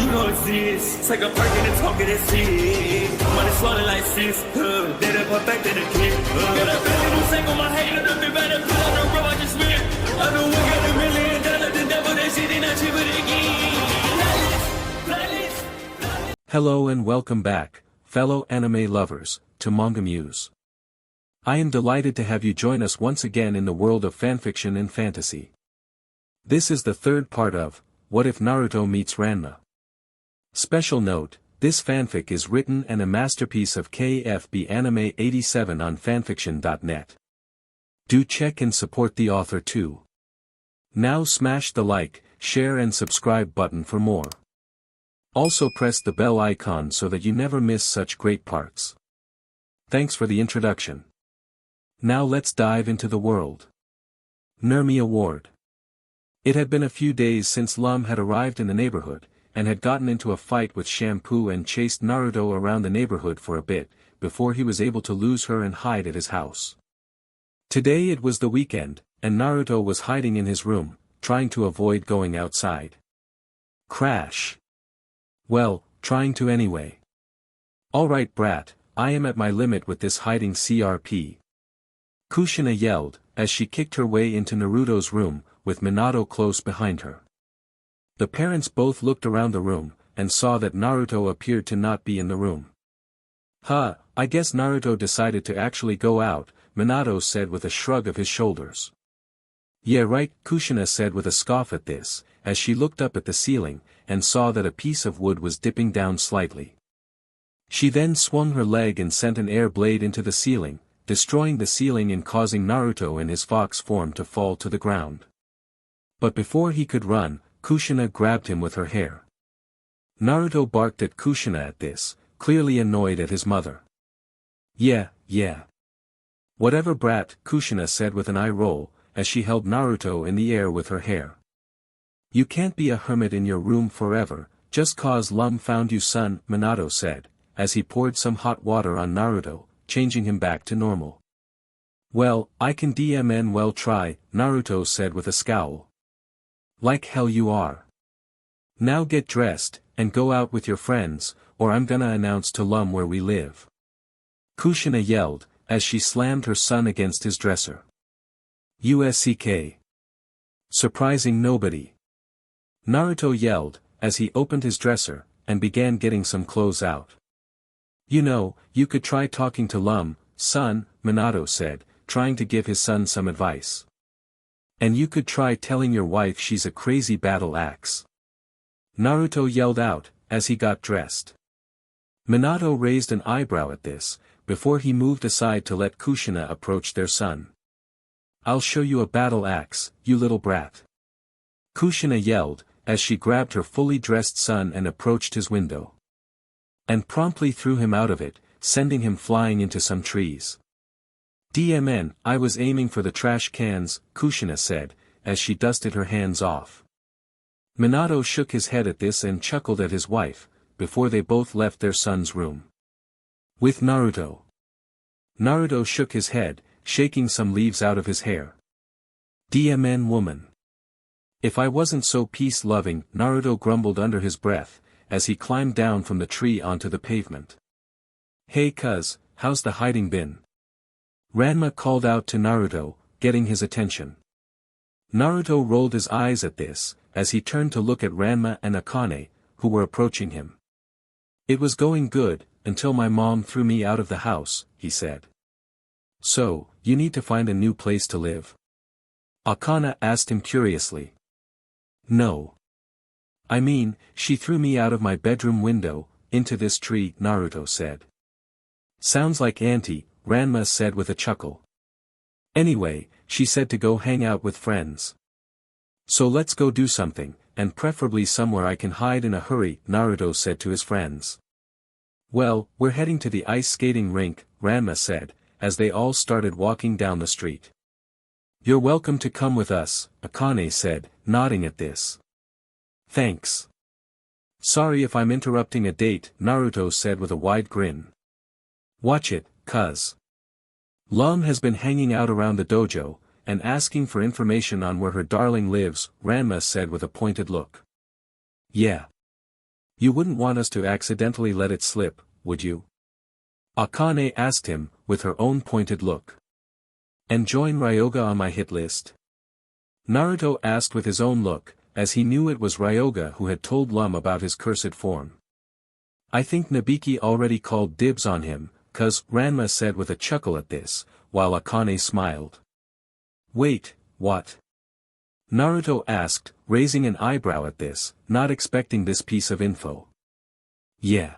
You know it's this. Take a perk and a talk of that shit. Money swallowing like sis. Did it perfect in the kid. Got a billion who sang on my head. Look up the better put on the road I just spent. I know we got $1 million. The devil that shit ain't not cheaper again. Hello and welcome back, fellow anime lovers, to MangaMuse. I am delighted to have you join us once again in the world of fanfiction and fantasy. This is the third part of What If Naruto Meets Ranma. Special note, this fanfic is written and a masterpiece of KFB Anime 87 on fanfiction.net. Do check and support the author too. Now smash the like, share and subscribe button for more. Also press the bell icon so that you never miss such great parts. Thanks for the introduction. Now let's dive into the world. Nermi Award. It had been a few days since Lum had arrived in the neighborhood, and had gotten into a fight with Shampoo and chased Naruto around the neighborhood for a bit, before he was able to lose her and hide at his house. Today it was the weekend, and Naruto was hiding in his room, trying to avoid going outside. Crash. Well, trying to anyway. Alright brat, I am at my limit with this hiding CRP. Kushina yelled, as she kicked her way into Naruto's room, with Minato close behind her. The parents both looked around the room, and saw that Naruto appeared to not be in the room. Huh, I guess Naruto decided to actually go out, Minato said with a shrug of his shoulders. Yeah right, Kushina said with a scoff at this, as she looked up at the ceiling, and saw that a piece of wood was dipping down slightly. She then swung her leg and sent an air blade into the ceiling, destroying the ceiling and causing Naruto in his fox form to fall to the ground. But before he could run, Kushina grabbed him with her hair. Naruto barked at Kushina at this, clearly annoyed at his mother. Yeah. Whatever brat, Kushina said with an eye roll, as she held Naruto in the air with her hair. You can't be a hermit in your room forever, just cause Lum found you son, Minato said, as he poured some hot water on Naruto, changing him back to normal. Well, I can DMN well try, Naruto said with a scowl. Like hell you are. Now get dressed, and go out with your friends, or I'm gonna announce to Lum where we live. Kushina yelled, as she slammed her son against his dresser. USCK. Surprising nobody. Naruto yelled, as he opened his dresser, and began getting some clothes out. You know, you could try talking to Lum, son, Minato said, trying to give his son some advice. And you could try telling your wife she's a crazy battle axe. Naruto yelled out, as he got dressed. Minato raised an eyebrow at this, before he moved aside to let Kushina approach their son. I'll show you a battle axe, you little brat. Kushina yelled, as she grabbed her fully dressed son and approached his window. And promptly threw him out of it, sending him flying into some trees. DMN, I was aiming for the trash cans, Kushina said, as she dusted her hands off. Minato shook his head at this and chuckled at his wife, before they both left their son's room. With Naruto. Naruto shook his head, shaking some leaves out of his hair. DMN woman. If I wasn't so peace-loving, Naruto grumbled under his breath, as he climbed down from the tree onto the pavement. Hey cuz, how's the hiding been? Ranma called out to Naruto, getting his attention. Naruto rolled his eyes at this, as he turned to look at Ranma and Akane, who were approaching him. It was going good, until my mom threw me out of the house, he said. So, you need to find a new place to live? Akane asked him curiously. No. I mean, she threw me out of my bedroom window, into this tree, Naruto said. Sounds like auntie, Ranma said with a chuckle. Anyway, she said to go hang out with friends. So let's go do something, and preferably somewhere I can hide in a hurry, Naruto said to his friends. Well, we're heading to the ice skating rink, Ranma said, as they all started walking down the street. You're welcome to come with us, Akane said, nodding at this. Thanks. Sorry if I'm interrupting a date, Naruto said with a wide grin. Watch it, cuz. Lum has been hanging out around the dojo, and asking for information on where her darling lives, Ranma said with a pointed look. Yeah. You wouldn't want us to accidentally let it slip, would you? Akane asked him, with her own pointed look. And join Ryoga on my hit list? Naruto asked with his own look, as he knew it was Ryoga who had told Lum about his cursed form. I think Nabiki already called dibs on him, cuz, Ranma said with a chuckle at this, while Akane smiled. Wait, what? Naruto asked, raising an eyebrow at this, not expecting this piece of info. Yeah.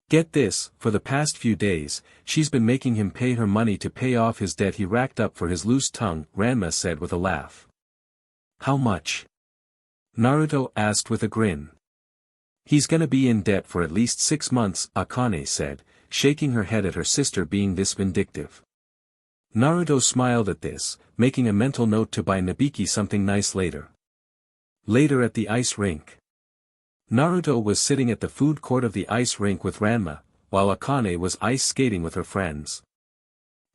Get this, for the past few days, she's been making him pay her money to pay off his debt he racked up for his loose tongue, Ranma said with a laugh. How much? Naruto asked with a grin. He's gonna be in debt for at least 6 months, Akane said, shaking her head at her sister being this vindictive. Naruto smiled at this, making a mental note to buy Nabiki something nice later. Later at the ice rink. Naruto was sitting at the food court of the ice rink with Ranma, while Akane was ice skating with her friends.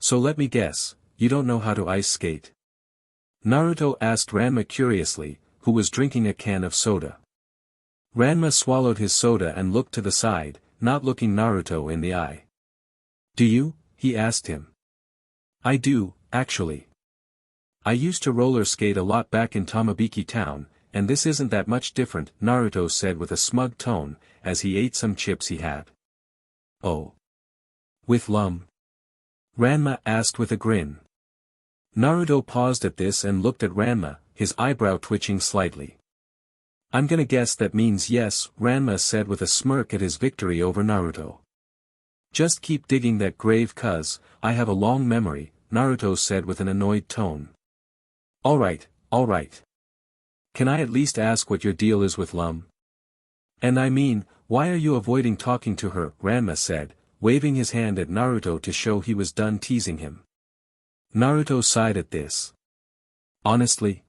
So let me guess, you don't know how to ice skate? Naruto asked Ranma curiously, who was drinking a can of soda. Ranma swallowed his soda and looked to the side, not looking Naruto in the eye. Do you? He asked him. I do, actually. I used to roller skate a lot back in Tamabiki town, and this isn't that much different, Naruto said with a smug tone, as he ate some chips he had. Oh. With Lum? Ranma asked with a grin. Naruto paused at this and looked at Ranma, his eyebrow twitching slightly. I'm gonna guess that means yes, Ranma said with a smirk at his victory over Naruto. Just keep digging that grave cuz, I have a long memory, Naruto said with an annoyed tone. Alright. Can I at least ask what your deal is with Lum? And I mean, why are you avoiding talking to her, Ranma said, waving his hand at Naruto to show he was done teasing him. Naruto sighed at this. Honestly?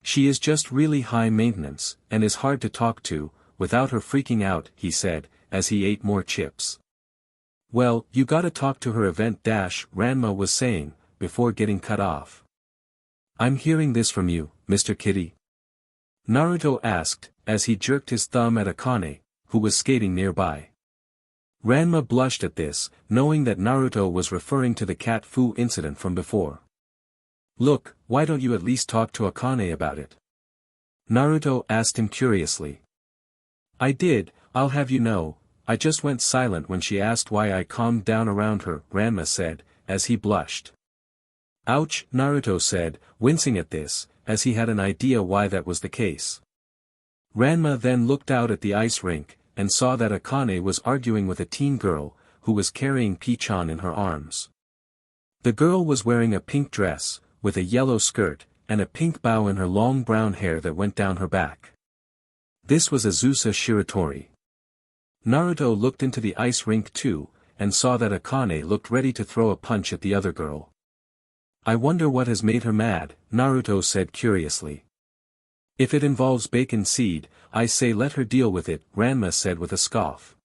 She is just really high maintenance, and is hard to talk to, without her freaking out, he said, as he ate more chips. Well, you gotta talk to her Ranma was saying, before getting cut off. I'm hearing this from you, Mr. Kitty? Naruto asked, as he jerked his thumb at Akane, who was skating nearby. Ranma blushed at this, knowing that Naruto was referring to the cat Fu incident from before. Look, why don't you at least talk to Akane about it? Naruto asked him curiously. I did, I'll have you know, I just went silent when she asked why I calmed down around her, Ranma said, as he blushed. Ouch, Naruto said, wincing at this, as he had an idea why that was the case. Ranma then looked out at the ice rink, and saw that Akane was arguing with a teen girl, who was carrying Pichan in her arms. The girl was wearing a pink dress, with a yellow skirt, and a pink bow in her long brown hair that went down her back. This was Azusa Shiratori. Naruto looked into the ice rink too, and saw that Akane looked ready to throw a punch at the other girl. I wonder what has made her mad, Naruto said curiously. If it involves bacon seed, I say let her deal with it, Ranma said with a scoff.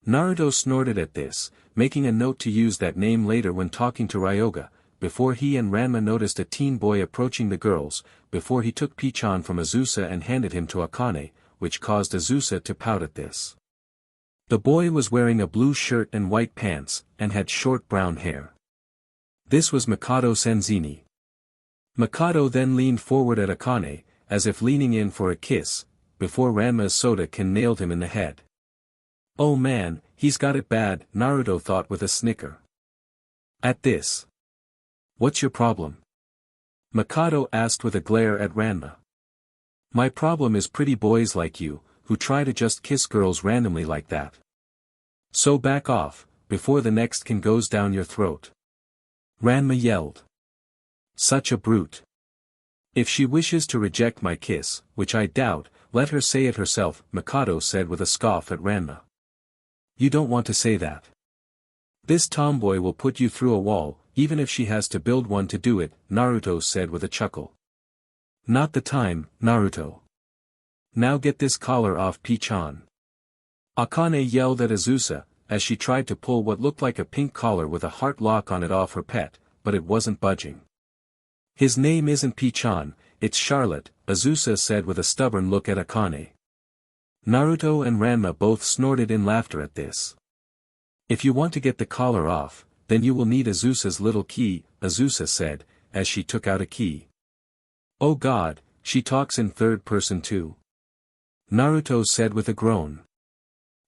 Naruto snorted at this, making a note to use that name later when talking to Ryoga, before he and Ranma noticed a teen boy approaching the girls, before he took Pichan from Azusa and handed him to Akane, which caused Azusa to pout at this. The boy was wearing a blue shirt and white pants, and had short brown hair. This was Mikado Senzini. Mikado then leaned forward at Akane, as if leaning in for a kiss, before Ranma's soda can nailed him in the head. Oh man, he's got it bad, Naruto thought with a snicker. At this. What's your problem? Mikado asked with a glare at Ranma. My problem is pretty boys like you, who try to just kiss girls randomly like that. So back off, before the next can goes down your throat. Ranma yelled. Such a brute. If she wishes to reject my kiss, which I doubt, let her say it herself, Mikado said with a scoff at Ranma. You don't want to say that. This tomboy will put you through a wall, even if she has to build one to do it, Naruto said with a chuckle. Not the time, Naruto. Now get this collar off Pichan. Akane yelled at Azusa, as she tried to pull what looked like a pink collar with a heart lock on it off her pet, but it wasn't budging. His name isn't Pichan, it's Charlotte, Azusa said with a stubborn look at Akane. Naruto and Ranma both snorted in laughter at this. If you want to get the collar off, then you will need Azusa's little key, Azusa said, as she took out a key. Oh god, she talks in third person too. Naruto said with a groan.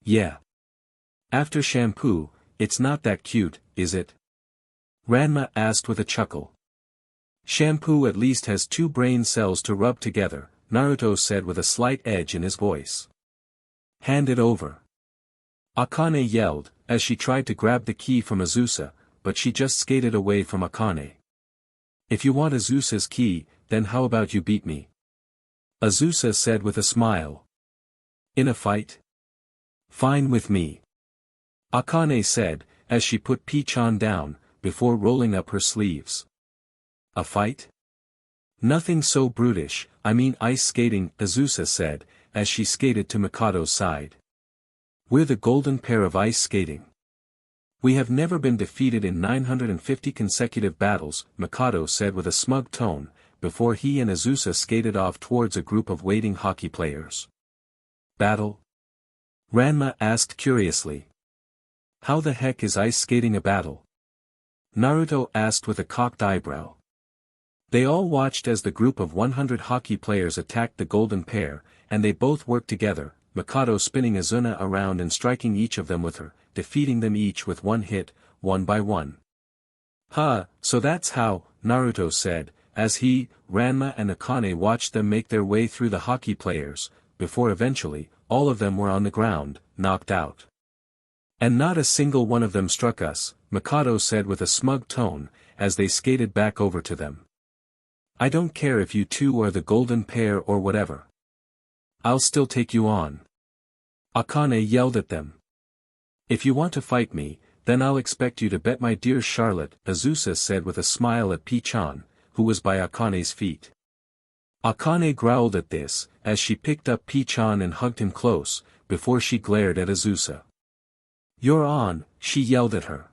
Yeah. After Shampoo, it's not that cute, is it? Ranma asked with a chuckle. Shampoo at least has 2 brain cells to rub together, Naruto said with a slight edge in his voice. Hand it over. Akane yelled, as she tried to grab the key from Azusa, but she just skated away from Akane. If you want Azusa's key, then how about you beat me? Azusa said with a smile. In a fight? Fine with me. Akane said, as she put P-chan down, before rolling up her sleeves. A fight? Nothing so brutish, I mean ice skating, Azusa said, as she skated to Mikado's side. We're the golden pair of ice skating. We have never been defeated in 950 consecutive battles, Mikado said with a smug tone, before he and Azusa skated off towards a group of waiting hockey players. Battle? Ranma asked curiously. How the heck is ice skating a battle? Naruto asked with a cocked eyebrow. They all watched as the group of 100 hockey players attacked the golden pair, and they both worked together, Mikado spinning Azuna around and striking each of them with her, defeating them each with 1 hit, 1 by 1. Huh, so that's how, Naruto said, as he, Ranma and Akane watched them make their way through the hockey players, before eventually, all of them were on the ground, knocked out. And not a single one of them struck us, Mikado said with a smug tone, as they skated back over to them. I don't care if you two are the golden pair or whatever. I'll still take you on. Akane yelled at them. If you want to fight me, then I'll expect you to bet my dear Charlotte, Azusa said with a smile at P-chan, who was by Akane's feet. Akane growled at this, as she picked up P-chan and hugged him close, before she glared at Azusa. You're on, she yelled at her.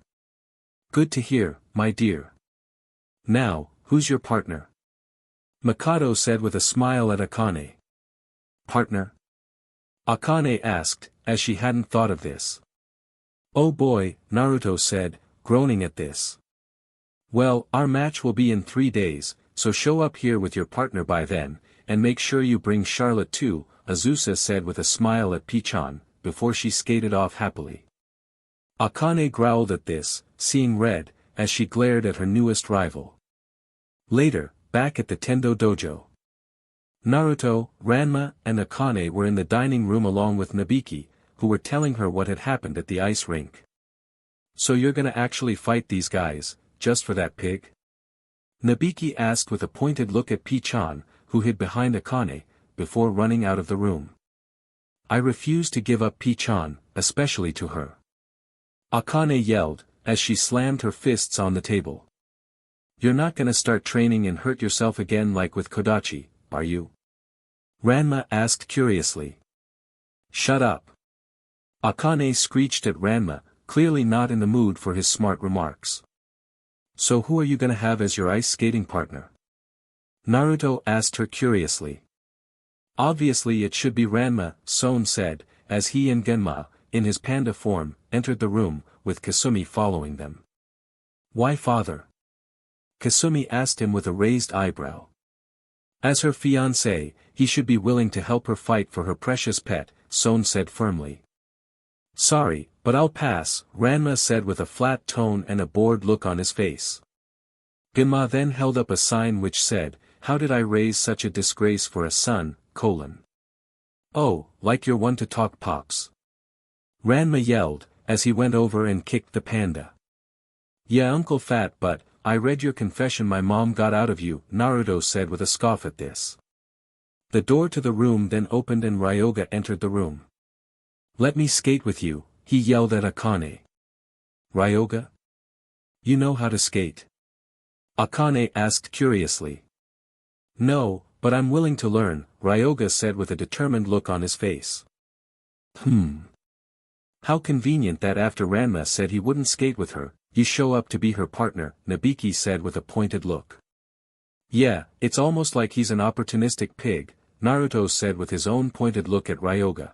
Good to hear, my dear. Now, who's your partner? Mikado said with a smile at Akane. Partner? Akane asked, as she hadn't thought of this. Oh boy, Naruto said, groaning at this. Well, our match will be in 3 days, so show up here with your partner by then, and make sure you bring Charlotte too, Azusa said with a smile at P-chan, before she skated off happily. Akane growled at this, seeing red, as she glared at her newest rival. Later, back at the Tendo dojo. Naruto, Ranma, and Akane were in the dining room along with Nabiki, who were telling her what had happened at the ice rink. So you're gonna actually fight these guys, just for that pig? Nabiki asked with a pointed look at P-chan, who hid behind Akane, before running out of the room. I refuse to give up P-chan, especially to her. Akane yelled, as she slammed her fists on the table. You're not gonna start training and hurt yourself again like with Kodachi, are you? Ranma asked curiously. Shut up. Akane screeched at Ranma, clearly not in the mood for his smart remarks. So who are you gonna have as your ice skating partner? Naruto asked her curiously. Obviously it should be Ranma, Son said, as he and Genma, in his panda form, entered the room, with Kasumi following them. Why father? Kasumi asked him with a raised eyebrow. As her fiancé, he should be willing to help her fight for her precious pet, Son said firmly. Sorry, but I'll pass, Ranma said with a flat tone and a bored look on his face. Genma then held up a sign which said, How did I raise such a disgrace for a son, : Oh, like you're one to talk pops. Ranma yelled, as he went over and kicked the panda. Yeah Uncle Fat but, I read your confession my mom got out of you, Naruto said with a scoff at this. The door to the room then opened and Ryoga entered the room. Let me skate with you, he yelled at Akane. Ryoga? You know how to skate? Akane asked curiously. No, but I'm willing to learn, Ryoga said with a determined look on his face. How convenient that after Ranma said he wouldn't skate with her, you show up to be her partner, Nabiki said with a pointed look. Yeah, it's almost like he's an opportunistic pig, Naruto said with his own pointed look at Ryoga.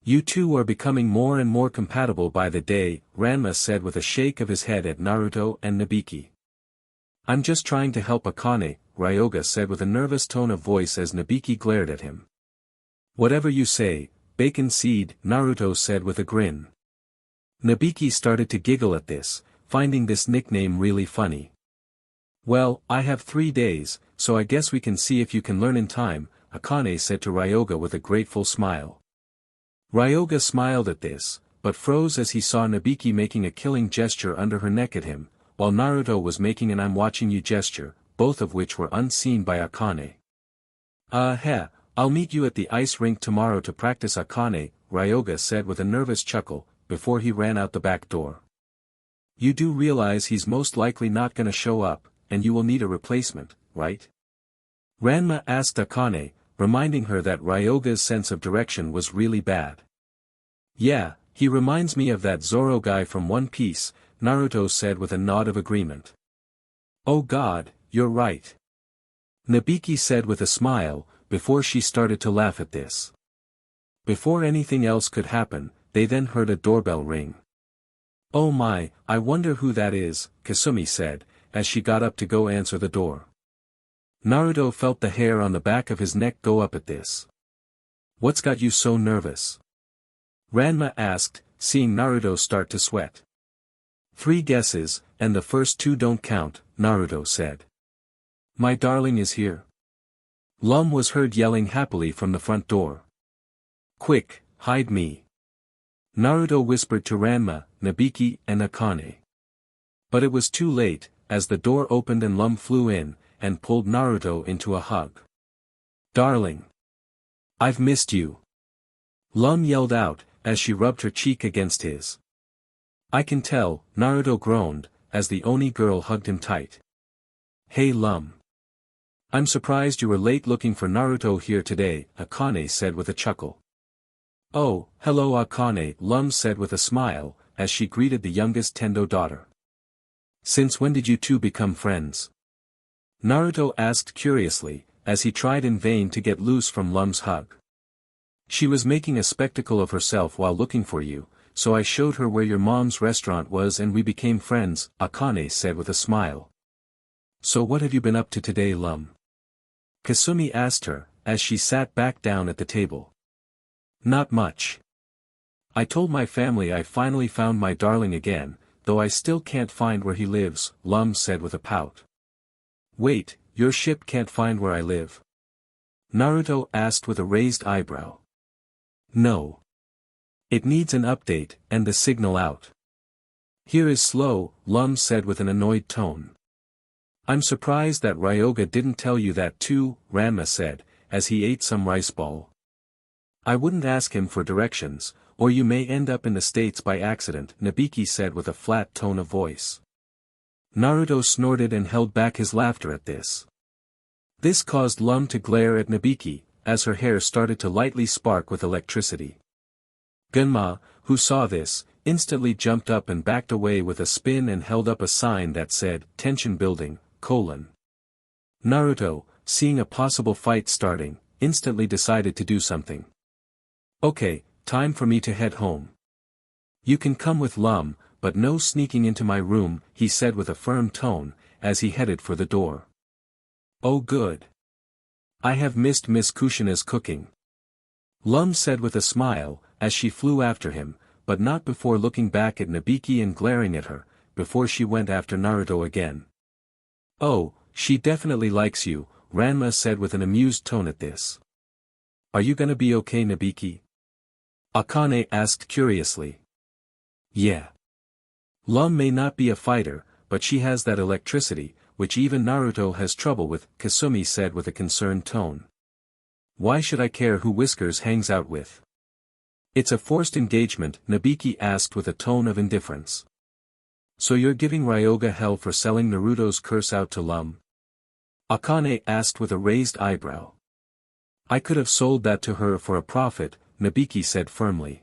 You two are becoming more and more compatible by the day, Ranma said with a shake of his head at Naruto and Nabiki. I'm just trying to help Akane, Ryoga said with a nervous tone of voice as Nabiki glared at him. Whatever you say, bacon seed, Naruto said with a grin. Nabiki started to giggle at this, finding this nickname really funny. Well, I have 3 days, so I guess we can see if you can learn in time, Akane said to Ryoga with a grateful smile. Ryoga smiled at this, but froze as he saw Nabiki making a killing gesture under her neck at him, while Naruto was making an I'm watching you gesture, both of which were unseen by Akane. I'll meet you at the ice rink tomorrow to practice, Akane, Ryoga said with a nervous chuckle, before he ran out the back door. You do realize he's most likely not gonna show up, and you will need a replacement, right? Ranma asked Akane, reminding her that Ryoga's sense of direction was really bad. Yeah, he reminds me of that Zoro guy from One Piece, Naruto said with a nod of agreement. Oh god, you're right. Nabiki said with a smile, before she started to laugh at this. Before anything else could happen, they then heard a doorbell ring. Oh my, I wonder who that is, Kasumi said, as she got up to go answer the door. Naruto felt the hair on the back of his neck go up at this. What's got you so nervous? Ranma asked, seeing Naruto start to sweat. 3 guesses, and the first 2 don't count, Naruto said. My darling is here. Lum was heard yelling happily from the front door. Quick, hide me. Naruto whispered to Ranma, Nabiki and Akane. But it was too late, as the door opened and Lum flew in, and pulled Naruto into a hug. Darling. I've missed you. Lum yelled out, as she rubbed her cheek against his. I can tell, Naruto groaned, as the Oni girl hugged him tight. Hey Lum. I'm surprised you were late looking for Naruto here today, Akane said with a chuckle. Oh, hello Akane, Lum said with a smile, as she greeted the youngest Tendo daughter. Since when did you two become friends? Naruto asked curiously, as he tried in vain to get loose from Lum's hug. She was making a spectacle of herself while looking for you, so I showed her where your mom's restaurant was and we became friends, Akane said with a smile. So what have you been up to today, Lum? Kasumi asked her, as she sat back down at the table. Not much. I told my family I finally found my darling again, though I still can't find where he lives, Lum said with a pout. Wait, your ship can't find where I live? Naruto asked with a raised eyebrow. No. It needs an update, and the signal out. Here is slow, Lum said with an annoyed tone. I'm surprised that Ryoga didn't tell you that too, Ranma said, as he ate some rice ball. I wouldn't ask him for directions, or you may end up in the States by accident, Nabiki said with a flat tone of voice. Naruto snorted and held back his laughter at this. This caused Lum to glare at Nabiki, as her hair started to lightly spark with electricity. Gunma, who saw this, instantly jumped up and backed away with a spin and held up a sign that said, Tension Building, : Naruto, seeing a possible fight starting, instantly decided to do something. Okay, time for me to head home. You can come with Lum, but no sneaking into my room, he said with a firm tone, as he headed for the door. Oh good. I have missed Miss Kushina's cooking. Lum said with a smile, as she flew after him, but not before looking back at Nabiki and glaring at her, before she went after Naruto again. Oh, she definitely likes you, Ranma said with an amused tone at this. Are you gonna be okay, Nabiki? Akane asked curiously. Yeah. Lum may not be a fighter, but she has that electricity, which even Naruto has trouble with, Kasumi said with a concerned tone. Why should I care who Whiskers hangs out with? It's a forced engagement, Nabiki asked with a tone of indifference. So you're giving Ryoga hell for selling Naruto's curse out to Lum? Akane asked with a raised eyebrow. I could have sold that to her for a profit, Nabiki said firmly.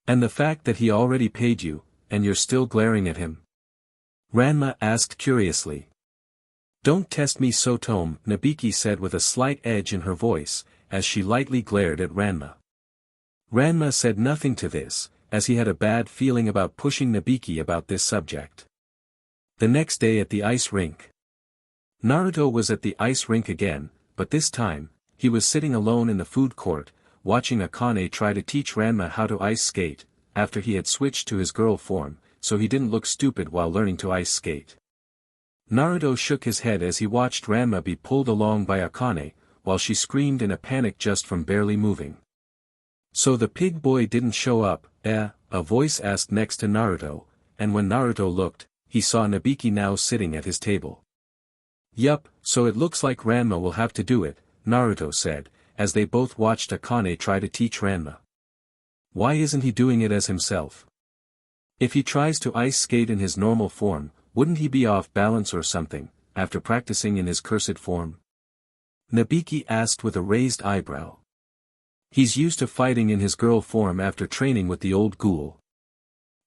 And the fact that he already paid you, and you're still glaring at him? Ranma asked curiously. Don't test me so, Tome, Nabiki said with a slight edge in her voice, as she lightly glared at Ranma. Ranma said nothing to this, as he had a bad feeling about pushing Nabiki about this subject. The next day at the ice rink. Naruto was at the ice rink again, but this time, he was sitting alone in the food court, watching Akane try to teach Ranma how to ice skate, after he had switched to his girl form, so he didn't look stupid while learning to ice skate. Naruto shook his head as he watched Ranma be pulled along by Akane, while she screamed in a panic just from barely moving. So the pig boy didn't show up, a voice asked next to Naruto, and when Naruto looked, he saw Nabiki now sitting at his table. Yup, so it looks like Ranma will have to do it, Naruto said, as they both watched Akane try to teach Ranma. Why isn't he doing it as himself? If he tries to ice skate in his normal form, wouldn't he be off balance or something, after practicing in his cursed form? Nabiki asked with a raised eyebrow. He's used to fighting in his girl form after training with the old ghoul.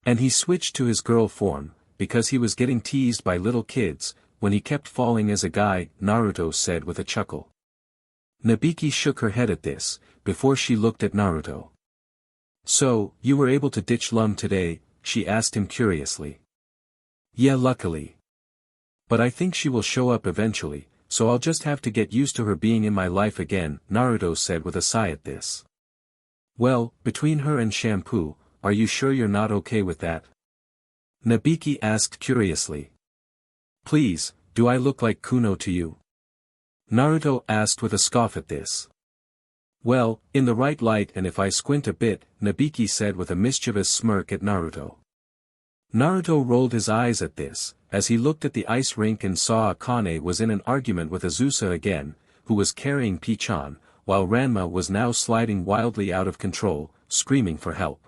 And he switched to his girl form, because he was getting teased by little kids, when he kept falling as a guy, Naruto said with a chuckle. Nabiki shook her head at this, before she looked at Naruto. So, you were able to ditch Lum today, she asked him curiously. Yeah, luckily. But I think she will show up eventually, so I'll just have to get used to her being in my life again, Naruto said with a sigh at this. Well, between her and Shampoo, are you sure you're not okay with that? Nabiki asked curiously. Please, do I look like Kuno to you? Naruto asked with a scoff at this. Well, in the right light and if I squint a bit, Nabiki said with a mischievous smirk at Naruto. Naruto rolled his eyes at this, as he looked at the ice rink and saw Akane was in an argument with Azusa again, who was carrying Pichan, while Ranma was now sliding wildly out of control, screaming for help.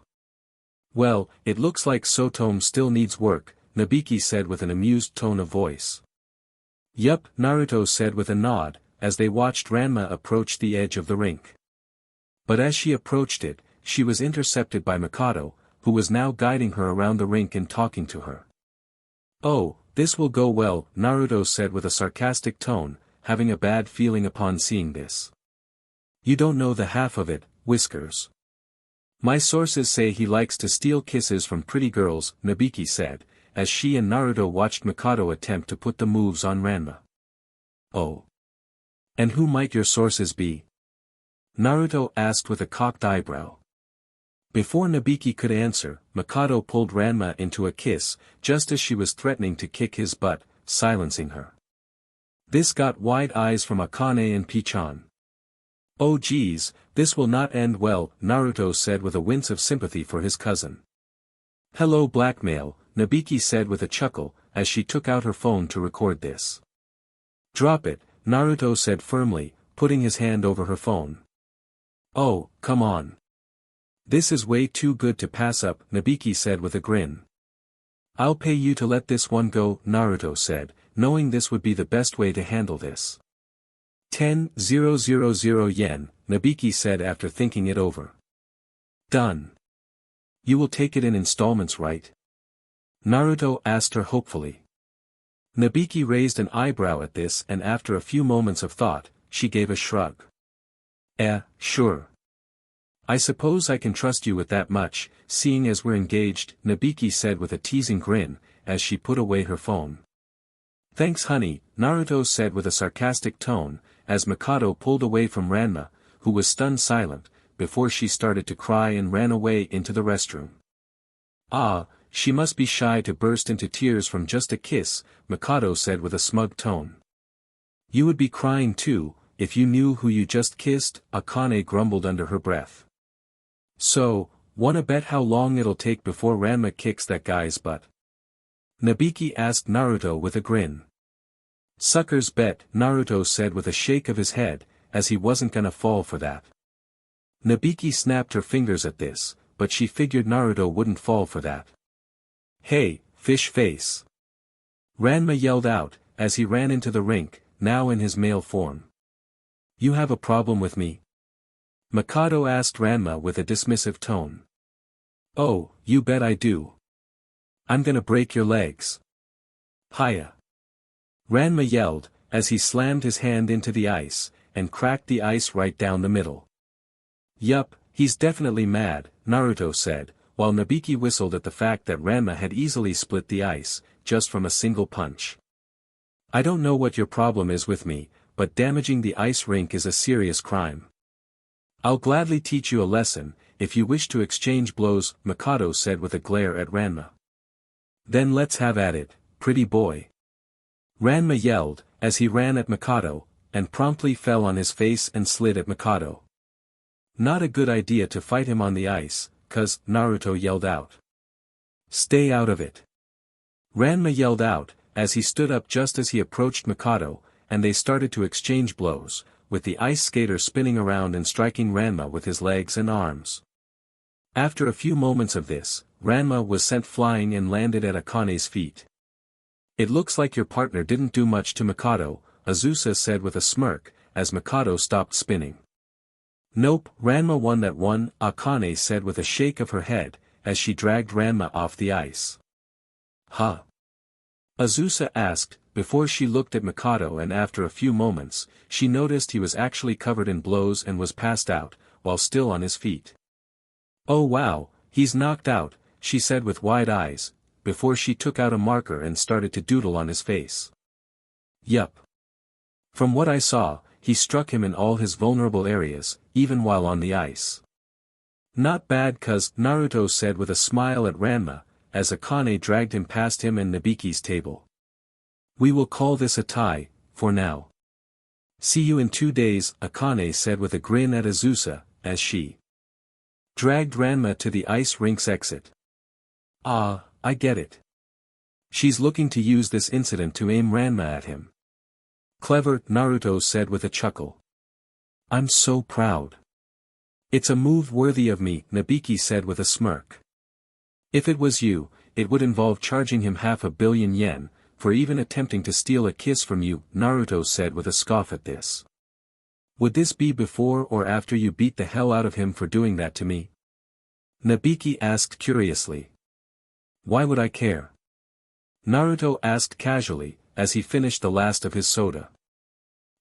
Well, it looks like Sotome still needs work, Nabiki said with an amused tone of voice. Yup, Naruto said with a nod, as they watched Ranma approach the edge of the rink. But as she approached it, she was intercepted by Mikado, who was now guiding her around the rink and talking to her. Oh, this will go well, Naruto said with a sarcastic tone, having a bad feeling upon seeing this. You don't know the half of it, Whiskers. My sources say he likes to steal kisses from pretty girls, Nabiki said, as she and Naruto watched Mikado attempt to put the moves on Ranma. Oh. And who might your sources be? Naruto asked with a cocked eyebrow. Before Nabiki could answer, Mikado pulled Ranma into a kiss, just as she was threatening to kick his butt, silencing her. This got wide eyes from Akane and Pichan. Oh geez, this will not end well, Naruto said with a wince of sympathy for his cousin. Hello blackmail, Nabiki said with a chuckle, as she took out her phone to record this. Drop it, Naruto said firmly, putting his hand over her phone. Oh, come on. This is way too good to pass up, Nabiki said with a grin. I'll pay you to let this one go, Naruto said, knowing this would be the best way to handle this. 10,000 yen, Nabiki said after thinking it over. Done. You will take it in installments, right? Naruto asked her hopefully. Nabiki raised an eyebrow at this and after a few moments of thought, she gave a shrug. Sure. I suppose I can trust you with that much, seeing as we're engaged, Nabiki said with a teasing grin, as she put away her phone. Thanks honey, Naruto said with a sarcastic tone, as Mikado pulled away from Ranma, who was stunned silent, before she started to cry and ran away into the restroom. Ah, she must be shy to burst into tears from just a kiss, Mikado said with a smug tone. You would be crying too, if you knew who you just kissed, Akane grumbled under her breath. So, wanna bet how long it'll take before Ranma kicks that guy's butt? Nabiki asked Naruto with a grin. Suckers bet, Naruto said with a shake of his head, as he wasn't gonna fall for that. Nabiki snapped her fingers at this, but she figured Naruto wouldn't fall for that. Hey, fish face! Ranma yelled out, as he ran into the rink, now in his male form. You have a problem with me? Mikado asked Ranma with a dismissive tone. Oh, you bet I do. I'm gonna break your legs. Hiya! Ranma yelled, as he slammed his hand into the ice, and cracked the ice right down the middle. Yup, he's definitely mad, Naruto said, while Nabiki whistled at the fact that Ranma had easily split the ice, just from a single punch. I don't know what your problem is with me, but damaging the ice rink is a serious crime. I'll gladly teach you a lesson, if you wish to exchange blows, Mikado said with a glare at Ranma. Then let's have at it, pretty boy. Ranma yelled, as he ran at Mikado, and promptly fell on his face and slid at Mikado. Not a good idea to fight him on the ice, cuz, Naruto yelled out. Stay out of it. Ranma yelled out, as he stood up just as he approached Mikado, and they started to exchange blows, with the ice skater spinning around and striking Ranma with his legs and arms. After a few moments of this, Ranma was sent flying and landed at Akane's feet. It looks like your partner didn't do much to Mikado, Azusa said with a smirk, as Mikado stopped spinning. Nope, Ranma won that one, Akane said with a shake of her head, as she dragged Ranma off the ice. Huh? Azusa asked, before she looked at Mikado, and after a few moments, she noticed he was actually covered in blows and was passed out, while still on his feet. Oh wow, he's knocked out, she said with wide eyes, before she took out a marker and started to doodle on his face. Yup. From what I saw, he struck him in all his vulnerable areas, even while on the ice. Not bad cuz, Naruto said with a smile at Ranma, as Akane dragged him past him and Nabiki's table. We will call this a tie, for now. See you in 2 days, Akane said with a grin at Azusa, as she dragged Ranma to the ice rink's exit. Ah, I get it. She's looking to use this incident to aim Ranma at him. Clever, Naruto said with a chuckle. I'm so proud. It's a move worthy of me, Nabiki said with a smirk. If it was you, it would involve charging him 500 million yen, for even attempting to steal a kiss from you, Naruto said with a scoff at this. Would this be before or after you beat the hell out of him for doing that to me? Nabiki asked curiously. Why would I care? Naruto asked casually, as he finished the last of his soda.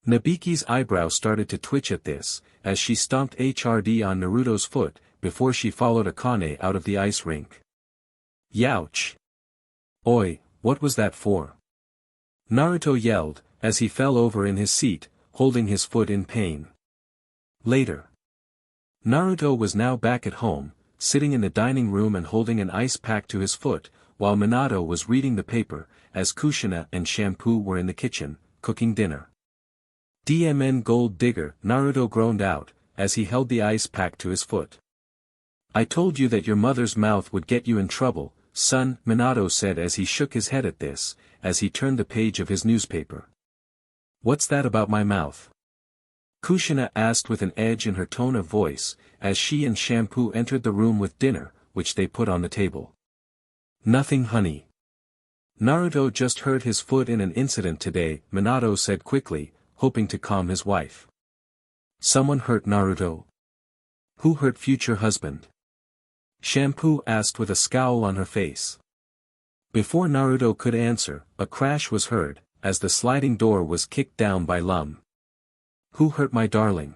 Nabiki's eyebrow started to twitch at this, as she stomped HRD on Naruto's foot, before she followed Akane out of the ice rink. Youch! Oi, what was that for? Naruto yelled, as he fell over in his seat, holding his foot in pain. Later. Naruto was now back at home, sitting in the dining room and holding an ice pack to his foot, while Minato was reading the paper, as Kushina and Shampoo were in the kitchen, cooking dinner. DMN Gold Digger, Naruto groaned out, as he held the ice pack to his foot. I told you that your mother's mouth would get you in trouble, son, Minato said as he shook his head at this, as he turned the page of his newspaper. What's that about my mouth? Kushina asked with an edge in her tone of voice, as she and Shampoo entered the room with dinner, which they put on the table. Nothing, honey. Naruto just hurt his foot in an incident today, Minato said quickly, hoping to calm his wife. Someone hurt Naruto? Who hurt future husband? Shampoo asked with a scowl on her face. Before Naruto could answer, a crash was heard, as the sliding door was kicked down by Lum. Who hurt my darling?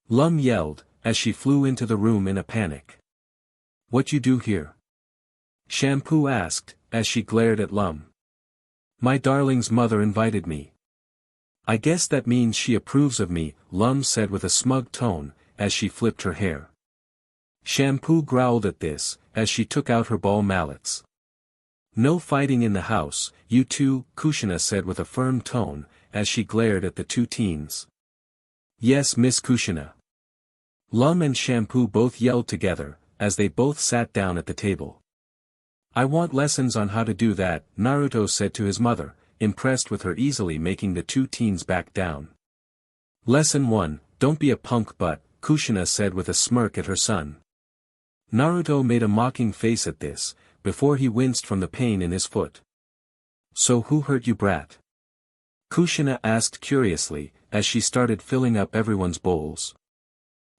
Lum yelled, as she flew into the room in a panic. What you do here? Shampoo asked, as she glared at Lum. My darling's mother invited me. I guess that means she approves of me, Lum said with a smug tone, as she flipped her hair. Shampoo growled at this, as she took out her ball mallets. No fighting in the house, you two, Kushina said with a firm tone, as she glared at the two teens. Yes, Miss Kushina. Lum and Shampoo both yelled together, as they both sat down at the table. I want lessons on how to do that, Naruto said to his mother, impressed with her easily making the two teens back down. Lesson 1, don't be a punk butt, Kushina said with a smirk at her son. Naruto made a mocking face at this, before he winced from the pain in his foot. So who hurt you, brat? Kushina asked curiously, as she started filling up everyone's bowls.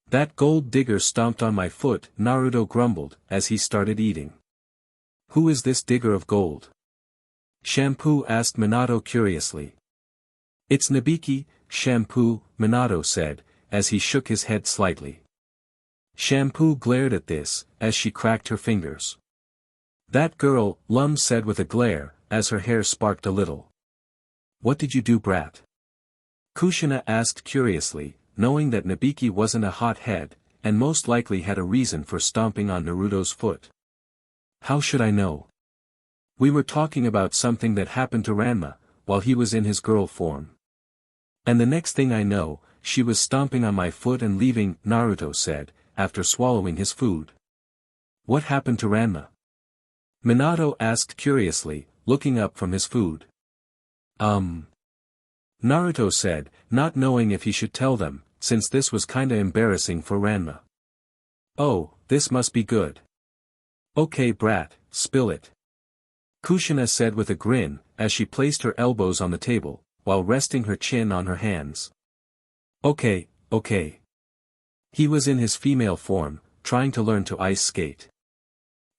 That gold digger stomped on my foot, Naruto grumbled, as he started eating. Who is this digger of gold? Shampoo asked Minato curiously. It's Nabiki, Shampoo, Minato said, as he shook his head slightly. Shampoo glared at this, as she cracked her fingers. That girl, Lum said with a glare, as her hair sparked a little. What did you do, brat? Kushina asked curiously, knowing that Nabiki wasn't a hot head, and most likely had a reason for stomping on Naruto's foot. How should I know? We were talking about something that happened to Ranma, while he was in his girl form. And the next thing I know, she was stomping on my foot and leaving, Naruto said, after swallowing his food. What happened to Ranma? Minato asked curiously, looking up from his food. Naruto said, not knowing if he should tell them, since this was kinda embarrassing for Ranma. Oh, this must be good. Okay brat, spill it. Kushina said with a grin, as she placed her elbows on the table, while resting her chin on her hands. Okay. He was in his female form, trying to learn to ice skate.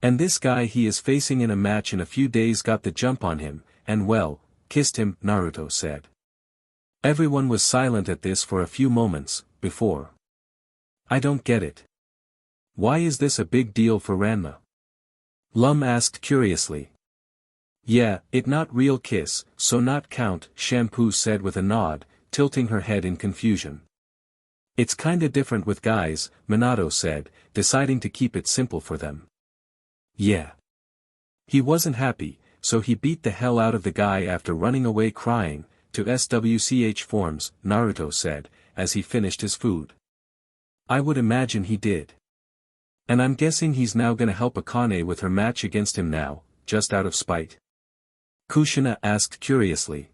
And this guy he is facing in a match in a few days got the jump on him, and well, kissed him, Naruto said. Everyone was silent at this for a few moments, before. I don't get it. Why is this a big deal for Ranma? Lum asked curiously. Yeah, it not real kiss, so not count, Shampoo said with a nod, tilting her head in confusion. It's kinda different with guys, Minato said, deciding to keep it simple for them. Yeah. He wasn't happy, so he beat the hell out of the guy after running away crying, to SWCH forms, Naruto said, as he finished his food. I would imagine he did. And I'm guessing he's now gonna help Akane with her match against him now, just out of spite. Kushina asked curiously.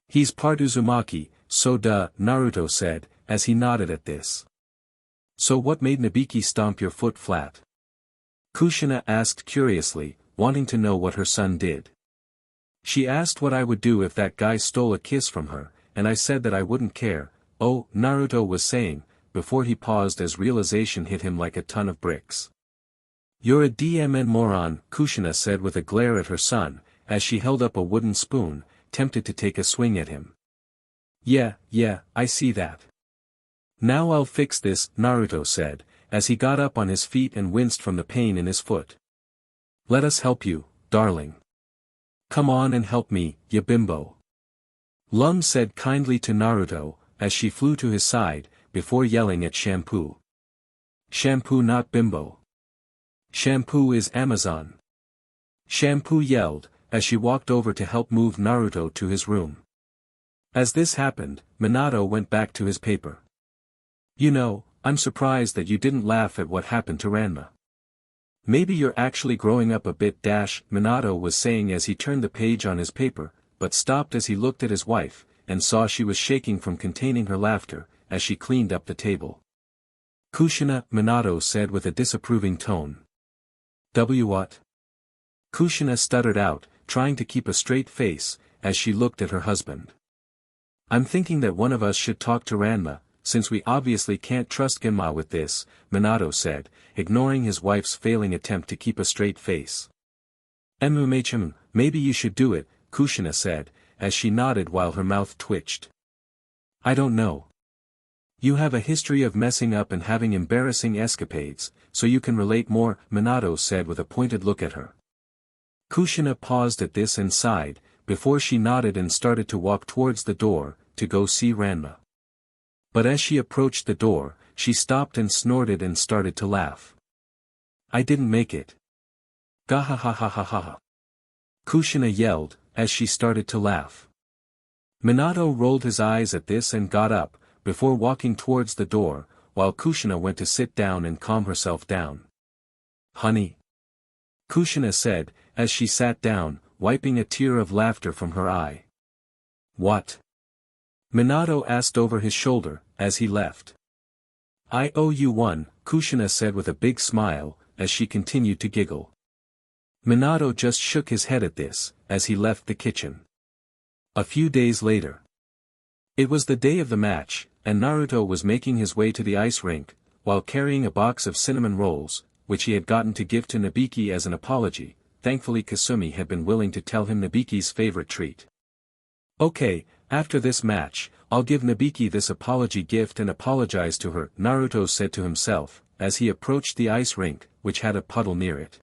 He's part Uzumaki, so duh, Naruto said, as he nodded at this. So what made Nabiki stomp your foot flat? Kushina asked curiously, wanting to know what her son did. She asked what I would do if that guy stole a kiss from her, and I said that I wouldn't care. Oh, Naruto was saying, before he paused as realization hit him like a ton of bricks. You're a DMN moron, Kushina said with a glare at her son, as she held up a wooden spoon, tempted to take a swing at him. Yeah, I see that. Now I'll fix this, Naruto said, as he got up on his feet and winced from the pain in his foot. Let us help you, darling. Come on and help me, ya bimbo. Lum said kindly to Naruto, as she flew to his side, before yelling at Shampoo. Shampoo not bimbo. Shampoo is Amazon. Shampoo yelled, as she walked over to help move Naruto to his room. As this happened, Minato went back to his paper. You know, I'm surprised that you didn't laugh at what happened to Ranma. Maybe you're actually growing up a bit, Minato was saying as he turned the page on his paper, but stopped as he looked at his wife, and saw she was shaking from containing her laughter, as she cleaned up the table. Kushina, Minato said with a disapproving tone. What? Kushina stuttered out, trying to keep a straight face, as she looked at her husband. I'm thinking that one of us should talk to Ranma, since we obviously can't trust Genma with this, Minato said, ignoring his wife's failing attempt to keep a straight face. Maybe you should do it, Kushina said, as she nodded while her mouth twitched. I don't know. You have a history of messing up and having embarrassing escapades, so you can relate more, Minato said with a pointed look at her. Kushina paused at this and sighed, before she nodded and started to walk towards the door, to go see Ranma. But as she approached the door, she stopped and snorted and started to laugh. I didn't make it. Gahahahahaha. Kushina yelled, as she started to laugh. Minato rolled his eyes at this and got up, before walking towards the door, while Kushina went to sit down and calm herself down. Honey. Kushina said, as she sat down, wiping a tear of laughter from her eye. What? Minato asked over his shoulder, as he left. I owe you one, Kushina said with a big smile, as she continued to giggle. Minato just shook his head at this, as he left the kitchen. A few days later. It was the day of the match, and Naruto was making his way to the ice rink, while carrying a box of cinnamon rolls, which he had gotten to give to Nabiki as an apology. Thankfully Kasumi had been willing to tell him Nabiki's favorite treat. Okay, after this match, I'll give Nabiki this apology gift and apologize to her, Naruto said to himself, as he approached the ice rink, which had a puddle near it.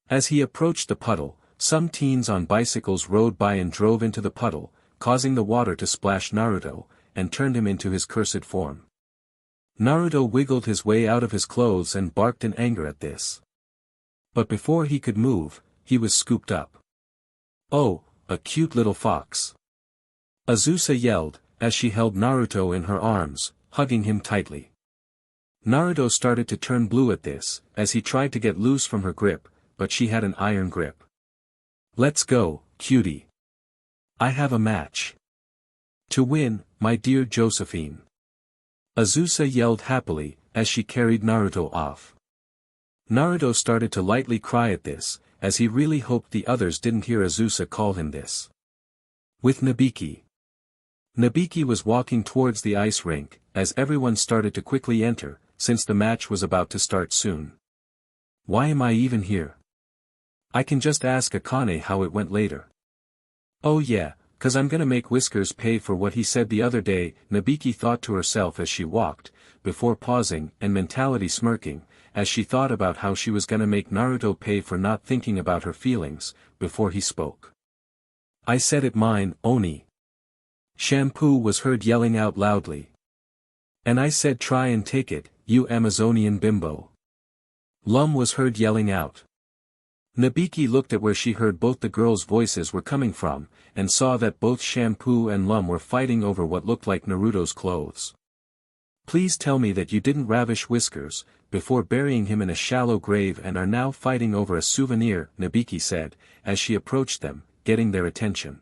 As he approached the puddle, some teens on bicycles rode by and drove into the puddle, causing the water to splash Naruto, and turned him into his cursed form. Naruto wiggled his way out of his clothes and barked in anger at this. But before he could move, he was scooped up. "Oh, a cute little fox!" Azusa yelled, as she held Naruto in her arms, hugging him tightly. Naruto started to turn blue at this, as he tried to get loose from her grip, but she had an iron grip. "Let's go, cutie. I have a match to win, my dear Josephine." Azusa yelled happily, as she carried Naruto off. Naruto started to lightly cry at this, as he really hoped the others didn't hear Azusa call him this. With Nabiki. Nabiki was walking towards the ice rink, as everyone started to quickly enter, since the match was about to start soon. "Why am I even here? I can just ask Akane how it went later." "Oh yeah, 'cause I'm gonna make Whiskers pay for what he said the other day," Nabiki thought to herself as she walked, before pausing and mentally smirking, as she thought about how she was gonna make Naruto pay for not thinking about her feelings, before he spoke. "I said it mine, Oni." Shampoo was heard yelling out loudly. "And I said try and take it, you Amazonian bimbo." Lum was heard yelling out. Nabiki looked at where she heard both the girls' voices were coming from, and saw that both Shampoo and Lum were fighting over what looked like Naruto's clothes. "Please tell me that you didn't ravish Whiskers, before burying him in a shallow grave and are now fighting over a souvenir," Nabiki said, as she approached them, getting their attention.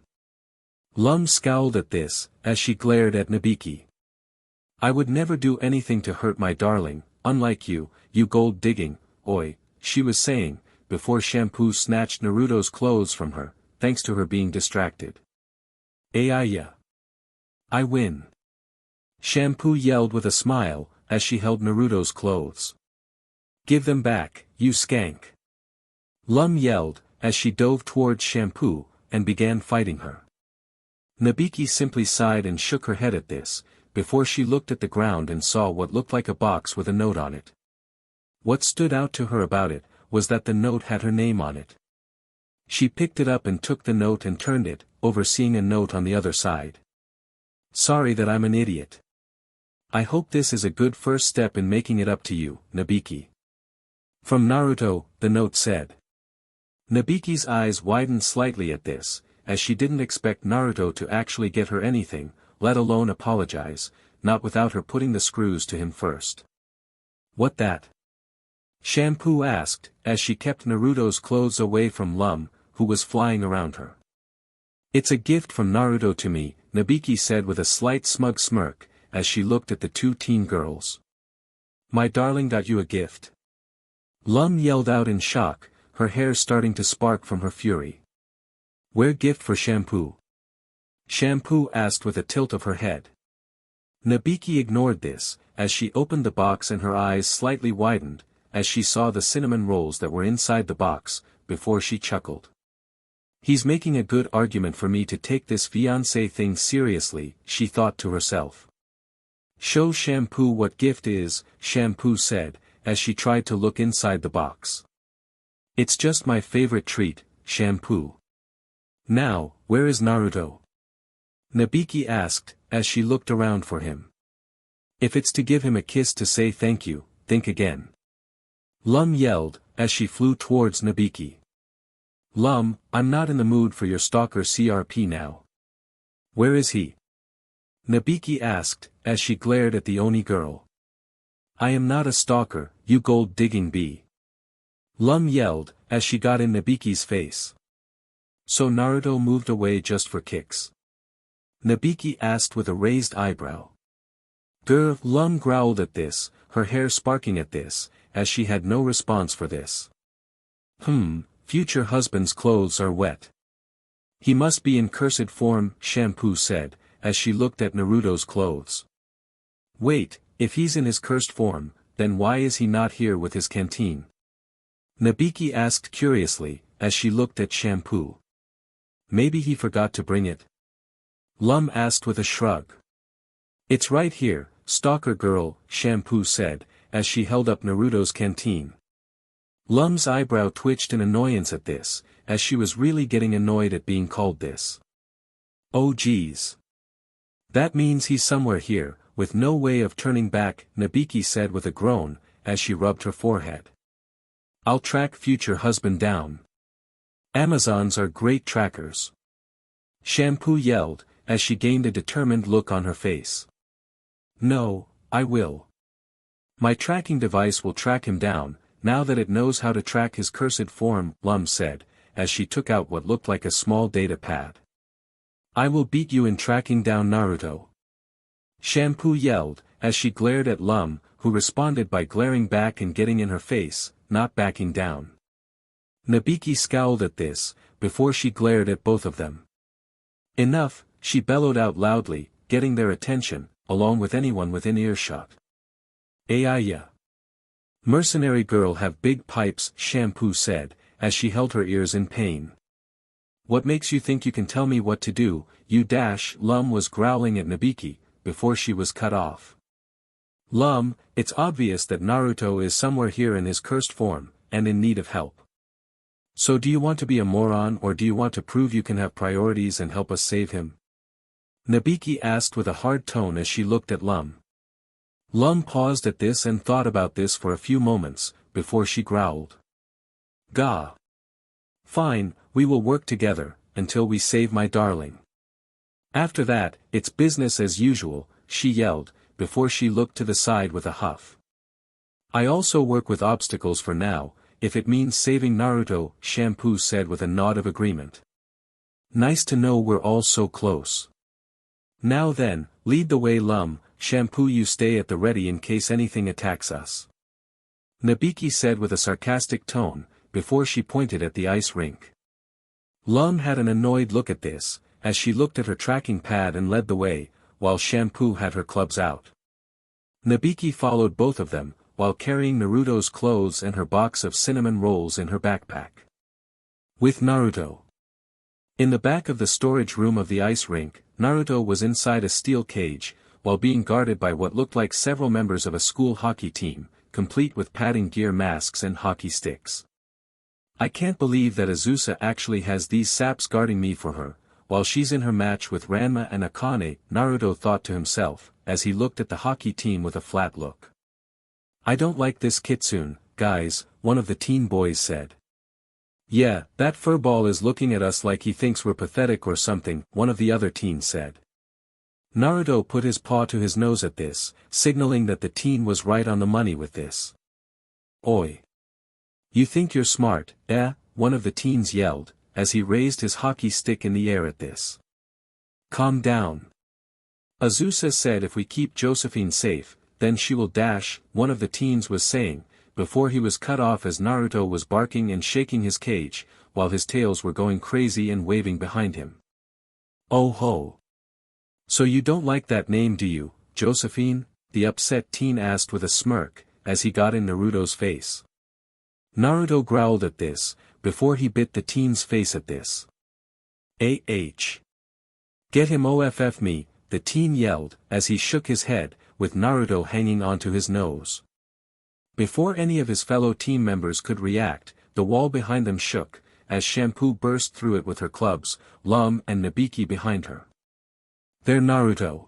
Lum scowled at this, as she glared at Nabiki. "I would never do anything to hurt my darling, unlike you, you gold-digging, oi," she was saying, before Shampoo snatched Naruto's clothes from her, thanks to her being distracted. "Ayaya. I win." Shampoo yelled with a smile, as she held Naruto's clothes. "Give them back, you skank." Lum yelled, as she dove towards Shampoo, and began fighting her. Nabiki simply sighed and shook her head at this, before she looked at the ground and saw what looked like a box with a note on it. What stood out to her about it, was that the note had her name on it. She picked it up and took the note and turned it, overseeing a note on the other side. "Sorry that I'm an idiot. I hope this is a good first step in making it up to you, Nabiki." From Naruto, the note said. Nabiki's eyes widened slightly at this, as she didn't expect Naruto to actually get her anything, let alone apologize, not without her putting the screws to him first. "What that?" Shampoo asked, as she kept Naruto's clothes away from Lum, who was flying around her. "It's a gift from Naruto to me," Nabiki said with a slight smug smirk, as she looked at the two teen girls. "My darling got you a gift?" Lum yelled out in shock, her hair starting to spark from her fury. "Where gift for Shampoo?" Shampoo asked with a tilt of her head. Nabiki ignored this, as she opened the box and her eyes slightly widened, as she saw the cinnamon rolls that were inside the box, before she chuckled. "He's making a good argument for me to take this fiancé thing seriously," she thought to herself. "Show Shampoo what gift is," Shampoo said, as she tried to look inside the box. "It's just my favorite treat, Shampoo." "Now, where is Naruto?" Nabiki asked, as she looked around for him. "If it's to give him a kiss to say thank you, think again." Lum yelled, as she flew towards Nabiki. "Lum, I'm not in the mood for your stalker CRP now." "Where is he?" Nabiki asked, as she glared at the Oni girl. "I am not a stalker, you gold-digging bee." Lum yelled, as she got in Nabiki's face. "So Naruto moved away just for kicks?" Nabiki asked with a raised eyebrow. Lum growled at this, her hair sparking at this, as she had no response for this. Future husband's clothes are wet. He must be in cursed form," Shampoo said, as she looked at Naruto's clothes. "Wait, if he's in his cursed form, then why is he not here with his canteen?" Nabiki asked curiously, as she looked at Shampoo. "Maybe he forgot to bring it?" Lum asked with a shrug. "It's right here, stalker girl," Shampoo said, as she held up Naruto's canteen. Lum's eyebrow twitched in annoyance at this, as she was really getting annoyed at being called this. Oh geez. That means he's somewhere here, with no way of turning back, Nabiki said with a groan, as she rubbed her forehead. I'll track future husband down. Amazons are great trackers. Shampoo yelled, as she gained a determined look on her face. No, I will. My tracking device will track him down, now that it knows how to track his cursed form, Lum said, as she took out what looked like a small data pad. I will beat you in tracking down Naruto. Shampoo yelled, as she glared at Lum, who responded by glaring back and getting in her face, not backing down. Nabiki scowled at this, before she glared at both of them. Enough, she bellowed out loudly, getting their attention, along with anyone within earshot. Ayaya. Mercenary girl have big pipes, Shampoo said, as she held her ears in pain. What makes you think you can tell me what to do, you dash, Lum was growling at Nabiki, before she was cut off. Lum, it's obvious that Naruto is somewhere here in his cursed form, and in need of help. So do you want to be a moron or do you want to prove you can have priorities and help us save him? Nabiki asked with a hard tone as she looked at Lum. Lum paused at this and thought about this for a few moments, before she growled. Gah. Fine, we will work together, until we save my darling. After that, it's business as usual, she yelled, before she looked to the side with a huff. I also work with obstacles for now, if it means saving Naruto, Shampoo said with a nod of agreement. Nice to know we're all so close. Now then, lead the way Lum, Shampoo you stay at the ready in case anything attacks us. Nabiki said with a sarcastic tone, before she pointed at the ice rink. Lum had an annoyed look at this, as she looked at her tracking pad and led the way, while Shampoo had her clubs out. Nabiki followed both of them, while carrying Naruto's clothes and her box of cinnamon rolls in her backpack. With Naruto. In the back of the storage room of the ice rink, Naruto was inside a steel cage, while being guarded by what looked like several members of a school hockey team, complete with padding gear, masks and hockey sticks. I can't believe that Azusa actually has these saps guarding me for her, while she's in her match with Ranma and Akane, Naruto thought to himself, as he looked at the hockey team with a flat look. I don't like this kitsune, guys, one of the teen boys said. Yeah, that furball is looking at us like he thinks we're pathetic or something, one of the other teens said. Naruto put his paw to his nose at this, signaling that the teen was right on the money with this. Oi. You think you're smart, eh? One of the teens yelled, as he raised his hockey stick in the air at this. Calm down. Azusa said if we keep Josephine safe, then she will dash, one of the teens was saying, before he was cut off as Naruto was barking and shaking his cage, while his tails were going crazy and waving behind him. Oh ho. So you don't like that name, do you, Josephine? The upset teen asked with a smirk, as he got in Naruto's face. Naruto growled at this, before he bit the teen's face at this. Ah. Get him off me, the teen yelled, as he shook his head, with Naruto hanging onto his nose. Before any of his fellow team members could react, the wall behind them shook, as Shampoo burst through it with her clubs, Lum and Nabiki behind her. There Naruto.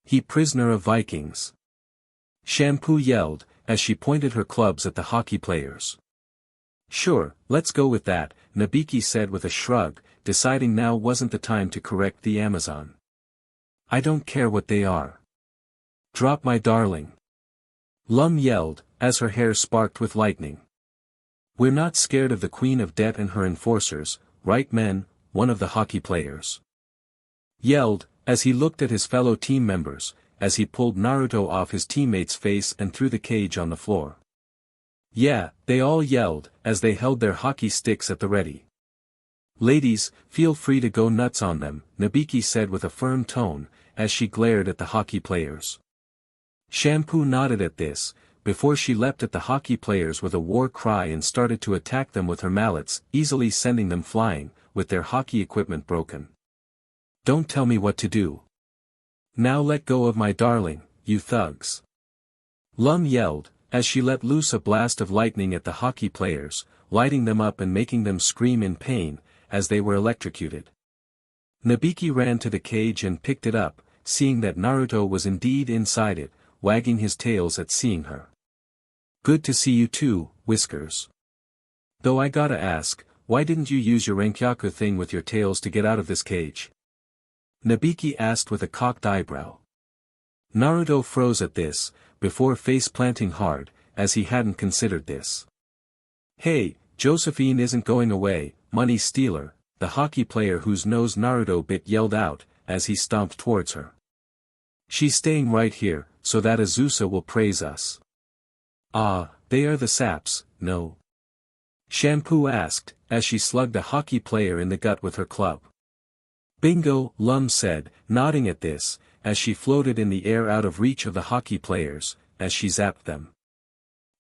He prisoner of Vikings. Shampoo yelled, as she pointed her clubs at the hockey players. Sure, let's go with that, Nabiki said with a shrug, deciding now wasn't the time to correct the Amazon. I don't care what they are. Drop my darling. Lum yelled, as her hair sparked with lightning. We're not scared of the Queen of Death and her enforcers, right men? One of the hockey players yelled, as he looked at his fellow team members, as he pulled Naruto off his teammate's face and threw the cage on the floor. Yeah, they all yelled, as they held their hockey sticks at the ready. Ladies, feel free to go nuts on them, Nabiki said with a firm tone, as she glared at the hockey players. Shampoo nodded at this, before she leapt at the hockey players with a war cry and started to attack them with her mallets, easily sending them flying, with their hockey equipment broken. Don't tell me what to do. Now let go of my darling, you thugs. Lum yelled, as she let loose a blast of lightning at the hockey players, lighting them up and making them scream in pain, as they were electrocuted. Nabiki ran to the cage and picked it up, seeing that Naruto was indeed inside it, wagging his tails at seeing her. Good to see you too, Whiskers. Though I gotta ask, why didn't you use your Rankyaku thing with your tails to get out of this cage? Nabiki asked with a cocked eyebrow. Naruto froze at this, before face-planting hard, as he hadn't considered this. Hey, Josephine isn't going away, money stealer, the hockey player whose nose Naruto bit yelled out, as he stomped towards her. She's staying right here, so that Azusa will praise us. Ah, they are the saps, no? Shampoo asked, as she slugged a hockey player in the gut with her club. Bingo, Lum said, nodding at this, as she floated in the air out of reach of the hockey players, as she zapped them.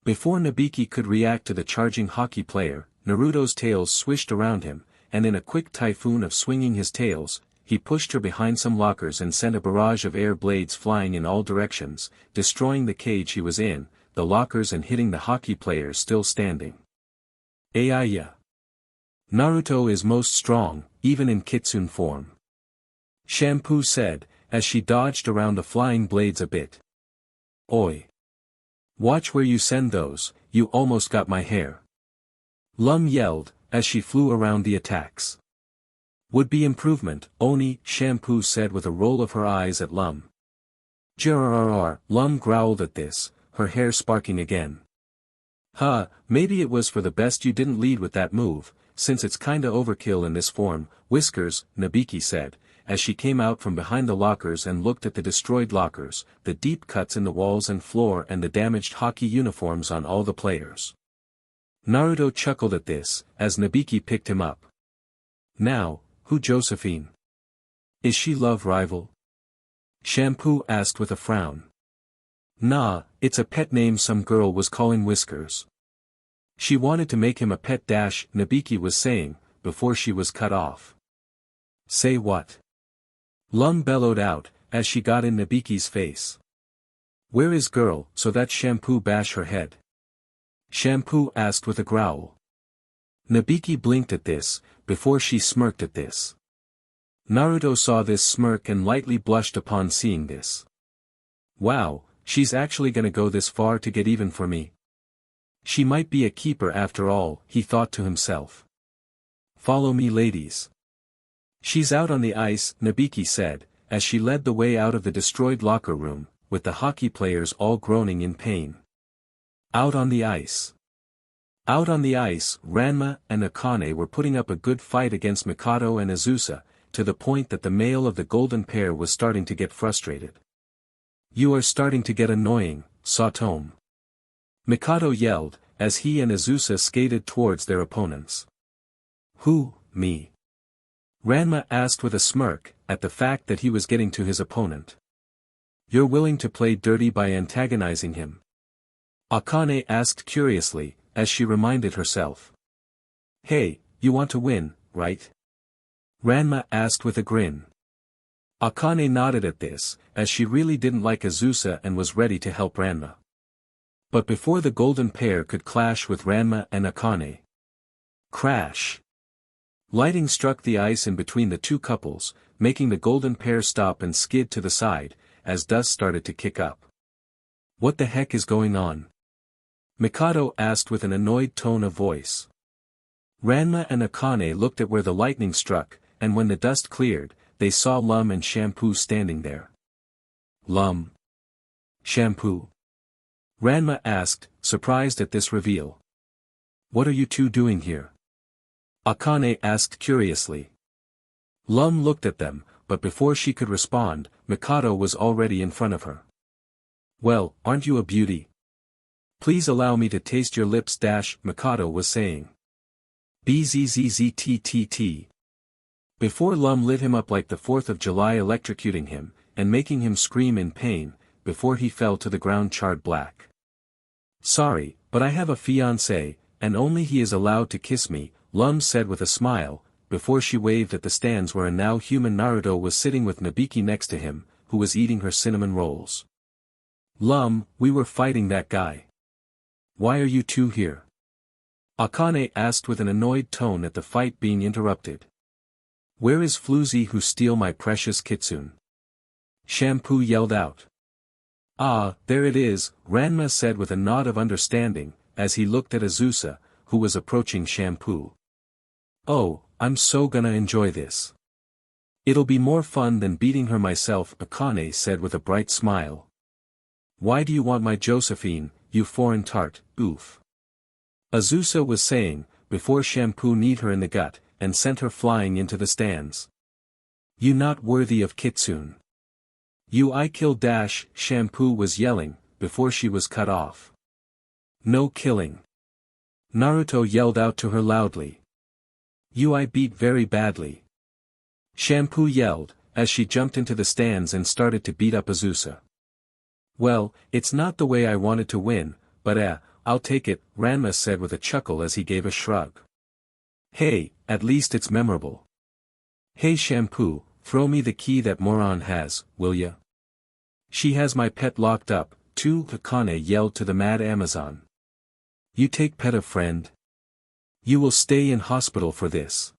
Before Nabiki could react to the charging hockey player, Naruto's tails swished around him, and in a quick typhoon of swinging his tails, he pushed her behind some lockers and sent a barrage of air blades flying in all directions, destroying the cage he was in, the lockers and hitting the hockey players still standing. Ayaya. Naruto is most strong, even in kitsune form. Shampoo said, as she dodged around the flying blades a bit. Oi. Watch where you send those, you almost got my hair. Lum yelled, as she flew around the attacks. Would be improvement, Oni, Shampoo said with a roll of her eyes at Lum. Jrrr, Lum growled at this, her hair sparking again. Huh, maybe it was for the best you didn't lead with that move, since it's kinda overkill in this form, Whiskers, Nabiki said, as she came out from behind the lockers and looked at the destroyed lockers, the deep cuts in the walls and floor and the damaged hockey uniforms on all the players. Naruto chuckled at this, as Nabiki picked him up. Now, who Josephine? Is she love rival? Shampoo asked with a frown. Nah, it's a pet name some girl was calling Whiskers. She wanted to make him a pet dash, Nabiki was saying, before she was cut off. Say what? Lum bellowed out, as she got in Nabiki's face. Where is girl, so that Shampoo bash her head? Shampoo asked with a growl. Nabiki blinked at this, before she smirked at this. Naruto saw this smirk and lightly blushed upon seeing this. Wow, she's actually gonna go this far to get even for me. She might be a keeper after all, he thought to himself. Follow me ladies. She's out on the ice, Nabiki said, as she led the way out of the destroyed locker room, with the hockey players all groaning in pain. Out on the ice. Out on the ice, Ranma and Akane were putting up a good fight against Mikado and Azusa, to the point that the male of the golden pair was starting to get frustrated. You are starting to get annoying, Satome. Mikado yelled, as he and Azusa skated towards their opponents. Who, me? Ranma asked with a smirk, at the fact that he was getting to his opponent. You're willing to play dirty by antagonizing him? Akane asked curiously, as she reminded herself. Hey, you want to win, right? Ranma asked with a grin. Akane nodded at this, as she really didn't like Azusa and was ready to help Ranma. But before the golden pair could clash with Ranma and Akane. Crash! Lightning struck the ice in between the two couples, making the golden pair stop and skid to the side, as dust started to kick up. What the heck is going on? Mikado asked with an annoyed tone of voice. Ranma and Akane looked at where the lightning struck, and when the dust cleared, they saw Lum and Shampoo standing there. Lum. Shampoo. Ranma asked, surprised at this reveal. What are you two doing here? Akane asked curiously. Lum looked at them, but before she could respond, Mikado was already in front of her. Well, aren't you a beauty? Please allow me to taste your lips dash, Mikado was saying. Bzzzztt. Before Lum lit him up like the 4th of July electrocuting him, and making him scream in pain, before he fell to the ground charred black. Sorry, but I have a fiancé, and only he is allowed to kiss me, Lum said with a smile, before she waved at the stands where a now human Naruto was sitting with Nabiki next to him, who was eating her cinnamon rolls. We were fighting that guy. Why are you two here? Akane asked with an annoyed tone at the fight being interrupted. Where is Floozy who steal my precious kitsune? Shampoo yelled out. Ah, there it is, Ranma said with a nod of understanding, as he looked at Azusa, who was approaching Shampoo. Oh, I'm so gonna enjoy this. It'll be more fun than beating her myself, Akane said with a bright smile. Why do you want my Josephine, you foreign tart, oof? Azusa was saying, before Shampoo kneed her in the gut, and sent her flying into the stands. You not worthy of kitsune. You I kill dash, Shampoo was yelling, before she was cut off. No killing. Naruto yelled out to her loudly. You I beat very badly. Shampoo yelled, as she jumped into the stands and started to beat up Azusa. Well, it's not the way I wanted to win, but I'll take it, Ranma said with a chuckle as he gave a shrug. Hey, at least it's memorable. Hey Shampoo, throw me the key that moron has, will ya? She has my pet locked up, too, Akane yelled to the mad Amazon. You take pet of friend? You will stay in hospital for this.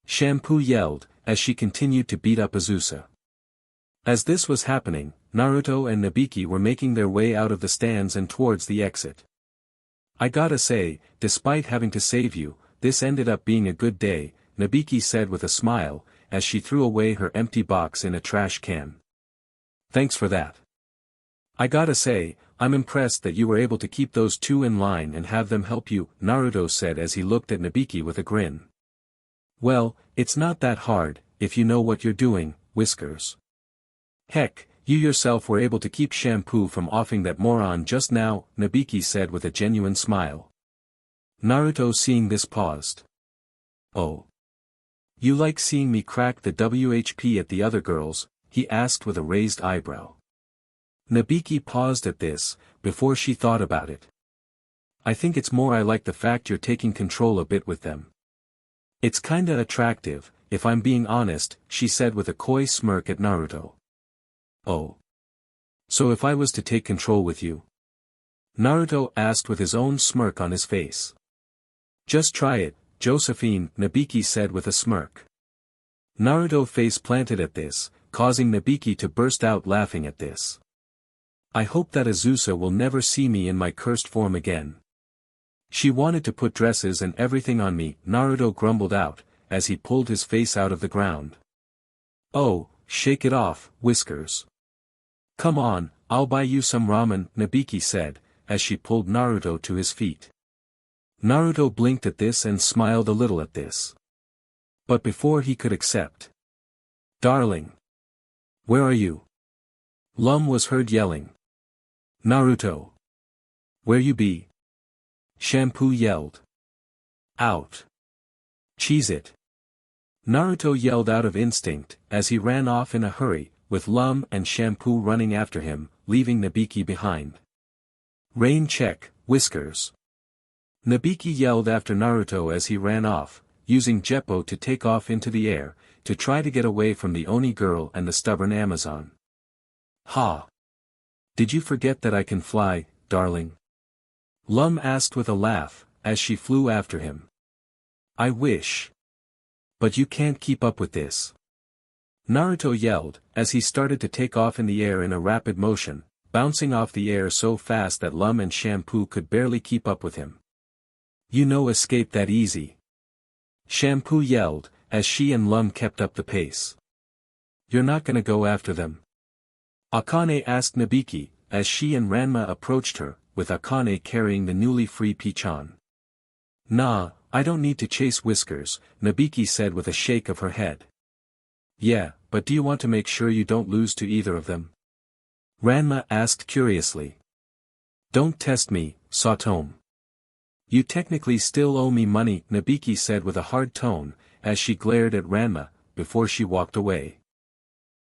Shampoo yelled, as she continued to beat up Azusa. As this was happening, Naruto and Nabiki were making their way out of the stands and towards the exit. I gotta say, despite having to save you, this ended up being a good day, Nabiki said with a smile, as she threw away her empty box in a trash can. Thanks for that. I gotta say, I'm impressed that you were able to keep those two in line and have them help you, Naruto said as he looked at Nabiki with a grin. Well, it's not that hard, if you know what you're doing, Whiskers. Heck, you yourself were able to keep Shampoo from offing that moron just now, Nabiki said with a genuine smile. Naruto seeing this paused. Oh. You like seeing me crack the WHP at the other girls, he asked with a raised eyebrow. Nabiki paused at this, before she thought about it. I think it's more I like the fact you're taking control a bit with them. It's kinda attractive, if I'm being honest, she said with a coy smirk at Naruto. Oh. So if I was to take control with you? Naruto asked with his own smirk on his face. Just try it, Josephine, Nabiki said with a smirk. Naruto face planted at this, causing Nabiki to burst out laughing at this. I hope that Azusa will never see me in my cursed form again. She wanted to put dresses and everything on me, Naruto grumbled out, as he pulled his face out of the ground. Oh, shake it off, Whiskers. Come on, I'll buy you some ramen, Nabiki said, as she pulled Naruto to his feet. Naruto blinked at this and smiled a little at this. But before he could accept. Darling. Where are you? Lum was heard yelling. Naruto. Where you be? Shampoo yelled. Out. Cheese it. Naruto yelled out of instinct, as he ran off in a hurry, with Lum and Shampoo running after him, leaving Nabiki behind. Rain check, Whiskers. Nabiki yelled after Naruto as he ran off, using Jeppo to take off into the air, to try to get away from the Oni girl and the stubborn Amazon. Ha! Did you forget that I can fly, darling? Lum asked with a laugh, as she flew after him. I wish. But you can't keep up with this. Naruto yelled, as he started to take off in the air in a rapid motion, bouncing off the air so fast that Lum and Shampoo could barely keep up with him. You know escape that easy. Shampoo yelled, as she and Lum kept up the pace. You're not gonna go after them? Akane asked Nabiki, as she and Ranma approached her, with Akane carrying the newly free Pichan. Nah, I don't need to chase Whiskers, Nabiki said with a shake of her head. Yeah, but do you want to make sure you don't lose to either of them? Ranma asked curiously. Don't test me, Saotome. You technically still owe me money, Nabiki said with a hard tone, as she glared at Ranma, before she walked away.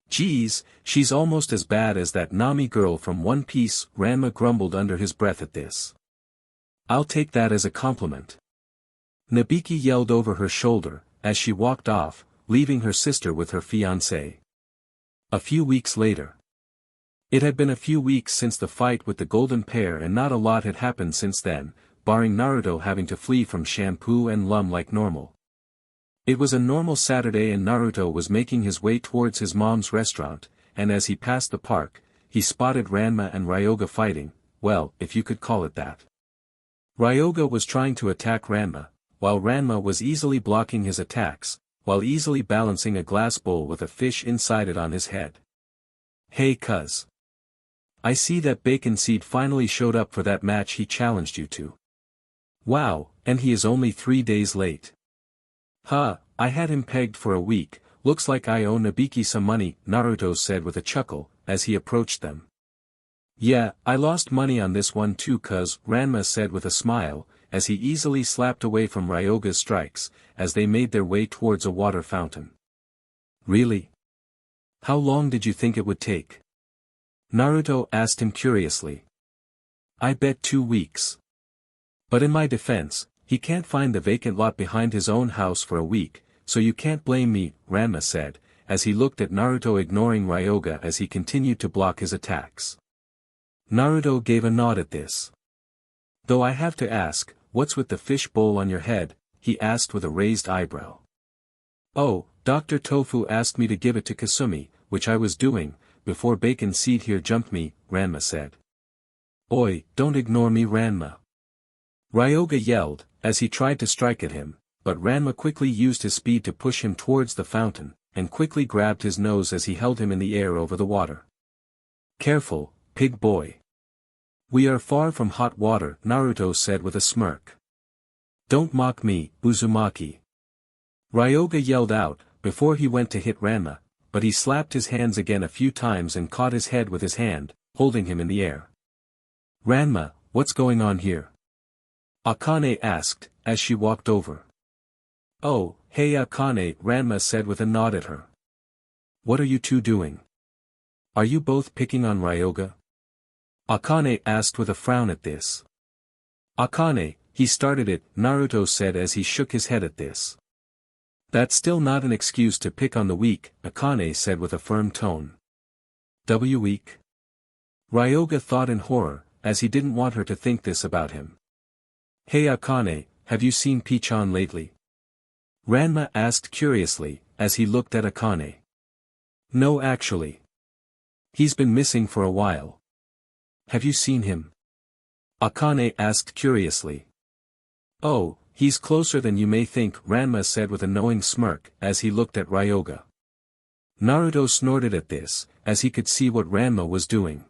Geez, she's almost as bad as that Nami girl from One Piece, Ranma grumbled under his breath at this. I'll take that as a compliment. Nabiki yelled over her shoulder, as she walked off, leaving her sister with her fiancé. A few weeks later. It had been a few weeks since the fight with the golden pair and not a lot had happened since then, barring Naruto having to flee from Shampoo and Lum like normal. It was a normal Saturday and Naruto was making his way towards his mom's restaurant, and as he passed the park, he spotted Ranma and Ryoga fighting, well, if you could call it that. Ryoga was trying to attack Ranma, while Ranma was easily blocking his attacks, while easily balancing a glass bowl with a fish inside it on his head. Hey cuz. I see that Bacon Seed finally showed up for that match he challenged you to. Wow, and he is only 3 days late. Huh, I had him pegged for a week, looks like I owe Nabiki some money, Naruto said with a chuckle, as he approached them. Yeah, I lost money on this one too cuz, Ranma said with a smile, as he easily slapped away from Ryoga's strikes, as they made their way towards a water fountain. Really? How long did you think it would take? Naruto asked him curiously. I bet 2 weeks. But in my defense, he can't find the vacant lot behind his own house for a week, so you can't blame me, Ranma said, as he looked at Naruto ignoring Ryoga as he continued to block his attacks. Naruto gave a nod at this. Though I have to ask, what's with the fish bowl on your head? He asked with a raised eyebrow. Oh, Dr. Tofu asked me to give it to Kasumi, which I was doing, before Bacon Seed here jumped me, Ranma said. Oi, don't ignore me Ranma. Ryoga yelled, as he tried to strike at him, but Ranma quickly used his speed to push him towards the fountain, and quickly grabbed his nose as he held him in the air over the water. Careful, pig boy. We are far from hot water, Naruto said with a smirk. Don't mock me, Uzumaki. Ryoga yelled out, before he went to hit Ranma, but he slapped his hands again a few times and caught his head with his hand, holding him in the air. Ranma, what's going on here? Akane asked, as she walked over. Oh, hey Akane, Ranma said with a nod at her. What are you two doing? Are you both picking on Ryoga? Akane asked with a frown at this. Akane, he started it, Naruto said as he shook his head at this. That's still not an excuse to pick on the weak, Akane said with a firm tone. Weak? Ryoga thought in horror, as he didn't want her to think this about him. Hey Akane, have you seen Pichan lately? Ranma asked curiously, as he looked at Akane. No actually. He's been missing for a while. Have you seen him? Akane asked curiously. Oh, he's closer than you may think, Ranma said with a knowing smirk, as he looked at Ryoga. Naruto snorted at this, as he could see what Ranma was doing.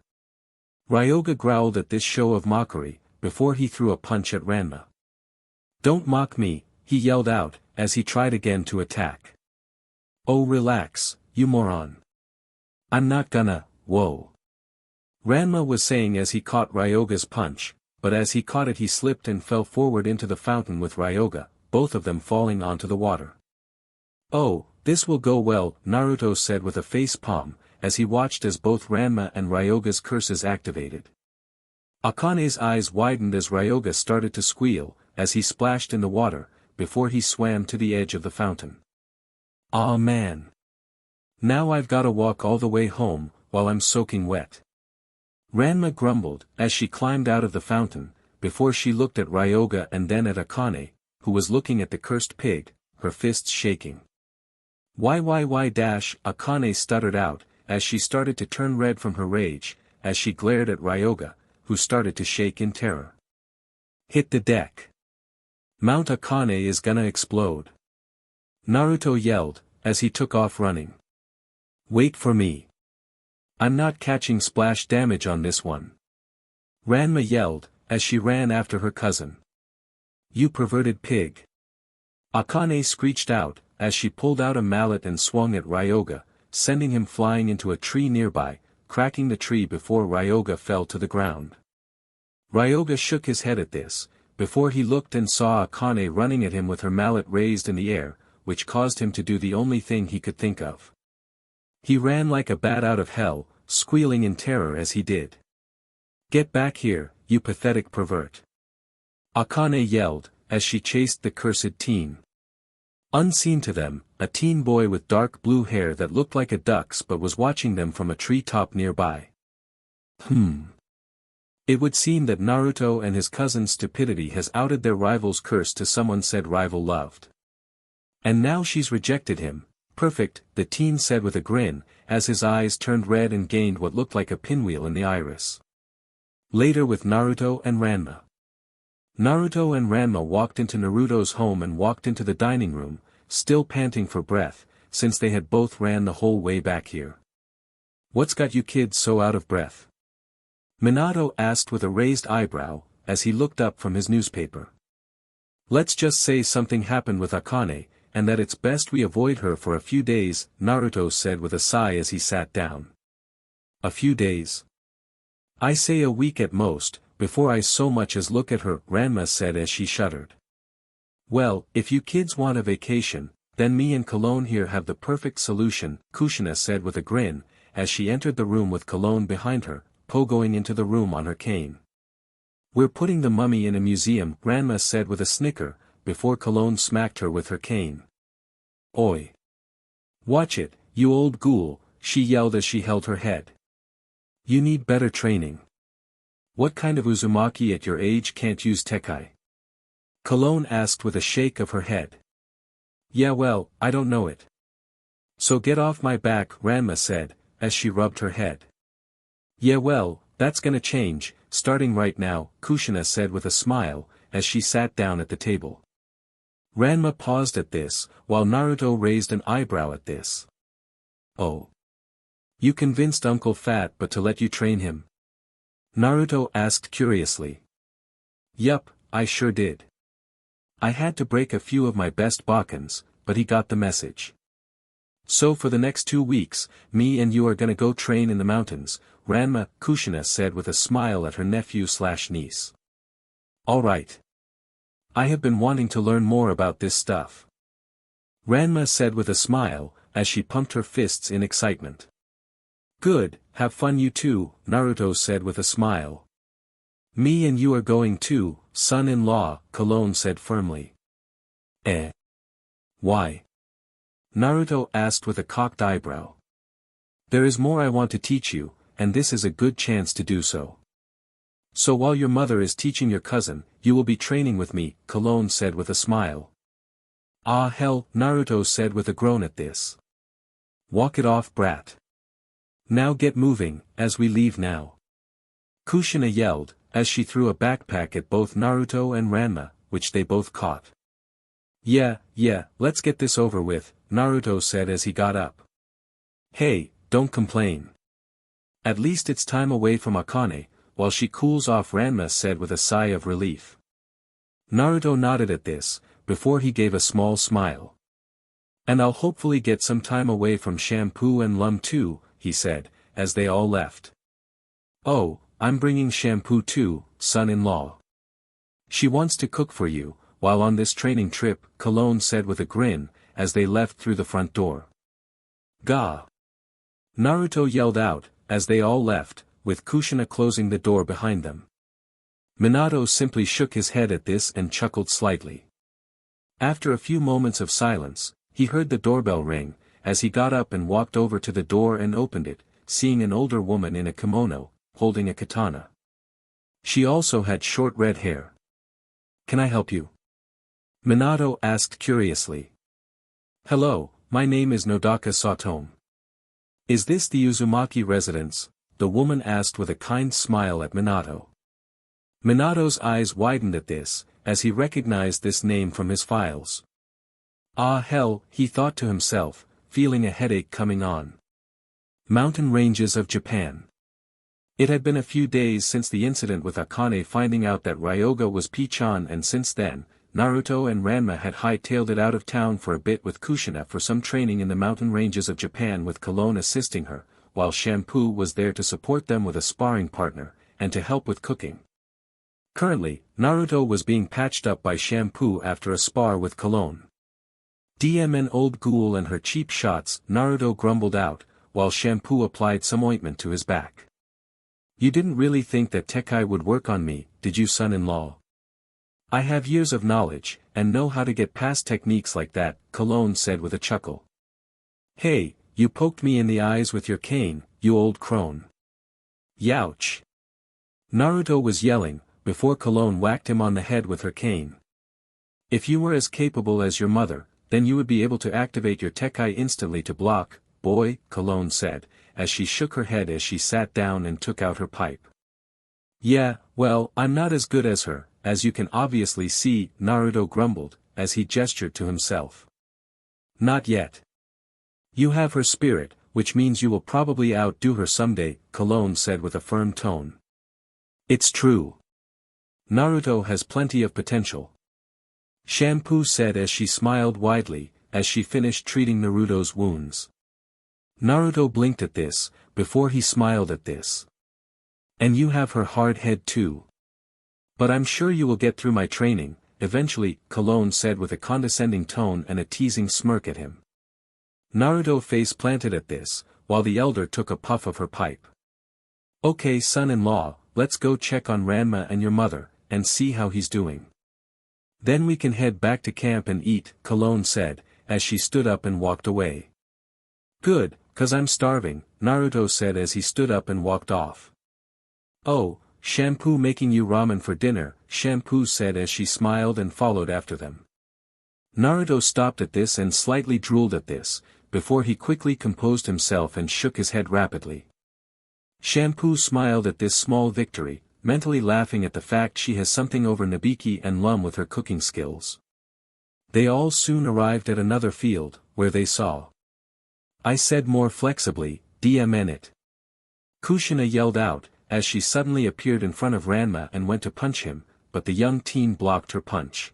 Ryoga growled at this show of mockery, before he threw a punch at Ranma. Don't mock me, he yelled out, as he tried again to attack. Oh relax, you moron. I'm not gonna, whoa. Ranma was saying as he caught Ryoga's punch, but as he caught it he slipped and fell forward into the fountain with Ryoga, both of them falling onto the water. Oh, this will go well, Naruto said with a face palm, as he watched as both Ranma and Ryoga's curses activated. Akane's eyes widened as Ryoga started to squeal, as he splashed in the water, before he swam to the edge of the fountain. Aw man. Now I've gotta walk all the way home, while I'm soaking wet. Ranma grumbled, as she climbed out of the fountain, before she looked at Ryoga and then at Akane, who was looking at the cursed pig, her fists shaking. Why Akane stuttered out, as she started to turn red from her rage, as she glared at Ryoga, who started to shake in terror. Hit the deck. Mount Akane is gonna explode. Naruto yelled, as he took off running. Wait for me. I'm not catching splash damage on this one. Ranma yelled, as she ran after her cousin. You perverted pig. Akane screeched out, as she pulled out a mallet and swung at Ryoga, sending him flying into a tree nearby, cracking the tree before Ryoga fell to the ground. Ryoga shook his head at this, before he looked and saw Akane running at him with her mallet raised in the air, which caused him to do the only thing he could think of. He ran like a bat out of hell, squealing in terror as he did. Get back here, you pathetic pervert. Akane yelled, as she chased the cursed teen. Unseen to them, a teen boy with dark blue hair that looked like a duck's but was watching them from a treetop nearby. It would seem that Naruto and his cousin's stupidity has outed their rival's curse to someone said rival loved. And now she's rejected him. Perfect, the teen said with a grin, as his eyes turned red and gained what looked like a pinwheel in the iris. Later with Naruto and Ranma. Naruto and Ranma walked into Naruto's home and walked into the dining room, still panting for breath, since they had both ran the whole way back here. "What's got you kids so out of breath?" Minato asked with a raised eyebrow, as he looked up from his newspaper. "Let's just say something happened with Akane, and that it's best we avoid her for a few days," Naruto said with a sigh as he sat down. "A few days? I say a week at most, before I so much as look at her," Ranma said as she shuddered. "Well, if you kids want a vacation, then me and Cologne here have the perfect solution," Kushina said with a grin, as she entered the room with Cologne behind her, pogoing into the room on her cane. "We're putting the mummy in a museum," Ranma said with a snicker, before Cologne smacked her with her cane. "Oi! Watch it, you old ghoul," she yelled as she held her head. "You need better training. What kind of Uzumaki at your age can't use Tekai?" Cologne asked with a shake of her head. "Yeah, well, I don't know it. So get off my back," Ranma said, as she rubbed her head. "Yeah, well, that's gonna change, starting right now," Kushina said with a smile, as she sat down at the table. Ranma paused at this, while Naruto raised an eyebrow at this. "Oh. You convinced Uncle Fat but to let you train him?" Naruto asked curiously. "Yup, I sure did. I had to break a few of my best Bakens, but he got the message. So for the next 2 weeks, me and you are gonna go train in the mountains," Ranma, Kushina said with a smile at her nephew/niece. "All right. I have been wanting to learn more about this stuff," Ranma said with a smile, as she pumped her fists in excitement. "Good, have fun you too," Naruto said with a smile. "Me and you are going too, son-in-law," Cologne said firmly. "Eh? Why?" Naruto asked with a cocked eyebrow. "There is more I want to teach you, and this is a good chance to do so. So while your mother is teaching your cousin, you will be training with me," Cologne said with a smile. "Ah hell," Naruto said with a groan at this. "Walk it off, brat. Now get moving, as we leave now," Kushina yelled, as she threw a backpack at both Naruto and Ranma, which they both caught. Yeah, let's get this over with," Naruto said as he got up. "Hey, don't complain. At least it's time away from Akane, while she cools off," Ranma said with a sigh of relief. Naruto nodded at this, before he gave a small smile. "And I'll hopefully get some time away from Shampoo and Lum too," he said, as they all left. "Oh, I'm bringing Shampoo too, son-in-law. She wants to cook for you, while on this training trip," Cologne said with a grin, as they left through the front door. "Gah!" Naruto yelled out, as they all left, with Kushina closing the door behind them. Minato simply shook his head at this and chuckled slightly. After a few moments of silence, he heard the doorbell ring, as he got up and walked over to the door and opened it, seeing an older woman in a kimono, holding a katana. She also had short red hair. "Can I help you?" Minato asked curiously. "Hello, my name is Nodaka Satome. Is this the Uzumaki residence?" the woman asked with a kind smile at Minato. Minato's eyes widened at this, as he recognized this name from his files. Ah hell, he thought to himself, feeling a headache coming on. Mountain ranges of Japan. It had been a few days since the incident with Akane finding out that Ryoga was P-chan, and since then, Naruto and Ranma had hightailed it out of town for a bit with Kushina for some training in the mountain ranges of Japan, with Cologne assisting her, while Shampoo was there to support them with a sparring partner, and to help with cooking. Currently, Naruto was being patched up by Shampoo after a spar with Cologne. "DM an old ghoul and her cheap shots," Naruto grumbled out, while Shampoo applied some ointment to his back. "You didn't really think that Tekai would work on me, did you, son-in-law? I have years of knowledge, and know how to get past techniques like that," Cologne said with a chuckle. "Hey, you poked me in the eyes with your cane, you old crone. Youch! Naruto was yelling, before Cologne whacked him on the head with her cane. If you were as capable as your mother, then you would be able to activate your Tekai instantly to block, boy, Cologne said, as she shook her head as she sat down and took out her pipe. Yeah, well, I'm not as good as her, as you can obviously see, Naruto grumbled, as he gestured to himself. Not yet. You have her spirit, which means you will probably outdo her someday, Cologne said with a firm tone. It's true. Naruto has plenty of potential. Shampoo said as she smiled widely, as she finished treating Naruto's wounds. Naruto blinked at this, before he smiled at this. And you have her hard head too. But I'm sure you will get through my training, eventually, Cologne said with a condescending tone and a teasing smirk at him. Naruto face planted at this, while the elder took a puff of her pipe. Okay, son-in-law, let's go check on Ranma and your mother, and see how he's doing. Then we can head back to camp and eat, Cologne said, as she stood up and walked away. Good, 'cause I'm starving, Naruto said as he stood up and walked off. Oh, Shampoo making you ramen for dinner, Shampoo said as she smiled and followed after them. Naruto stopped at this and slightly drooled at this, before he quickly composed himself and shook his head rapidly. Shampoo smiled at this small victory, mentally laughing at the fact she has something over Nabiki and Lum with her cooking skills. They all soon arrived at another field, where they saw. I said more flexibly, DMN it. Kushina yelled out, as she suddenly appeared in front of Ranma and went to punch him, but the young teen blocked her punch.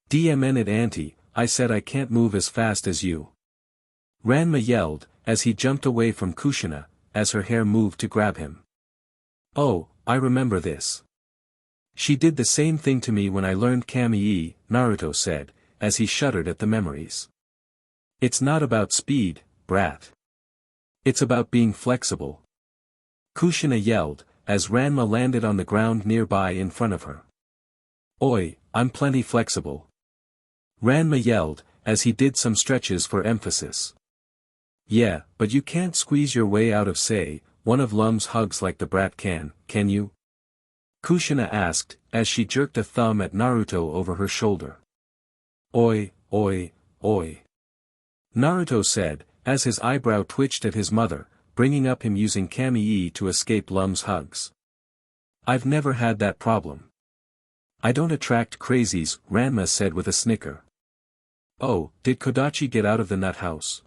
DMN it auntie, I said I can't move as fast as you. Ranma yelled, as he jumped away from Kushina, as her hair moved to grab him. Oh, I remember this. She did the same thing to me when I learned Kami-e, Naruto said, as he shuddered at the memories. It's not about speed, brat. It's about being flexible. Kushina yelled, as Ranma landed on the ground nearby in front of her. Oi, I'm plenty flexible. Ranma yelled, as he did some stretches for emphasis. Yeah, but you can't squeeze your way out of say, one of Lum's hugs like the brat can you? Kushina asked, as she jerked a thumb at Naruto over her shoulder. Oi, oi, oi. Naruto said, as his eyebrow twitched at his mother, bringing up him using Kami-e to escape Lum's hugs. I've never had that problem. I don't attract crazies, Ranma said with a snicker. Oh, did Kodachi get out of the nut house?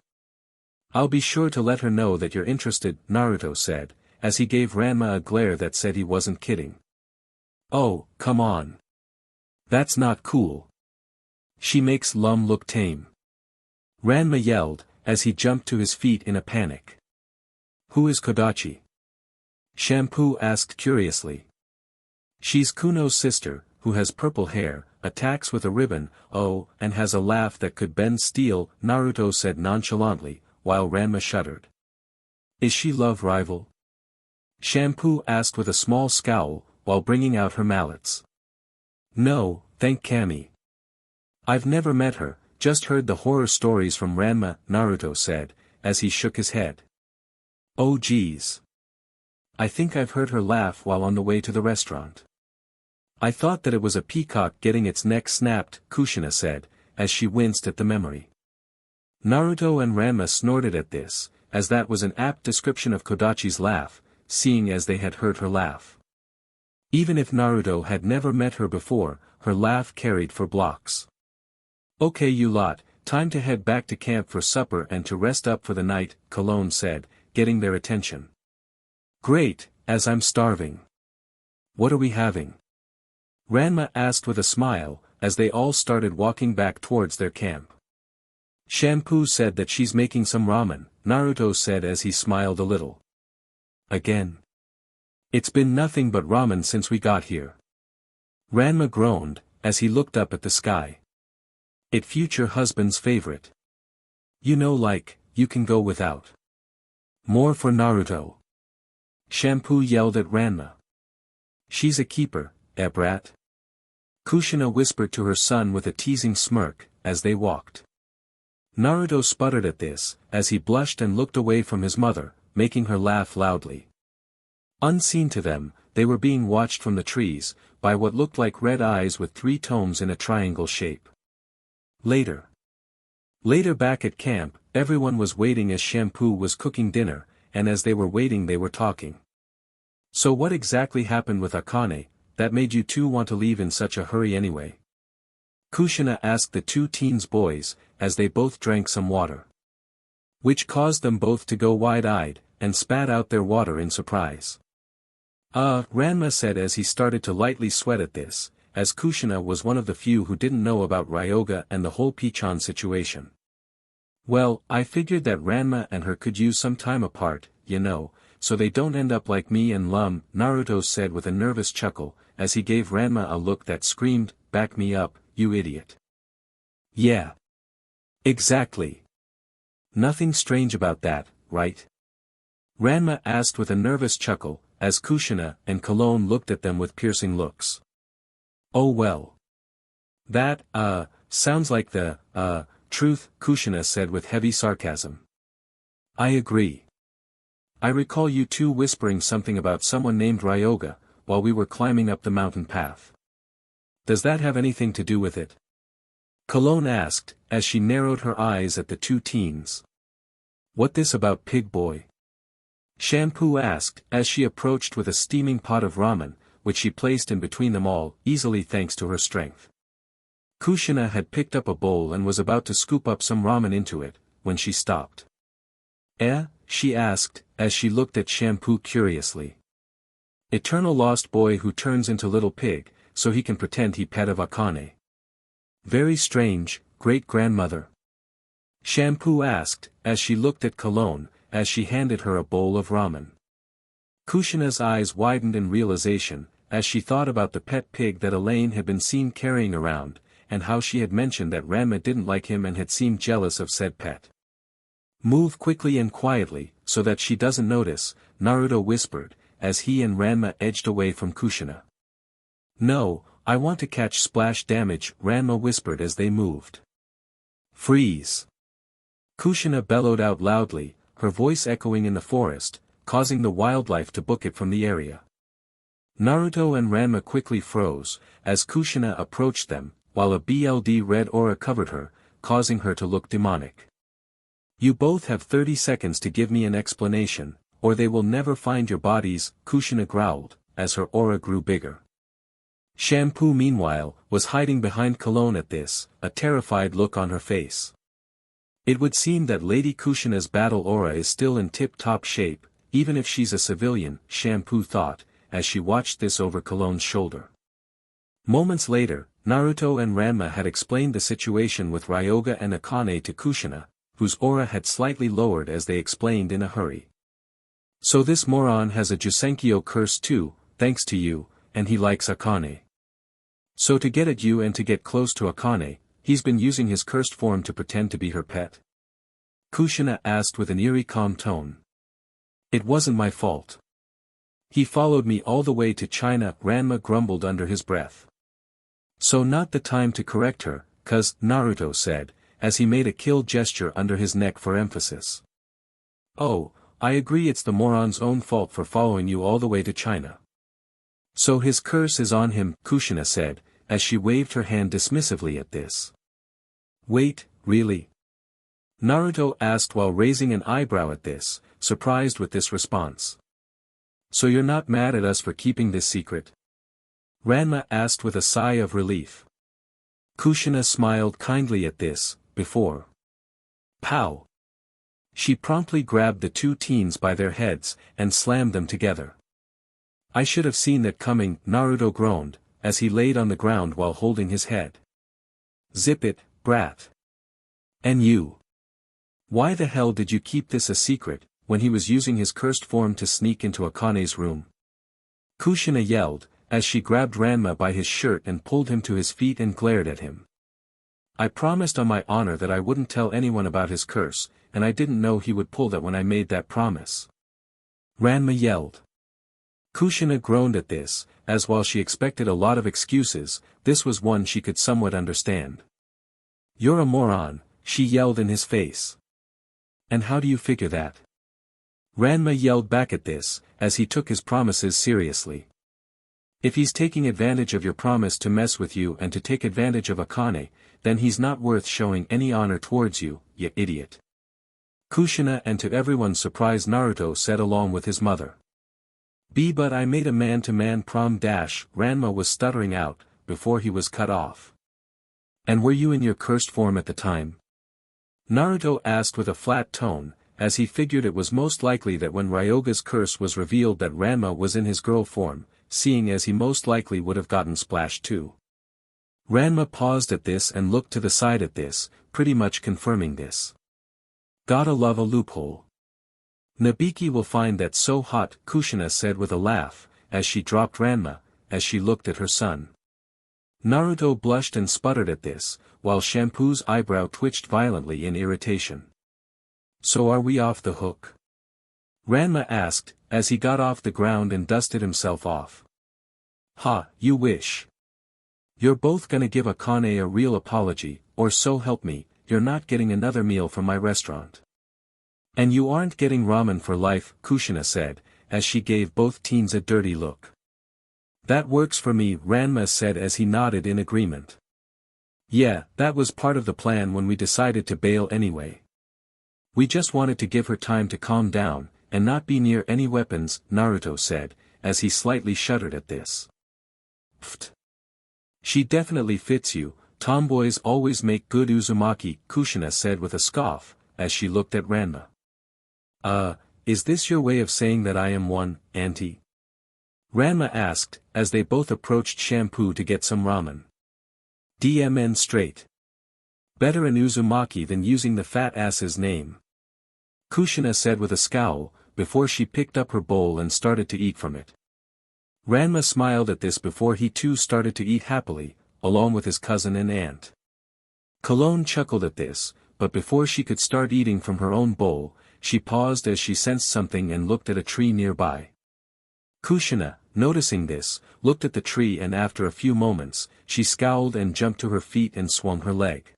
I'll be sure to let her know that you're interested, Naruto said, as he gave Ranma a glare that said he wasn't kidding. Oh, come on. That's not cool. She makes Lum look tame. Ranma yelled, as he jumped to his feet in a panic. Who is Kodachi? Shampoo asked curiously. She's Kuno's sister, who has purple hair, attacks with a ribbon, oh, and has a laugh that could bend steel, Naruto said nonchalantly, while Ranma shuddered. Is she love rival? Shampoo asked with a small scowl, while bringing out her mallets. No, thank Kami. I've never met her, just heard the horror stories from Ranma, Naruto said, as he shook his head. Oh geez. I think I've heard her laugh while on the way to the restaurant. I thought that it was a peacock getting its neck snapped, Kushina said, as she winced at the memory. Naruto and Ranma snorted at this, as that was an apt description of Kodachi's laugh, seeing as they had heard her laugh. Even if Naruto had never met her before, her laugh carried for blocks. Okay you lot, time to head back to camp for supper and to rest up for the night, Cologne said, getting their attention. Great, as I'm starving. What are we having? Ranma asked with a smile, as they all started walking back towards their camp. Shampoo said that she's making some ramen, Naruto said as he smiled a little. Again. It's been nothing but ramen since we got here. Ranma groaned, as he looked up at the sky. It future husband's favorite. You know like, you can go without. More for Naruto. Shampoo yelled at Ranma. She's a keeper, brat. Kushina whispered to her son with a teasing smirk, as they walked. Naruto sputtered at this, as he blushed and looked away from his mother, making her laugh loudly. Unseen to them, they were being watched from the trees, by what looked like red eyes with 3 tomes in a triangle shape. Later back at camp, everyone was waiting as Shampoo was cooking dinner, and as they were waiting they were talking. "So what exactly happened with Akane, that made you two want to leave in such a hurry anyway?" Kushina asked the 2 teens boys, as they both drank some water. Which caused them both to go wide-eyed, and spat out their water in surprise. Ranma said as he started to lightly sweat at this, as Kushina was one of the few who didn't know about Ryoga and the whole Pichon situation. "Well, I figured that Ranma and her could use some time apart, so they don't end up like me and Lum," Naruto said with a nervous chuckle, as he gave Ranma a look that screamed, "Back me up, you idiot." "Yeah. Exactly. Nothing strange about that, right?" Ranma asked with a nervous chuckle, as Kushina and Cologne looked at them with piercing looks. "Oh well. That, sounds like the, truth," Kushina said with heavy sarcasm. "I agree. I recall you two whispering something about someone named Ryoga, while we were climbing up the mountain path. Does that have anything to do with it?" Cologne asked, as she narrowed her eyes at the 2 teens. "What this about Pig Boy?" Shampoo asked, as she approached with a steaming pot of ramen, which she placed in between them all, easily thanks to her strength. Kushina had picked up a bowl and was about to scoop up some ramen into it, when she stopped. She asked, as she looked at Shampoo curiously. "Eternal lost boy who turns into little pig, so he can pretend he pet of Akane. Very strange, great-grandmother?" Shampoo asked, as she looked at Cologne, as she handed her a bowl of ramen. Kushina's eyes widened in realization, as she thought about the pet pig that Elaine had been seen carrying around, and how she had mentioned that Ranma didn't like him and had seemed jealous of said pet. "Move quickly and quietly, so that she doesn't notice," Naruto whispered, as he and Ranma edged away from Kushina. "No, I want to catch splash damage," Ranma whispered as they moved. "Freeze!" Kushina bellowed out loudly, her voice echoing in the forest, causing the wildlife to book it from the area. Naruto and Ranma quickly froze, as Kushina approached them, while a BLD red aura covered her, causing her to look demonic. "You both have 30 seconds to give me an explanation, or they will never find your bodies," Kushina growled, as her aura grew bigger. Shampoo meanwhile, was hiding behind Cologne at this, a terrified look on her face. It would seem that Lady Kushina's battle aura is still in tip-top shape, even if she's a civilian, Shampoo thought, as she watched this over Cologne's shoulder. Moments later, Naruto and Ranma had explained the situation with Ryoga and Akane to Kushina, whose aura had slightly lowered as they explained in a hurry. "So this moron has a Jusenkyo curse too, thanks to you, and he likes Akane. So to get at you and to get close to Akane, he's been using his cursed form to pretend to be her pet?" Kushina asked with an eerie calm tone. "It wasn't my fault. He followed me all the way to China," Ranma grumbled under his breath. "So not the time to correct her, cuz," Naruto said, as he made a kill gesture under his neck for emphasis. "Oh, I agree it's the moron's own fault for following you all the way to China. So his curse is on him," Kushina said, as she waved her hand dismissively at this. "Wait, really?" Naruto asked while raising an eyebrow at this, surprised with this response. "So you're not mad at us for keeping this secret?" Ranma asked with a sigh of relief. Kushina smiled kindly at this, before. Pow! She promptly grabbed the 2 teens by their heads, and slammed them together. "I should have seen that coming," Naruto groaned, as he laid on the ground while holding his head. "Zip it, brat. And you? Why the hell did you keep this a secret, when he was using his cursed form to sneak into Akane's room?" Kushina yelled, as she grabbed Ranma by his shirt and pulled him to his feet and glared at him. "I promised on my honor that I wouldn't tell anyone about his curse, and I didn't know he would pull that when I made that promise," Ranma yelled. Kushina groaned at this, as while she expected a lot of excuses, this was one she could somewhat understand. "You're a moron," she yelled in his face. "And how do you figure that?" Ranma yelled back at this, as he took his promises seriously. If he's taking advantage of your promise to mess with you and to take advantage of Akane, then he's not worth showing any honor towards you, you idiot. Kushina and to everyone's surprise Naruto said along with his mother. But I made a man-to-man prom dash, Ranma was stuttering out, before he was cut off. And were you in your cursed form at the time? Naruto asked with a flat tone, as he figured it was most likely that when Ryoga's curse was revealed that Ranma was in his girl form, seeing as he most likely would have gotten splashed too. Ranma paused at this and looked to the side at this, pretty much confirming this. Gotta love a loophole. Nabiki will find that so hot, Kushina said with a laugh, as she dropped Ranma, as she looked at her son. Naruto blushed and sputtered at this, while Shampoo's eyebrow twitched violently in irritation. So are we off the hook? Ranma asked, as he got off the ground and dusted himself off. Ha, you wish. You're both gonna give Akane a real apology, or so help me, you're not getting another meal from my restaurant. And you aren't getting ramen for life, Kushina said, as she gave both teens a dirty look. That works for me, Ranma said as he nodded in agreement. Yeah, that was part of the plan when we decided to bail anyway. We just wanted to give her time to calm down, and not be near any weapons, Naruto said, as he slightly shuddered at this. Pfft. She definitely fits you, tomboys always make good Uzumaki, Kushina said with a scoff, as she looked at Ranma. Is this your way of saying that I am one, auntie? Ranma asked, as they both approached Shampoo to get some ramen. DMN straight. Better an Uzumaki than using the fat ass's name. Kushina said with a scowl, before she picked up her bowl and started to eat from it. Ranma smiled at this before he too started to eat happily, along with his cousin and aunt. Cologne chuckled at this, but before she could start eating from her own bowl, she paused as she sensed something and looked at a tree nearby. Kushina, noticing this, looked at the tree and after a few moments, she scowled and jumped to her feet and swung her leg.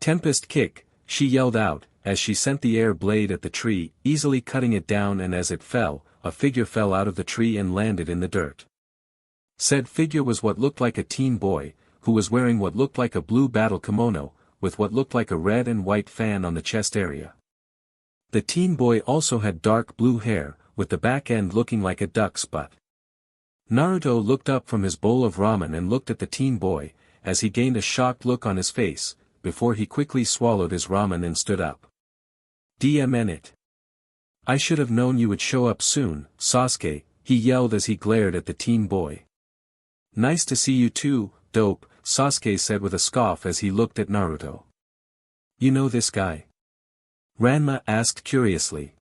Tempest kick, she yelled out, as she sent the air blade at the tree, easily cutting it down, and as it fell, a figure fell out of the tree and landed in the dirt. Said figure was what looked like a teen boy, who was wearing what looked like a blue battle kimono, with what looked like a red and white fan on the chest area. The teen boy also had dark blue hair, with the back end looking like a duck's butt. Naruto looked up from his bowl of ramen and looked at the teen boy, as he gained a shocked look on his face, before he quickly swallowed his ramen and stood up. DMN it. I should have known you would show up soon, Sasuke, he yelled as he glared at the teen boy. Nice to see you too, dope, Sasuke said with a scoff as he looked at Naruto. You know this guy? Ranma asked curiously.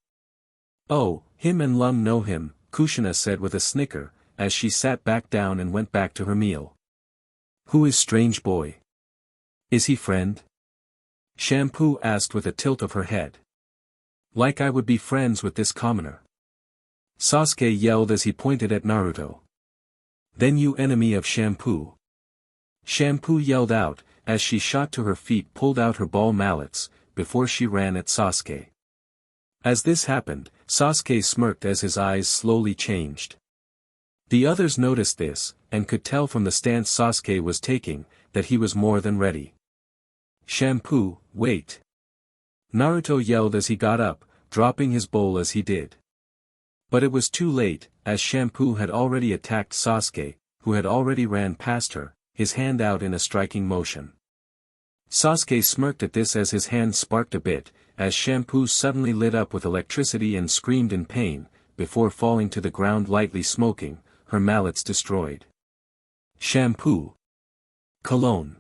Oh, him and Lum know him, Kushina said with a snicker, as she sat back down and went back to her meal. Who is strange boy? Is he friend? Shampoo asked with a tilt of her head. Like I would be friends with this commoner. Sasuke yelled as he pointed at Naruto. Then you enemy of Shampoo. Shampoo yelled out, as she shot to her feet, pulled out her ball mallets, before she ran at Sasuke. As this happened, Sasuke smirked as his eyes slowly changed. The others noticed this, and could tell from the stance Sasuke was taking, that he was more than ready. Shampoo, wait. Naruto yelled as he got up, dropping his bowl as he did. But it was too late, as Shampoo had already attacked Sasuke, who had already ran past her, his hand out in a striking motion. Sasuke smirked at this as his hand sparked a bit, as Shampoo suddenly lit up with electricity and screamed in pain, before falling to the ground lightly smoking, her mallets destroyed. Shampoo. Cologne.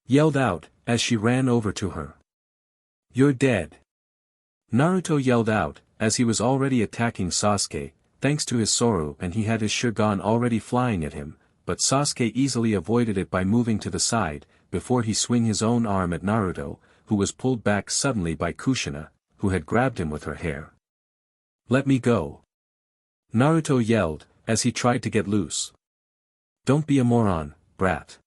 Yelled out, as she ran over to her. You're dead. Naruto yelled out, as he was already attacking Sasuke, thanks to his Soru, and he had his Sharingan already flying at him, but Sasuke easily avoided it by moving to the side, before he swung his own arm at Naruto, who was pulled back suddenly by Kushina, who had grabbed him with her hair. Let me go. Naruto yelled, as he tried to get loose. Don't be a moron, brat.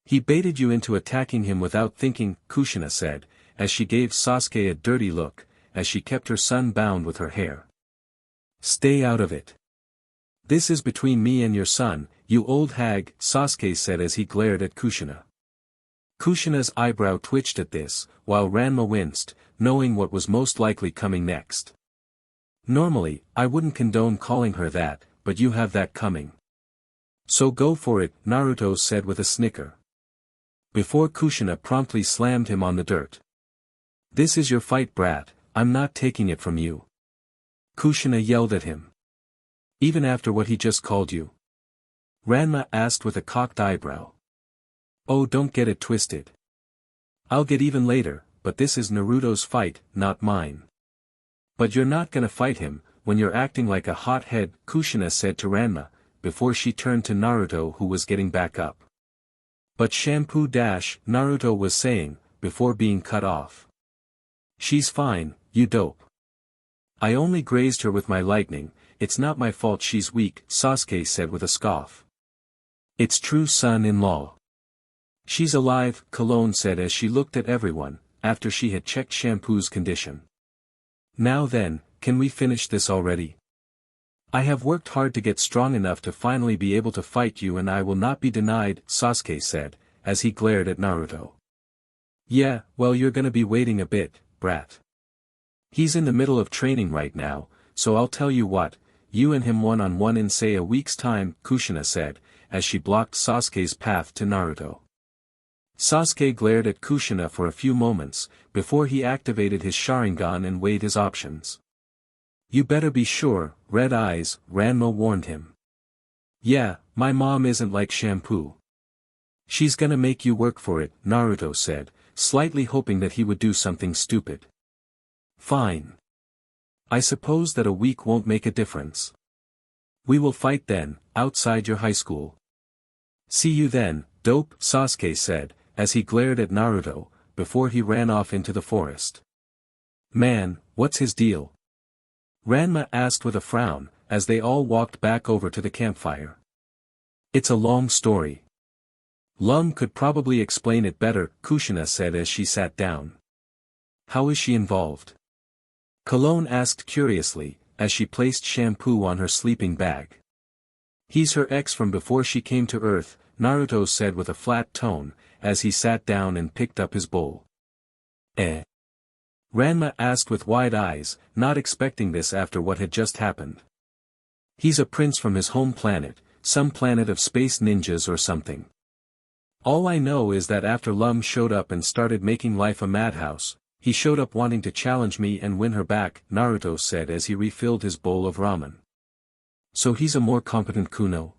He baited you into attacking him without thinking, Kushina said, as she gave Sasuke a dirty look, as she kept her son bound with her hair. "Stay out of it. This is between me and your son, you old hag," Sasuke said as he glared at Kushina. Kushina's eyebrow twitched at this, while Ranma winced, knowing what was most likely coming next. "Normally, I wouldn't condone calling her that, but you have that coming. So go for it," Naruto said with a snicker. Before Kushina promptly slammed him on the dirt. "This is your fight, brat, I'm not taking it from you." Kushina yelled at him. "Even after what he just called you?" Ranma asked with a cocked eyebrow. "Oh, don't get it twisted. I'll get even later, but this is Naruto's fight, not mine." "But you're not gonna fight him, when you're acting like a hothead," Kushina said to Ranma, before she turned to Naruto who was getting back up. "But Shampoo dash," Naruto was saying, before being cut off. "She's fine, you dope. I only grazed her with my lightning, it's not my fault she's weak," Sasuke said with a scoff. "It's true, son-in-law. She's alive," Cologne said as she looked at everyone, after she had checked Shampoo's condition. "Now then, can we finish this already? I have worked hard to get strong enough to finally be able to fight you and I will not be denied," Sasuke said, as he glared at Naruto. "Yeah, well you're gonna be waiting a bit, brat. He's in the middle of training right now, so I'll tell you what, you and him one-on-one in say a week's time," Kushina said, as she blocked Sasuke's path to Naruto. Sasuke glared at Kushina for a few moments, before he activated his Sharingan and weighed his options. "You better be sure, red eyes," Ranma warned him. "Yeah, my mom isn't like Shampoo. She's gonna make you work for it," Naruto said, slightly hoping that he would do something stupid. "Fine. I suppose that a week won't make a difference. We will fight then, outside your high school. See you then, dope," Sasuke said, as he glared at Naruto, before he ran off into the forest. "Man, what's his deal?" Ranma asked with a frown, as they all walked back over to the campfire. "It's a long story. Lum could probably explain it better," Kushina said as she sat down. "How is she involved?" Cologne asked curiously, as she placed Shampoo on her sleeping bag. "He's her ex from before she came to Earth," Naruto said with a flat tone, as he sat down and picked up his bowl. "Eh?" Ranma asked with wide eyes, not expecting this after what had just happened. "He's a prince from his home planet, some planet of space ninjas or something. All I know is that after Lum showed up and started making life a madhouse, he showed up wanting to challenge me and win her back," Naruto said as he refilled his bowl of ramen. "So he's a more competent Kuno?"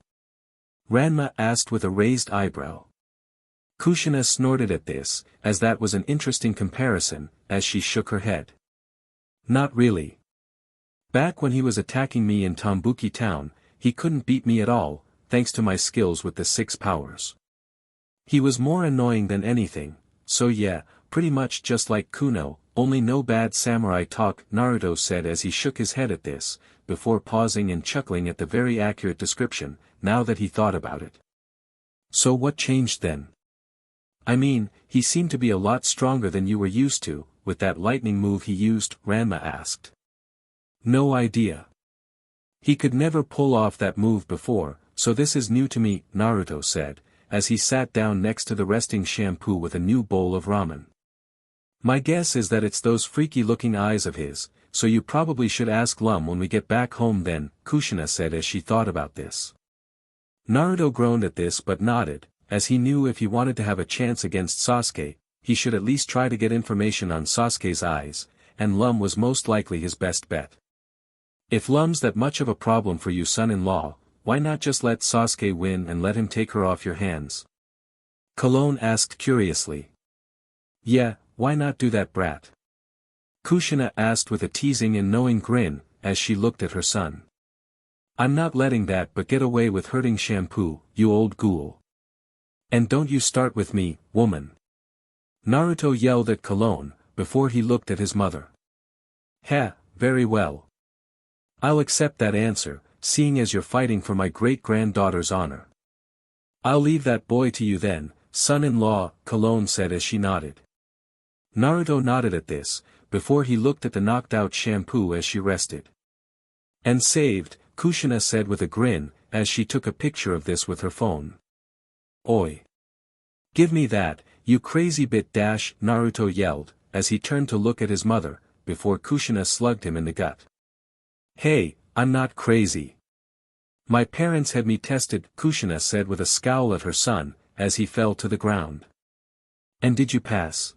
Ranma asked with a raised eyebrow. Kushina snorted at this, as that was an interesting comparison, as she shook her head. "Not really. Back when he was attacking me in Tambuki town, he couldn't beat me at all, thanks to my skills with the 6 powers. He was more annoying than anything, so yeah, pretty much just like Kuno, only no bad samurai talk," Naruto said as he shook his head at this, before pausing and chuckling at the very accurate description, now that he thought about it. "So what changed then? I mean, he seemed to be a lot stronger than you were used to, with that lightning move he used," Ranma asked. "No idea. He could never pull off that move before, so this is new to me," Naruto said, as he sat down next to the resting Shampoo with a new bowl of ramen. "My guess is that it's those freaky-looking eyes of his, so you probably should ask Lum when we get back home then," Kushina said as she thought about this. Naruto groaned at this but nodded, as he knew if he wanted to have a chance against Sasuke, he should at least try to get information on Sasuke's eyes, and Lum was most likely his best bet. "If Lum's that much of a problem for you, son-in-law, why not just let Sasuke win and let him take her off your hands?" Cologne asked curiously. "Yeah, why not do that, brat?" Kushina asked with a teasing and knowing grin, as she looked at her son. "I'm not letting that but get away with hurting Shampoo, you old ghoul. And don't you start with me, woman." Naruto yelled at Cologne, before he looked at his mother. "Heh, very well. I'll accept that answer, seeing as you're fighting for my great-granddaughter's honor. I'll leave that boy to you then, son-in-law," Cologne said as she nodded. Naruto nodded at this, before he looked at the knocked-out Shampoo as she rested. And saved, Kushina said with a grin, as she took a picture of this with her phone. Oi! Give me that, you crazy bit dash, Naruto yelled, as he turned to look at his mother, before Kushina slugged him in the gut. Hey, I'm not crazy. My parents had me tested, Kushina said with a scowl at her son, as he fell to the ground. And did you pass?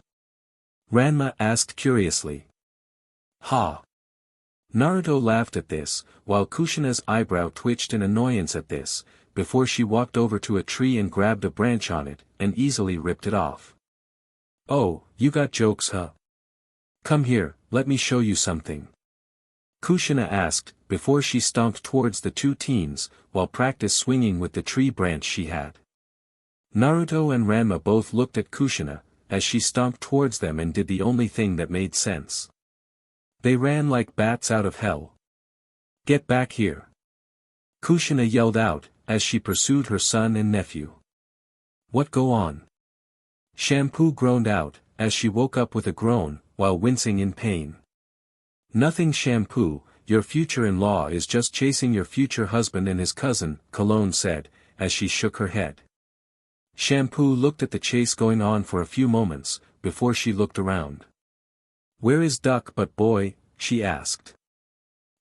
Ranma asked curiously. Ha! Naruto laughed at this, while Kushina's eyebrow twitched in annoyance at this, before she walked over to a tree and grabbed a branch on it, and easily ripped it off. Oh, you got jokes huh? Come here, let me show you something. Kushina asked, before she stomped towards the two teens, while practiced swinging with the tree branch she had. Naruto and Ranma both looked at Kushina, as she stomped towards them and did the only thing that made sense. They ran like bats out of hell. Get back here! Kushina yelled out, as she pursued her son and nephew. What go on? Shampoo groaned out, as she woke up with a groan, while wincing in pain. Nothing Shampoo, your future-in-law is just chasing your future husband and his cousin, Cologne said, as she shook her head. Shampoo looked at the chase going on for a few moments, before she looked around. Where is Duck but boy? She asked.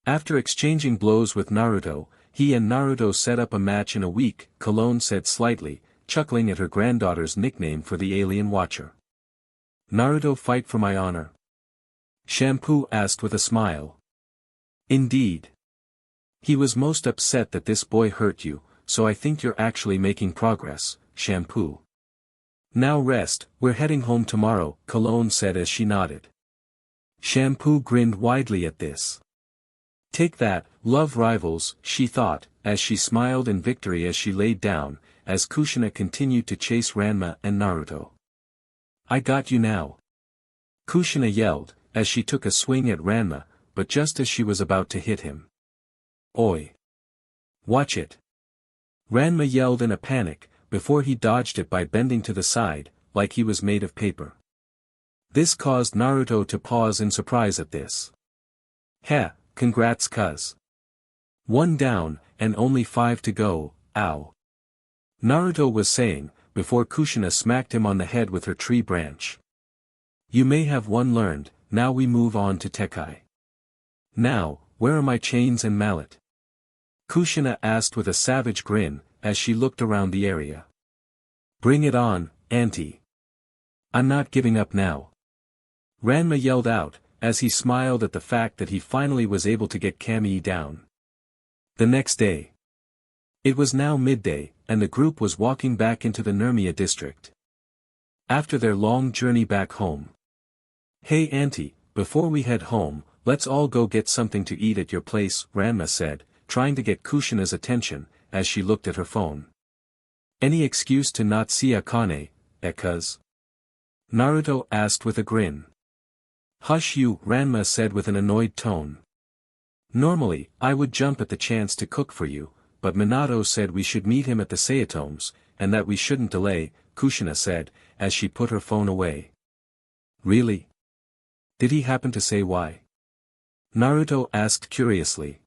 After exchanging blows with Naruto, he and Naruto set up a match in a week, Cologne said slightly, chuckling at her granddaughter's nickname for the alien watcher. Naruto fight for my honor? Shampoo asked with a smile. Indeed. He was most upset that this boy hurt you, so I think you're actually making progress, Shampoo. Now rest, we're heading home tomorrow, Cologne said as she nodded. Shampoo grinned widely at this. Take that, love rivals, she thought, as she smiled in victory as she laid down, as Kushina continued to chase Ranma and Naruto. I got you now. Kushina yelled, as she took a swing at Ranma, but just as she was about to hit him. Oi! Watch it! Ranma yelled in a panic, before he dodged it by bending to the side, like he was made of paper. This caused Naruto to pause in surprise at this. Heh, congrats cuz. 1 down, and only 5 to go, ow. Naruto was saying, before Kushina smacked him on the head with her tree branch. You may have one learned, now we move on to Tekai. Now, where are my chains and mallet? Kushina asked with a savage grin, as she looked around the area. Bring it on, auntie. I'm not giving up now. Ranma yelled out, as he smiled at the fact that he finally was able to get Kamii down. The next day. It was now midday, and the group was walking back into the Nermia district. After their long journey back home. Hey auntie, before we head home, let's all go get something to eat at your place, Ranma said, trying to get Kushina's attention, as she looked at her phone. Any excuse to not see Akane, cuz? Naruto asked with a grin. Hush you, Ranma said with an annoyed tone. Normally, I would jump at the chance to cook for you, but Minato said we should meet him at the Saitomes, and that we shouldn't delay, Kushina said, as she put her phone away. Really? Did he happen to say why? Naruto asked curiously.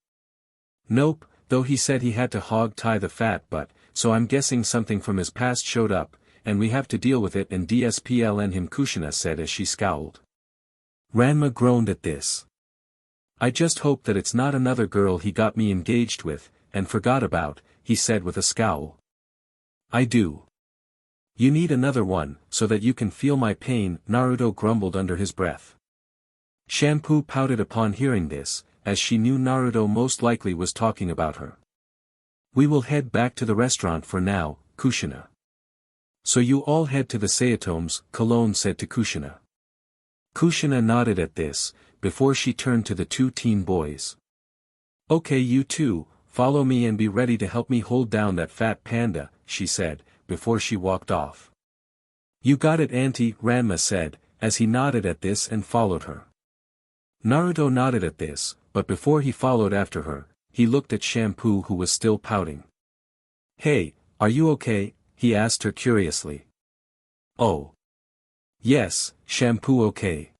Nope, though he said he had to hog-tie the fat butt, so I'm guessing something from his past showed up, and we have to deal with it and DSPLN him, Kushina said as she scowled. Ranma groaned at this. I just hope that it's not another girl he got me engaged with, and forgot about, he said with a scowl. I do. You need another one, so that you can feel my pain, Naruto grumbled under his breath. Shampoo pouted upon hearing this, as she knew Naruto most likely was talking about her. We will head back to the restaurant for now, Kushina. So you all head to the Saitomes, Cologne said to Kushina. Kushina nodded at this, before she turned to the two teen boys. Okay, you two, follow me and be ready to help me hold down that fat panda, she said, before she walked off. You got it, auntie, Ranma said, as he nodded at this and followed her. Naruto nodded at this, but before he followed after her, he looked at Shampoo who was still pouting. Hey, are you okay? He asked her curiously. Oh. Yes, Shampoo okay.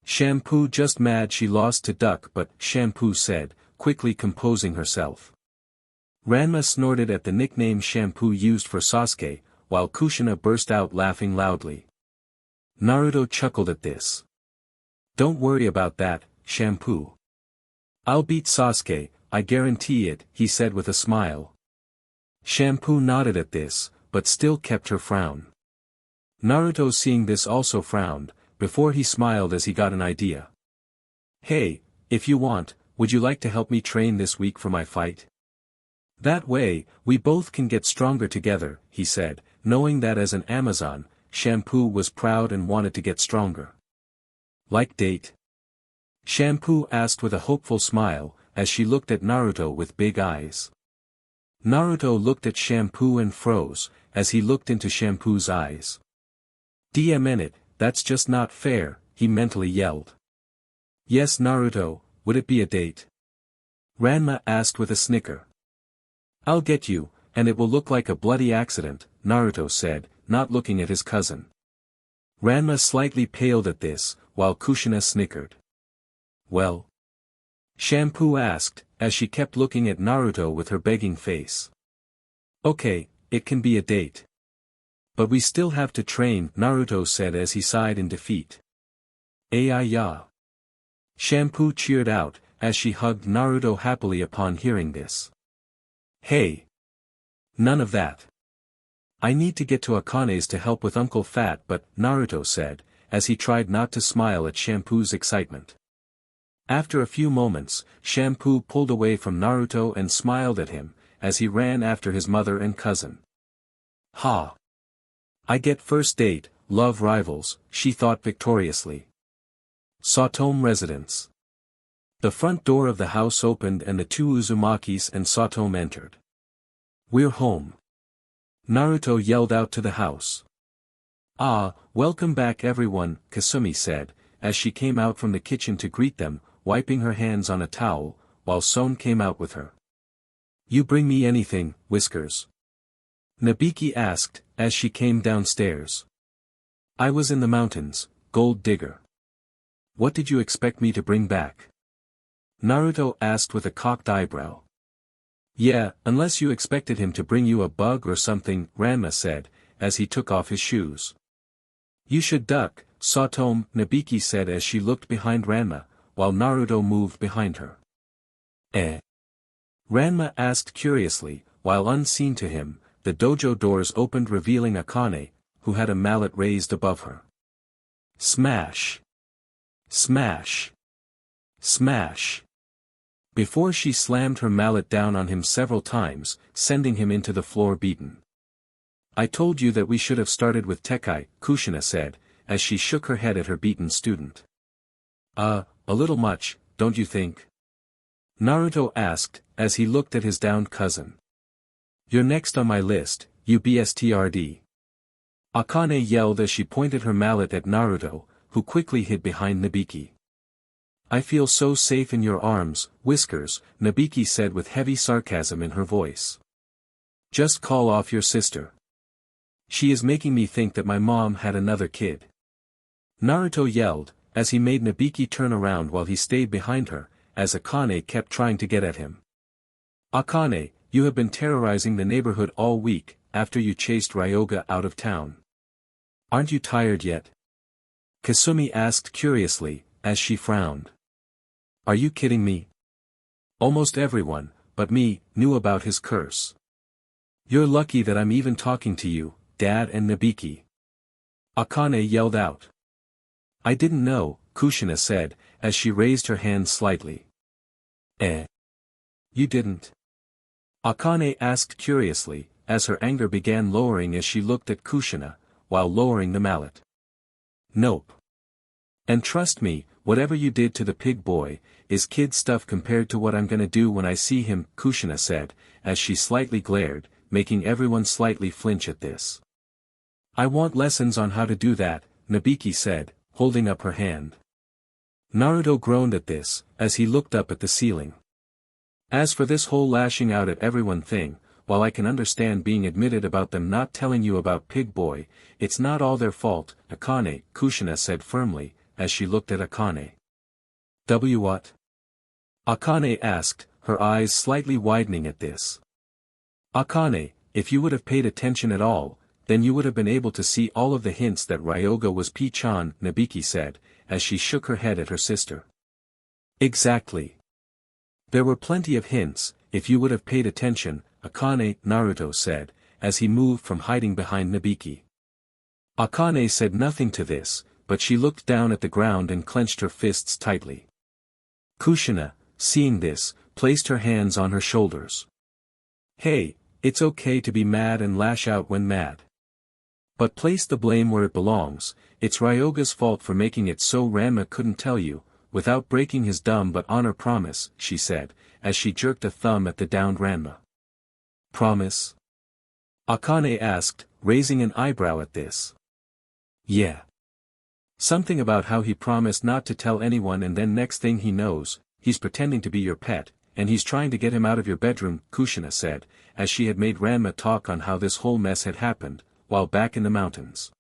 Shampoo just mad she lost to Duck but, Shampoo said, quickly composing herself. Ranma snorted at the nickname Shampoo used for Sasuke, while Kushina burst out laughing loudly. Naruto chuckled at this. Don't worry about that, Shampoo. I'll beat Sasuke, I guarantee it, he said with a smile. Shampoo nodded at this, but still kept her frown. Naruto seeing this also frowned, before he smiled as he got an idea. Hey, if you want, would you like to help me train this week for my fight? That way, we both can get stronger together, he said, knowing that as an Amazon, Shampoo was proud and wanted to get stronger. Like date? Shampoo asked with a hopeful smile, as she looked at Naruto with big eyes. Naruto looked at Shampoo and froze, as he looked into Shampoo's eyes. It, that's just not fair, he mentally yelled. Yes Naruto, would it be a date? Ranma asked with a snicker. I'll get you, and it will look like a bloody accident, Naruto said, not looking at his cousin. Ranma slightly paled at this, while Kushina snickered. Well? Shampoo asked, as she kept looking at Naruto with her begging face. Okay, it can be a date. But we still have to train, Naruto said as he sighed in defeat. Ya. Shampoo cheered out, as she hugged Naruto happily upon hearing this. Hey! None of that. I need to get to Akane's to help with Uncle Fat but, Naruto said, as he tried not to smile at Shampoo's excitement. After a few moments, Shampoo pulled away from Naruto and smiled at him, as he ran after his mother and cousin. Ha! I get first date, love rivals, she thought victoriously. Satomu residence. The front door of the house opened and the two Uzumakis and Satomu entered. We're home. Naruto yelled out to the house. Ah, welcome back everyone, Kasumi said, as she came out from the kitchen to greet them, wiping her hands on a towel, while Son came out with her. You bring me anything, Whiskers? Nabiki asked, as she came downstairs. I was in the mountains, gold digger. What did you expect me to bring back? Naruto asked with a cocked eyebrow. Yeah, unless you expected him to bring you a bug or something, Ranma said, as he took off his shoes. You should duck, Satomu, Nabiki said as she looked behind Ranma, while Naruto moved behind her. Ranma asked curiously, while unseen to him, the dojo doors opened revealing Akane, who had a mallet raised above her. Smash! Smash! Smash! Before she slammed her mallet down on him several times, sending him into the floor beaten. I told you that we should have started with Tekai, Kushina said, as she shook her head at her beaten student. A little much, don't you think? Naruto asked, as he looked at his downed cousin. You're next on my list, you bstrd. Akane yelled as she pointed her mallet at Naruto, who quickly hid behind Nabiki. I feel so safe in your arms, Whiskers, Nabiki said with heavy sarcasm in her voice. Just call off your sister. She is making me think that my mom had another kid. Naruto yelled, as he made Nabiki turn around while he stayed behind her, as Akane kept trying to get at him. Akane, you have been terrorizing the neighborhood all week, after you chased Ryoga out of town. Aren't you tired yet? Kasumi asked curiously, as she frowned. Are you kidding me? Almost everyone, but me, knew about his curse. You're lucky that I'm even talking to you, Dad and Nabiki. Akane yelled out. I didn't know, Kushina said, as she raised her hand slightly. You didn't? Akane asked curiously, as her anger began lowering as she looked at Kushina, while lowering the mallet. Nope. And trust me, whatever you did to the pig boy, is kid stuff compared to what I'm gonna do when I see him, Kushina said, as she slightly glared, making everyone slightly flinch at this. I want lessons on how to do that, Nabiki said, holding up her hand. Naruto groaned at this, as he looked up at the ceiling. As for this whole lashing out at everyone thing, while I can understand being admitted about them not telling you about Pig Boy, it's not all their fault, Akane, Kushina said firmly, as she looked at Akane. What? Akane asked, her eyes slightly widening at this. Akane, if you would have paid attention at all, then you would have been able to see all of the hints that Ryoga was P-chan, Nabiki said, as she shook her head at her sister. Exactly. There were plenty of hints, if you would have paid attention, Akane, Naruto said, as he moved from hiding behind Nabiki. Akane said nothing to this, but she looked down at the ground and clenched her fists tightly. Kushina, seeing this, placed her hands on her shoulders. Hey, it's okay to be mad and lash out when mad. But place the blame where it belongs, it's Ryoga's fault for making it so Ranma couldn't tell you, without breaking his dumb but honor promise, she said, as she jerked a thumb at the downed Ranma. Promise? Akane asked, raising an eyebrow at this. Yeah. Something about how he promised not to tell anyone and then next thing he knows, he's pretending to be your pet, and he's trying to get him out of your bedroom, Kushina said, as she had made Ranma talk on how this whole mess had happened, while back in the mountains.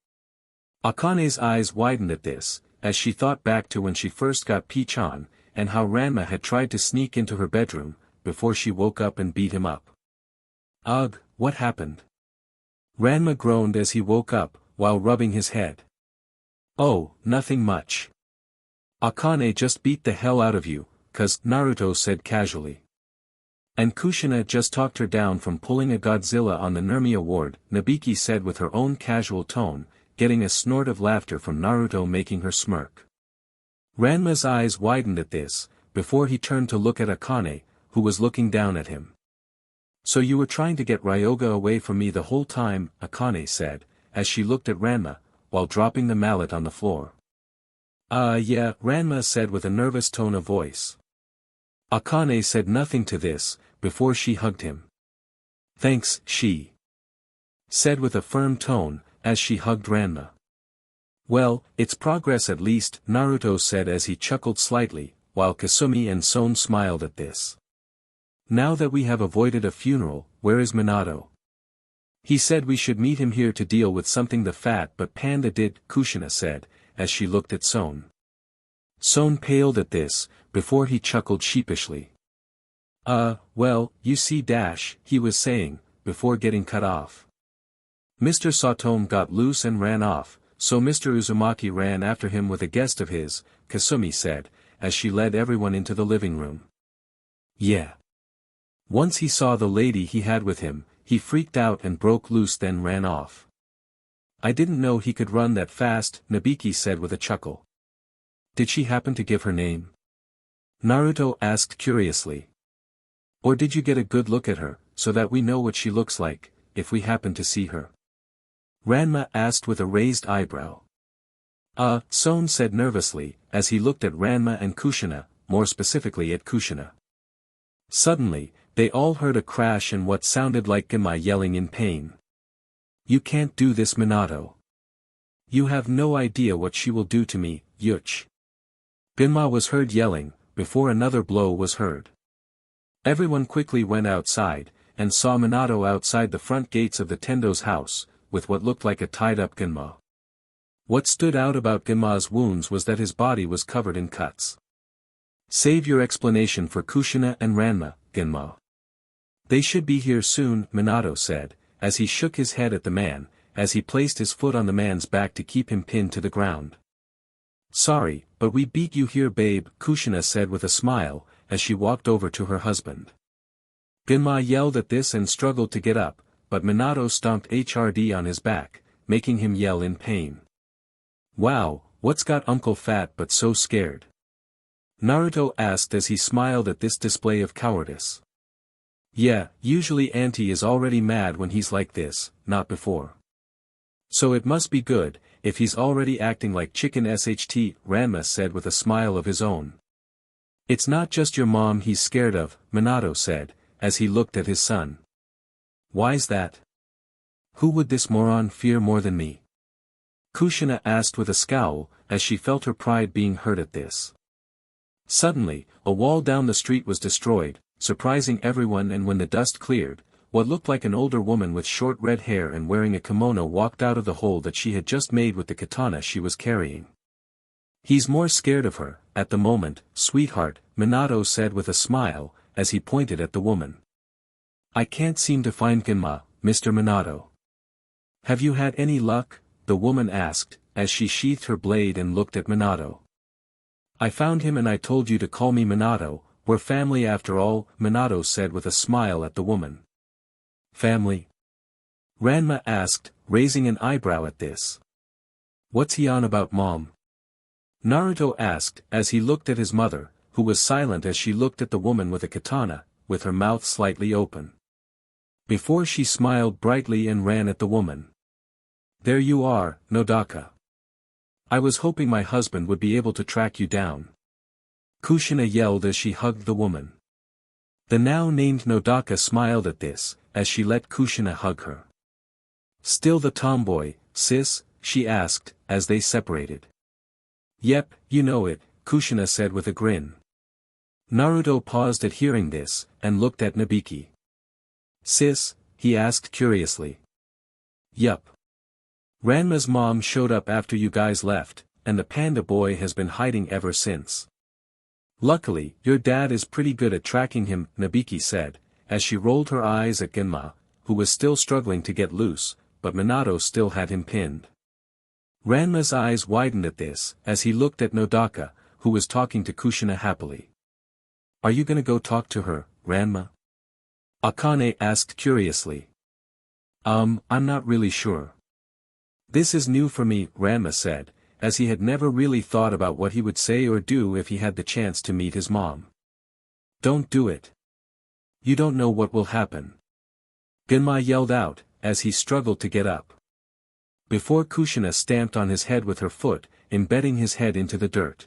Akane's eyes widened at this, as she thought back to when she first got P-chan, and how Ranma had tried to sneak into her bedroom, before she woke up and beat him up. Ugh, what happened? Ranma groaned as he woke up, while rubbing his head. Oh, nothing much. Akane just beat the hell out of you, cause, Naruto said casually. And Kushina just talked her down from pulling a Godzilla on the Nermi award, Nabiki said with her own casual tone, getting a snort of laughter from Naruto making her smirk. Ranma's eyes widened at this, before he turned to look at Akane, who was looking down at him. So you were trying to get Ryoga away from me the whole time, Akane said, as she looked at Ranma, while dropping the mallet on the floor. Yeah, Ranma said with a nervous tone of voice. Akane said nothing to this, before she hugged him. Thanks, she said with a firm tone, as she hugged Ranma. Well, it's progress at least, Naruto said as he chuckled slightly, while Kasumi and Son smiled at this. Now that we have avoided a funeral, where is Minato? He said we should meet him here to deal with something the fat but panda did, Kushina said, as she looked at Son. Son paled at this, before he chuckled sheepishly. Well, you see he was saying, before getting cut off. Mr. Satomu got loose and ran off, so Mr. Uzumaki ran after him with a guest of his, Kasumi said, as she led everyone into the living room. Yeah. Once he saw the lady he had with him, he freaked out and broke loose then ran off. I didn't know he could run that fast, Nabiki said with a chuckle. Did she happen to give her name? Naruto asked curiously. Or did you get a good look at her, so that we know what she looks like, if we happen to see her? Ranma asked with a raised eyebrow. Son said nervously, as he looked at Ranma and Kushina, more specifically at Kushina. Suddenly, they all heard a crash and what sounded like Genma yelling in pain. You can't do this, Minato. You have no idea what she will do to me, Yuch. Genma was heard yelling, before another blow was heard. Everyone quickly went outside, and saw Minato outside the front gates of the Tendo's house, with what looked like a tied-up Genma. What stood out about Genma's wounds was that his body was covered in cuts. Save your explanation for Kushina and Ranma, Genma. They should be here soon, Minato said, as he shook his head at the man, as he placed his foot on the man's back to keep him pinned to the ground. Sorry, but we beat you here, babe, Kushina said with a smile, as she walked over to her husband. Genma yelled at this and struggled to get up, but Minato stomped HRD on his back, making him yell in pain. Wow, what's got Uncle Fat but so scared? Naruto asked as he smiled at this display of cowardice. Yeah, usually Auntie is already mad when he's like this, not before. So it must be good, if he's already acting like chicken SHT, Ranma said with a smile of his own. It's not just your mom he's scared of, Minato said, as he looked at his son. Why's that? Who would this moron fear more than me? Kushina asked with a scowl, as she felt her pride being hurt at this. Suddenly, a wall down the street was destroyed, surprising everyone, and when the dust cleared, what looked like an older woman with short red hair and wearing a kimono walked out of the hole that she had just made with the katana she was carrying. "He's more scared of her, at the moment, sweetheart," Minato said with a smile, as he pointed at the woman. "I can't seem to find Genma, Mr. Minato." "Have you had any luck?" the woman asked, as she sheathed her blade and looked at Minato. "I found him and I told you to call me Minato, we're family after all," Minato said with a smile at the woman. "Family?" Ranma asked, raising an eyebrow at this. "What's he on about, Mom?" Naruto asked, as he looked at his mother, who was silent as she looked at the woman with a katana, with her mouth slightly open. Before she smiled brightly and ran at the woman. "There you are, Nodaka. I was hoping my husband would be able to track you down." Kushina yelled as she hugged the woman. The now named Nodaka smiled at this, as she let Kushina hug her. "Still the tomboy, sis?" she asked, as they separated. "Yep, you know it," Kushina said with a grin. Naruto paused at hearing this, and looked at Nabiki. "Sis?" he asked curiously. "Yup. Ranma's mom showed up after you guys left, and the panda boy has been hiding ever since. Luckily, your dad is pretty good at tracking him," Nabiki said, as she rolled her eyes at Genma, who was still struggling to get loose, but Minato still had him pinned. Ranma's eyes widened at this, as he looked at Nodaka, who was talking to Kushina happily. "Are you gonna go talk to her, Ranma?" Akane asked curiously. I'm not really sure. This is new for me," Ranma said, as he had never really thought about what he would say or do if he had the chance to meet his mom. "Don't do it. You don't know what will happen." Genma yelled out, as he struggled to get up. Before Kushina stamped on his head with her foot, embedding his head into the dirt.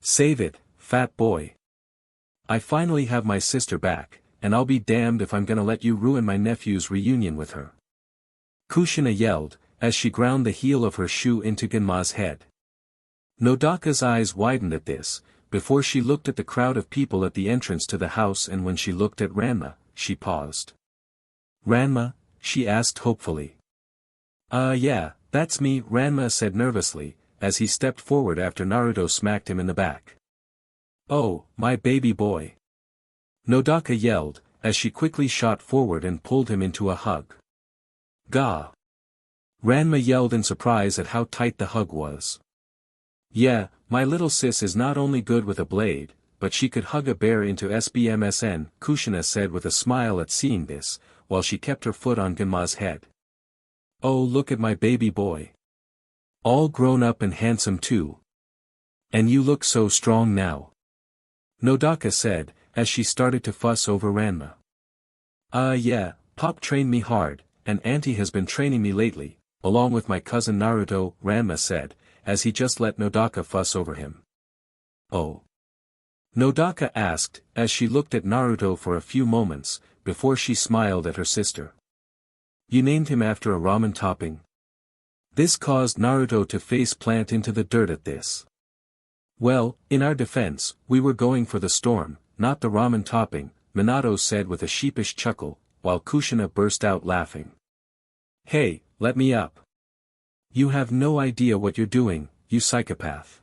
"Save it, fat boy. I finally have my sister back, and I'll be damned if I'm gonna let you ruin my nephew's reunion with her." Kushina yelled, as she ground the heel of her shoe into Genma's head. Nodaka's eyes widened at this, before she looked at the crowd of people at the entrance to the house, and when she looked at Ranma, she paused. "Ranma?" she asked hopefully. Yeah, that's me," Ranma said nervously, as he stepped forward after Naruto smacked him in the back. "Oh, my baby boy!" Nodaka yelled, as she quickly shot forward and pulled him into a hug. "Gah!" Ranma yelled in surprise at how tight the hug was. "Yeah, my little sis is not only good with a blade, but she could hug a bear into SBMSN," Kushina said with a smile at seeing this, while she kept her foot on Genma's head. "Oh, look at my baby boy. All grown up and handsome too. And you look so strong now," Nodaka said, as she started to fuss over Ranma. Yeah, Pop trained me hard, and Auntie has been training me lately, along with my cousin Naruto," Ranma said, as he just let Nodaka fuss over him. "Oh?" Nodaka asked, as she looked at Naruto for a few moments, before she smiled at her sister. "You named him after a ramen topping?" This caused Naruto to face plant into the dirt at this. "Well, in our defense, we were going for the storm, not the ramen topping," Minato said with a sheepish chuckle, while Kushina burst out laughing. "Hey, let me up. You have no idea what you're doing, you psychopath."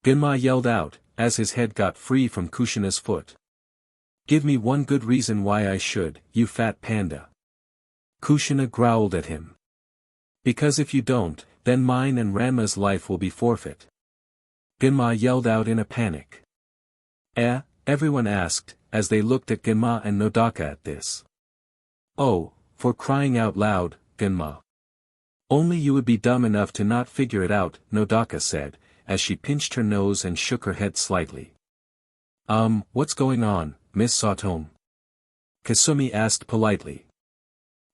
Genma yelled out, as his head got free from Kushina's foot. "Give me one good reason why I should, you fat panda." Kushina growled at him. "Because if you don't, then mine and Ranma's life will be forfeit." Genma yelled out in a panic. Everyone asked, as they looked at Genma and Nodaka at this. "Oh, for crying out loud, Genma. Only you would be dumb enough to not figure it out," Nodaka said, as she pinched her nose and shook her head slightly. What's going on, Miss Sotome?" Kasumi asked politely.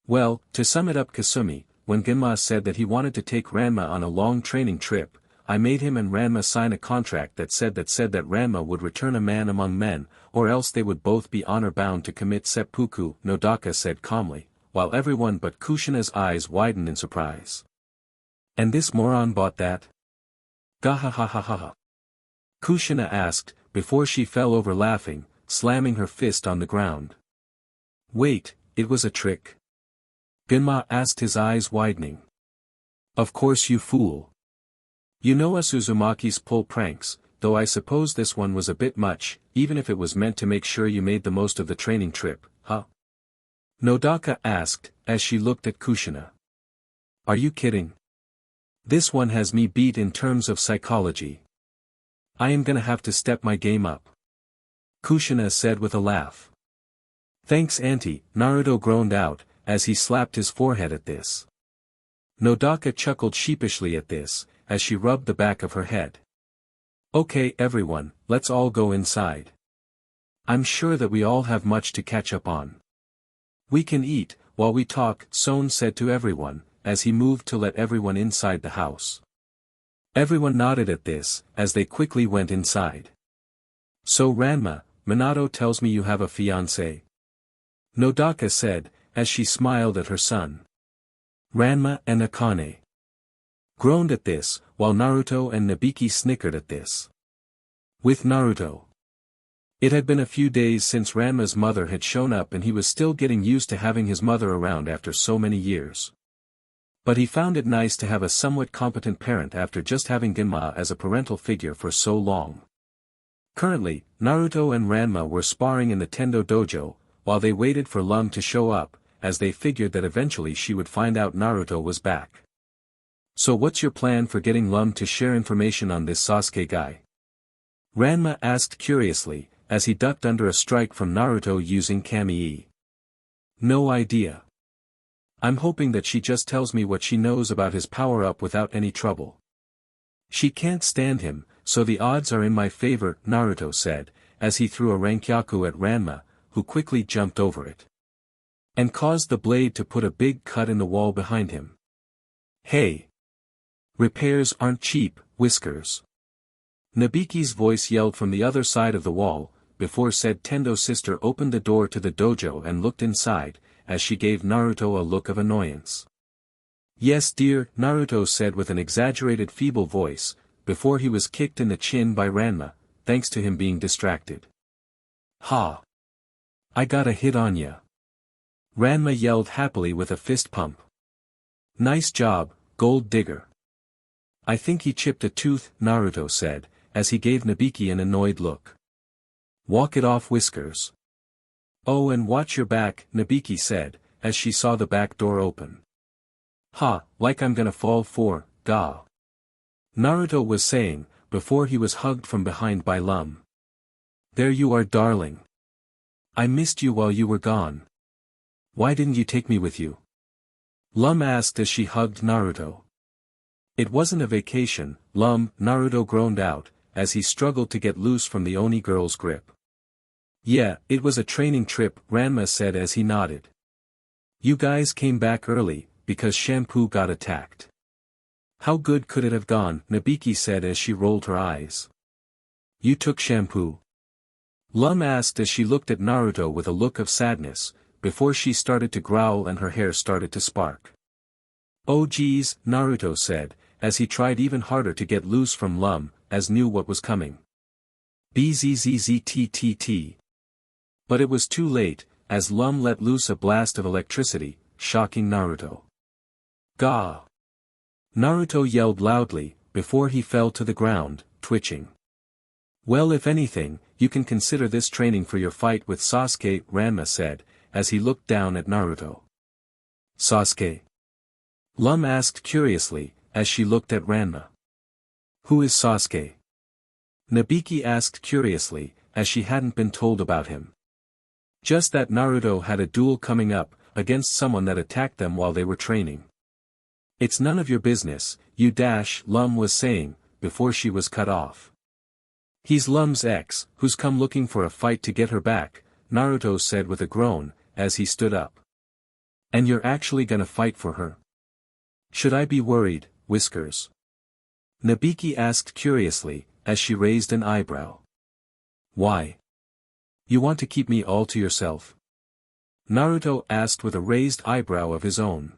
"Well, to sum it up, Kasumi, when Genma said that he wanted to take Ranma on a long training trip, I made him and Ranma sign a contract that said that Ranma would return a man among men, or else they would both be honor-bound to commit seppuku," Nodaka said calmly, while everyone but Kushina's eyes widened in surprise. "And this moron bought that?" "Gahahahaha." Kushina asked, before she fell over laughing, slamming her fist on the ground. "Wait, it was a trick? Genma asked, his eyes widening. Of course, you fool. You know us Uzumaki's pull pranks, though I suppose this one was a bit much, even if it was meant to make sure you made the most of the training trip, huh? Nodaka asked, as she looked at Kushina. Are you kidding? This one has me beat in terms of psychology. I am gonna have to step my game up. Kushina said with a laugh. Thanks, Auntie, Naruto groaned out, as he slapped his forehead at this. Nodaka chuckled sheepishly at this, as she rubbed the back of her head. Okay everyone, let's all go inside. I'm sure that we all have much to catch up on. We can eat, while we talk, Son said to everyone, as he moved to let everyone inside the house. Everyone nodded at this, as they quickly went inside. So Ranma, Minato tells me you have a fiancé? Nodaka said, as she smiled at her son. Ranma and Akane groaned at this, while Naruto and Nabiki snickered at this. With Naruto. It had been a few days since Ranma's mother had shown up and he was still getting used to having his mother around after so many years. But he found it nice to have a somewhat competent parent after just having Genma as a parental figure for so long. Currently, Naruto and Ranma were sparring in the Tendo dojo, while they waited for Lum to show up, as they figured that eventually she would find out Naruto was back. So what's your plan for getting Lum to share information on this Sasuke guy? Ranma asked curiously, as he ducked under a strike from Naruto using Kami-e. No idea. I'm hoping that she just tells me what she knows about his power-up without any trouble. She can't stand him, so the odds are in my favor, Naruto said, as he threw a rankyaku at Ranma, who quickly jumped over it. And caused the blade to put a big cut in the wall behind him. Hey! Repairs aren't cheap, Whiskers. Nabiki's voice yelled from the other side of the wall, before said Tendo sister opened the door to the dojo and looked inside, as she gave Naruto a look of annoyance. Yes dear, Naruto said with an exaggerated feeble voice, before he was kicked in the chin by Ranma, thanks to him being distracted. Ha! I got a hit on ya. Ranma yelled happily with a fist pump. Nice job, gold digger. I think he chipped a tooth, Naruto said, as he gave Nabiki an annoyed look. Walk it off, Whiskers. Oh, and watch your back, Nabiki said, as she saw the back door open. Ha, like I'm gonna fall for, ga. Naruto was saying, before he was hugged from behind by Lum. There you are, darling. I missed you while you were gone. Why didn't you take me with you? Lum asked as she hugged Naruto. It wasn't a vacation, Lum, Naruto groaned out, as he struggled to get loose from the Oni girl's grip. Yeah, it was a training trip, Ranma said as he nodded. You guys came back early, because Shampoo got attacked. How good could it have gone, Nabiki said as she rolled her eyes. You took Shampoo? Lum asked as she looked at Naruto with a look of sadness, before she started to growl and her hair started to spark. Oh geez, Naruto said, as he tried even harder to get loose from Lum, as knew what was coming. Bzzzztt. But it was too late, as Lum let loose a blast of electricity, shocking Naruto. Gah! Naruto yelled loudly, before he fell to the ground, twitching. Well, if anything, you can consider this training for your fight with Sasuke, Ranma said, as he looked down at Naruto. Sasuke? Lum asked curiously, as she looked at Ranma. Who is Sasuke? Nabiki asked curiously, as she hadn't been told about him. Just that Naruto had a duel coming up, against someone that attacked them while they were training. It's none of your business, you dash, Lum was saying, before she was cut off. He's Lum's ex, who's come looking for a fight to get her back, Naruto said with a groan, as he stood up. And you're actually gonna fight for her? Should I be worried, Whiskers? Nabiki asked curiously, as she raised an eyebrow. Why? You want to keep me all to yourself? Naruto asked with a raised eyebrow of his own.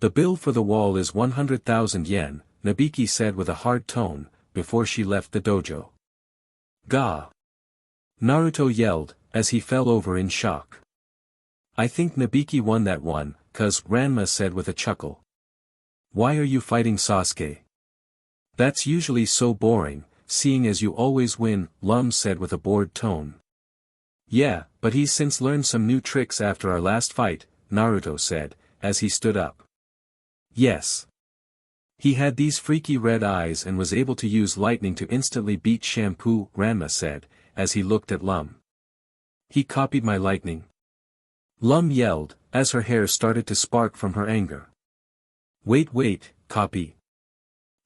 The bill for the wall is 100,000 yen, Nabiki said with a hard tone, before she left the dojo. Gah! Naruto yelled, as he fell over in shock. I think Nabiki won that one, cuz, Ranma said with a chuckle. Why are you fighting Sasuke? That's usually so boring, seeing as you always win, Lum said with a bored tone. Yeah, but he's since learned some new tricks after our last fight, Naruto said, as he stood up. Yes. He had these freaky red eyes and was able to use lightning to instantly beat Shampoo, Ranma said, as he looked at Lum. He copied my lightning. Lum yelled, as her hair started to spark from her anger. Wait, copy?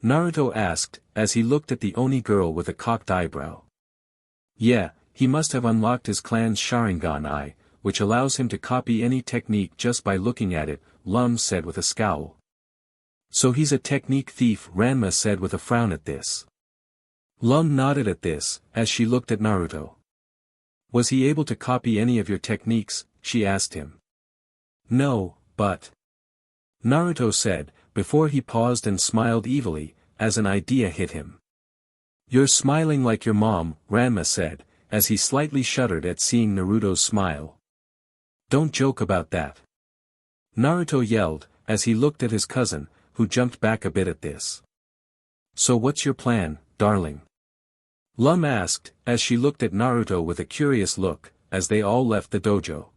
Naruto asked, as he looked at the Oni girl with a cocked eyebrow. Yeah, he must have unlocked his clan's Sharingan eye, which allows him to copy any technique just by looking at it, Lum said with a scowl. So he's a technique thief, Ranma said with a frown at this. Lum nodded at this, as she looked at Naruto. Was he able to copy any of your techniques, she asked him. No, but... Naruto said, before he paused and smiled evilly, as an idea hit him. You're smiling like your mom, Ranma said, as he slightly shuddered at seeing Naruto's smile. Don't joke about that. Naruto yelled, as he looked at his cousin, who jumped back a bit at this. So what's your plan, darling? Lum asked, as she looked at Naruto with a curious look, as they all left the dojo.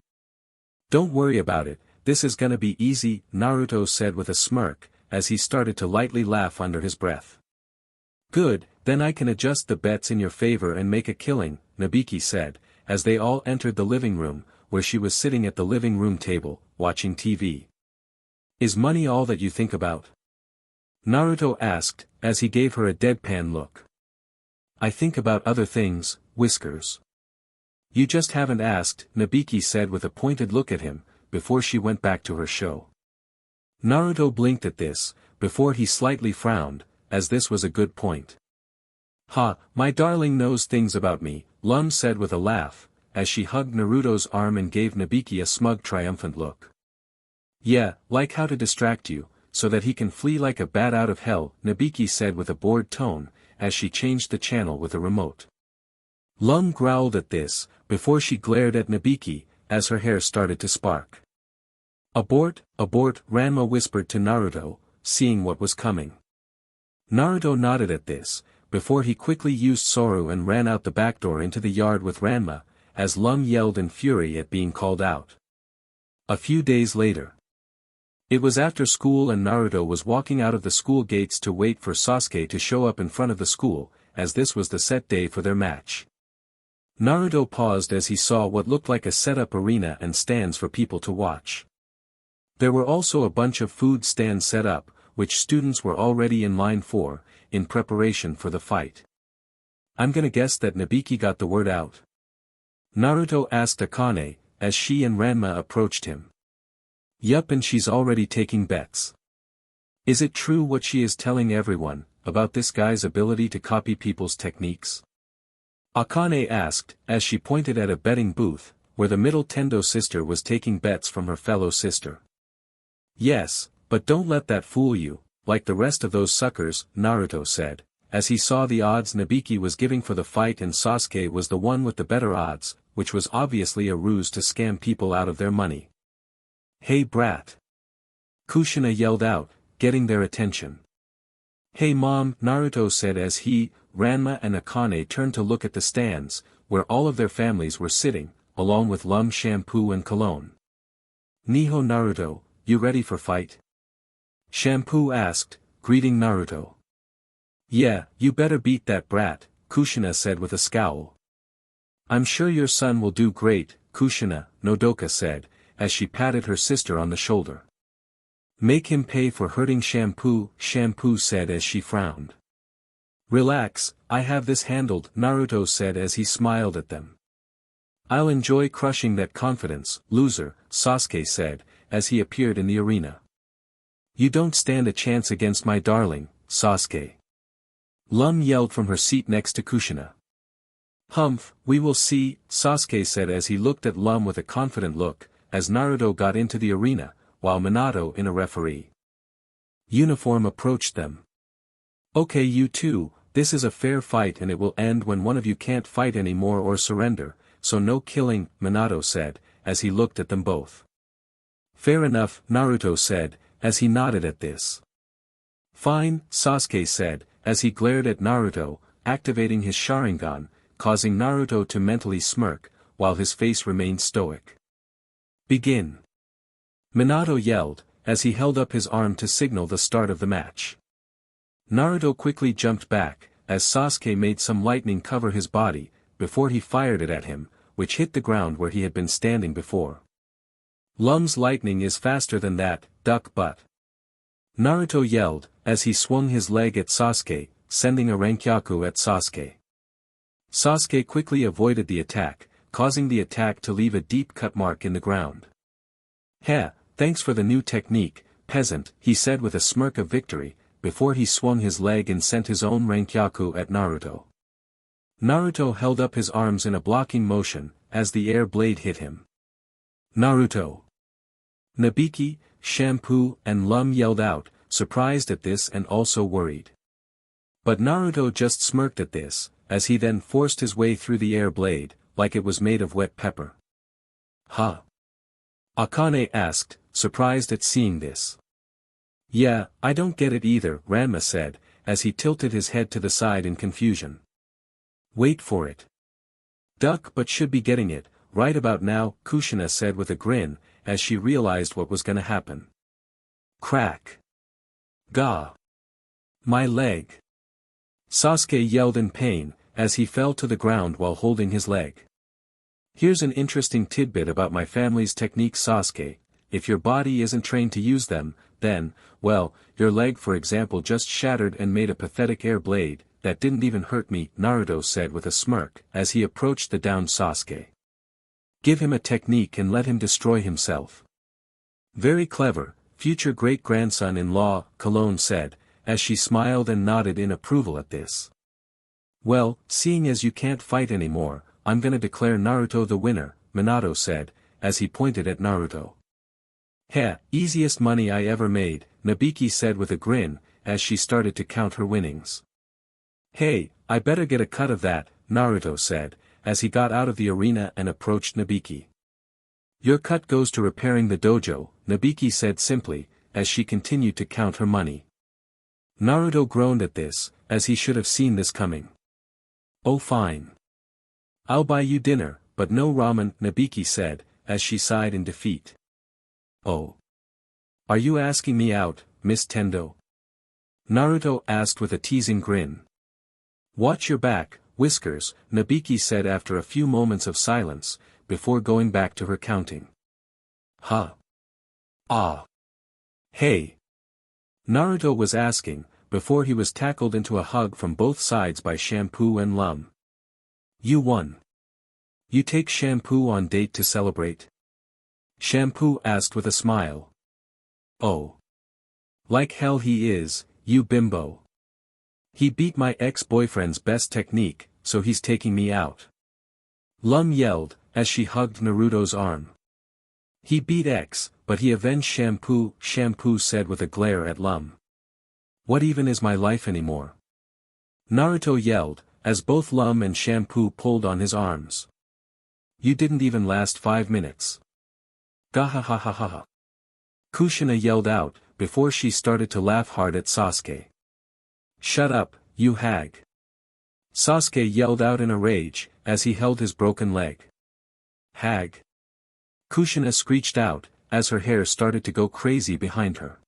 Don't worry about it, this is gonna be easy, Naruto said with a smirk, as he started to lightly laugh under his breath. Good, then I can adjust the bets in your favor and make a killing, Nabiki said, as they all entered the living room, where she was sitting at the living room table, watching TV. Is money all that you think about? Naruto asked, as he gave her a deadpan look. I think about other things, Whiskers. You just haven't asked, Nabiki said with a pointed look at him, before she went back to her show. Naruto blinked at this, before he slightly frowned, as this was a good point. Ha, my darling knows things about me, Lum said with a laugh, as she hugged Naruto's arm and gave Nabiki a smug triumphant look. Yeah, like how to distract you, so that he can flee like a bat out of hell, Nabiki said with a bored tone, as she changed the channel with a remote. Lum growled at this, before she glared at Nabiki, as her hair started to spark. Abort, Ranma whispered to Naruto, seeing what was coming. Naruto nodded at this, before he quickly used Soru and ran out the back door into the yard with Ranma, as Lum yelled in fury at being called out. A few days later. It was after school and Naruto was walking out of the school gates to wait for Sasuke to show up in front of the school, as this was the set day for their match. Naruto paused as he saw what looked like a set-up arena and stands for people to watch. There were also a bunch of food stands set up, which students were already in line for, in preparation for the fight. I'm gonna guess that Nabiki got the word out. Naruto asked Akane, as she and Ranma approached him. Yup, and she's already taking bets. Is it true what she is telling everyone, about this guy's ability to copy people's techniques? Akane asked, as she pointed at a betting booth, where the middle Tendo sister was taking bets from her fellow sister. Yes, but don't let that fool you, like the rest of those suckers, Naruto said, as he saw the odds Nabiki was giving for the fight and Sasuke was the one with the better odds, which was obviously a ruse to scam people out of their money. Hey brat! Kushina yelled out, getting their attention. Hey mom, Naruto said as he, Ranma and Akane turned to look at the stands, where all of their families were sitting, along with Lum, Shampoo and Cologne. Niho Naruto, you ready for fight? Shampoo asked, greeting Naruto. Yeah, you better beat that brat, Kushina said with a scowl. I'm sure your son will do great, Kushina, Nodoka said, as she patted her sister on the shoulder. Make him pay for hurting Shampoo, Shampoo said as she frowned. Relax, I have this handled, Naruto said as he smiled at them. I'll enjoy crushing that confidence, loser, Sasuke said, as he appeared in the arena. You don't stand a chance against my darling, Sasuke. Lum yelled from her seat next to Kushina. Humph, we will see, Sasuke said as he looked at Lum with a confident look, as Naruto got into the arena, while Minato in a referee uniform approached them. Okay you two, this is a fair fight and it will end when one of you can't fight anymore or surrender, so no killing, Minato said, as he looked at them both. Fair enough, Naruto said, as he nodded at this. Fine, Sasuke said, as he glared at Naruto, activating his Sharingan, causing Naruto to mentally smirk, while his face remained stoic. Begin. Minato yelled, as he held up his arm to signal the start of the match. Naruto quickly jumped back, as Sasuke made some lightning cover his body, before he fired it at him, which hit the ground where he had been standing before. Lum's lightning is faster than that, duck butt. Naruto yelled, as he swung his leg at Sasuke, sending a rankyaku at Sasuke. Sasuke quickly avoided the attack, causing the attack to leave a deep cut mark in the ground. Heh, thanks for the new technique, peasant, he said with a smirk of victory, before he swung his leg and sent his own rankyaku at Naruto. Naruto held up his arms in a blocking motion, as the air blade hit him. Naruto! Nabiki, Shampoo, and Lum yelled out, surprised at this and also worried. But Naruto just smirked at this, as he then forced his way through the air blade, like it was made of wet pepper. Huh? Akane asked, surprised at seeing this. Yeah, I don't get it either, Ranma said, as he tilted his head to the side in confusion. Wait for it. Duck but should be getting it, right about now, Kushina said with a grin, as she realized what was gonna happen. Crack. Gah. My leg. Sasuke yelled in pain, as he fell to the ground while holding his leg. Here's an interesting tidbit about my family's techniques, Sasuke. If your body isn't trained to use them, then, well, your leg for example just shattered and made a pathetic air blade, that didn't even hurt me, Naruto said with a smirk, as he approached the downed Sasuke. Give him a technique and let him destroy himself. Very clever, future great-grandson-in-law, Cologne said, as she smiled and nodded in approval at this. Well, seeing as you can't fight anymore, I'm gonna declare Naruto the winner, Minato said, as he pointed at Naruto. Heh, easiest money I ever made, Nabiki said with a grin, as she started to count her winnings. Hey, I better get a cut of that, Naruto said, as he got out of the arena and approached Nabiki. Your cut goes to repairing the dojo, Nabiki said simply, as she continued to count her money. Naruto groaned at this, as he should have seen this coming. Oh fine. I'll buy you dinner, but no ramen, Nabiki said, as she sighed in defeat. Oh. Are you asking me out, Miss Tendo? Naruto asked with a teasing grin. Watch your back, Whiskers, Nabiki said after a few moments of silence, before going back to her counting. Huh? Ah. Hey. Naruto was asking, before he was tackled into a hug from both sides by Shampoo and Lum. You won. You take Shampoo on date to celebrate? Shampoo asked with a smile. Oh. Like hell he is, you bimbo. He beat my ex-boyfriend's best technique, so he's taking me out. Lum yelled, as she hugged Naruto's arm. He beat X, but he avenged Shampoo, Shampoo said with a glare at Lum. What even is my life anymore? Naruto yelled, as both Lum and Shampoo pulled on his arms. You didn't even last 5 minutes. Gahahahaha. Kushina yelled out, before she started to laugh hard at Sasuke. Shut up, you hag. Sasuke yelled out in a rage, as he held his broken leg. Hag. Kushina screeched out, as her hair started to go crazy behind her.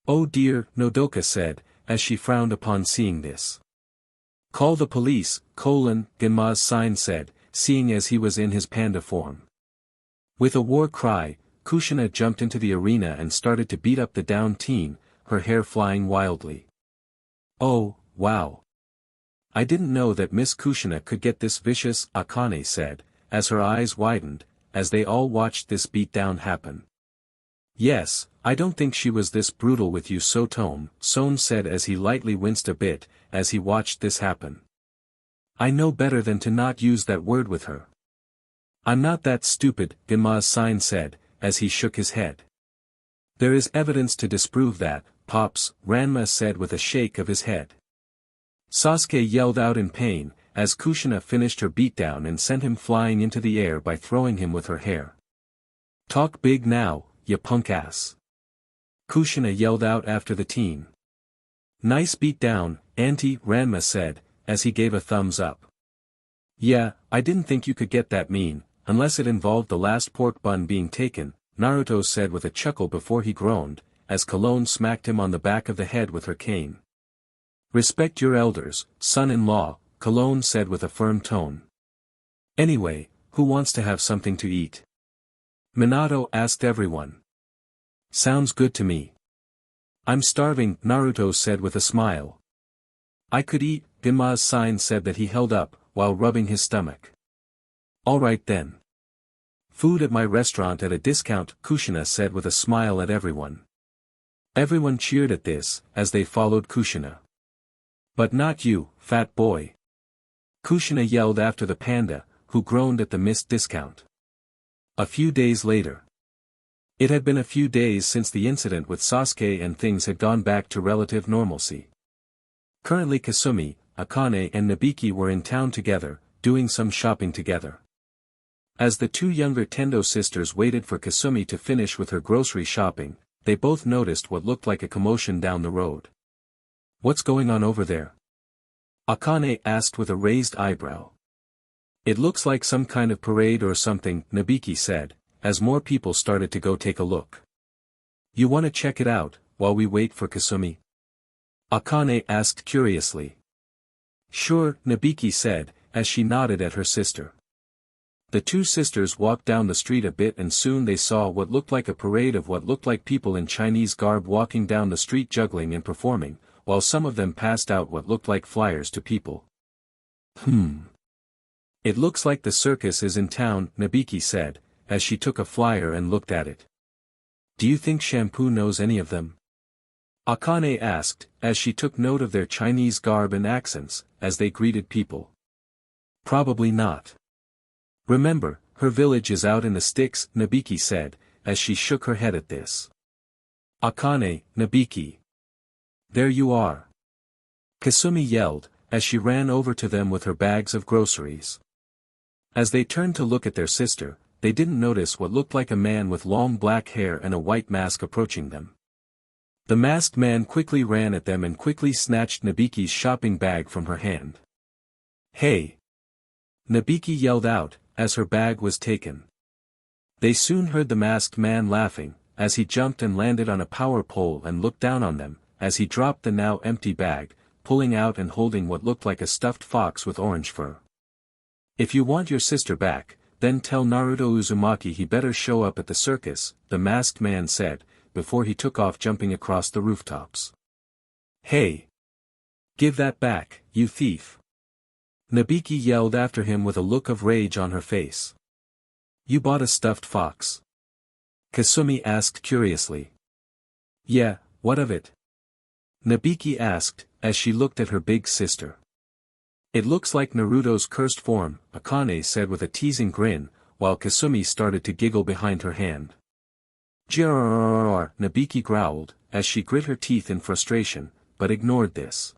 Oh dear, Nodoka said, as she frowned upon seeing this. Call the police, Genma's sign said, seeing as he was in his panda form. With a war cry, Kushina jumped into the arena and started to beat up the downed teen, her hair flying wildly. Oh, wow. I didn't know that Miss Kushina could get this vicious, Akane said, as her eyes widened, as they all watched this beatdown happen. Yes, I don't think she was this brutal with you Sotome, Son said as he lightly winced a bit, as he watched this happen. I know better than to not use that word with her. I'm not that stupid, Genma's sign said, as he shook his head. There is evidence to disprove that, Pops, Ranma said with a shake of his head. Sasuke yelled out in pain, as Kushina finished her beatdown and sent him flying into the air by throwing him with her hair. Talk big now, ya punk ass. Kushina yelled out after the teen. Nice beat down, Auntie, Ranma said, as he gave a thumbs up. Yeah, I didn't think you could get that mean, unless it involved the last pork bun being taken, Naruto said with a chuckle before he groaned, as Cologne smacked him on the back of the head with her cane. Respect your elders, son-in-law, Cologne said with a firm tone. Anyway, who wants to have something to eat? Minato asked everyone. Sounds good to me. I'm starving, Naruto said with a smile. I could eat, Genma's sign said that he held up, while rubbing his stomach. Alright then. Food at my restaurant at a discount, Kushina said with a smile at everyone. Everyone cheered at this, as they followed Kushina. But not you, fat boy. Kushina yelled after the panda, who groaned at the missed discount. A few days later. It had been a few days since the incident with Sasuke and things had gone back to relative normalcy. Currently Kasumi, Akane and Nabiki were in town together, doing some shopping together. As the two younger Tendo sisters waited for Kasumi to finish with her grocery shopping, they both noticed what looked like a commotion down the road. What's going on over there? Akane asked with a raised eyebrow. It looks like some kind of parade or something, Nabiki said, as more people started to go take a look. You want to check it out, while we wait for Kasumi? Akane asked curiously. Sure, Nabiki said, as she nodded at her sister. The two sisters walked down the street a bit and soon they saw what looked like a parade of what looked like people in Chinese garb walking down the street juggling and performing, while some of them passed out what looked like flyers to people. It looks like the circus is in town, Nabiki said, as she took a flyer and looked at it. Do you think Shampoo knows any of them? Akane asked, as she took note of their Chinese garb and accents, as they greeted people. Probably not. Remember, her village is out in the sticks, Nabiki said, as she shook her head at this. Akane, Nabiki. There you are. Kasumi yelled, as she ran over to them with her bags of groceries. As they turned to look at their sister, they didn't notice what looked like a man with long black hair and a white mask approaching them. The masked man quickly ran at them and quickly snatched Nabiki's shopping bag from her hand. Hey! Nabiki yelled out, as her bag was taken. They soon heard the masked man laughing, as he jumped and landed on a power pole and looked down on them, as he dropped the now empty bag, pulling out and holding what looked like a stuffed fox with orange fur. If you want your sister back, then tell Naruto Uzumaki he better show up at the circus, the masked man said, before he took off jumping across the rooftops. Hey! Give that back, you thief! Nabiki yelled after him with a look of rage on her face. You bought a stuffed fox? Kasumi asked curiously. Yeah, what of it? Nabiki asked, as she looked at her big sister. It looks like Naruto's cursed form, Akane said with a teasing grin, while Kasumi started to giggle behind her hand. Grrrr, Nabiki growled, as she grit her teeth in frustration, but ignored this.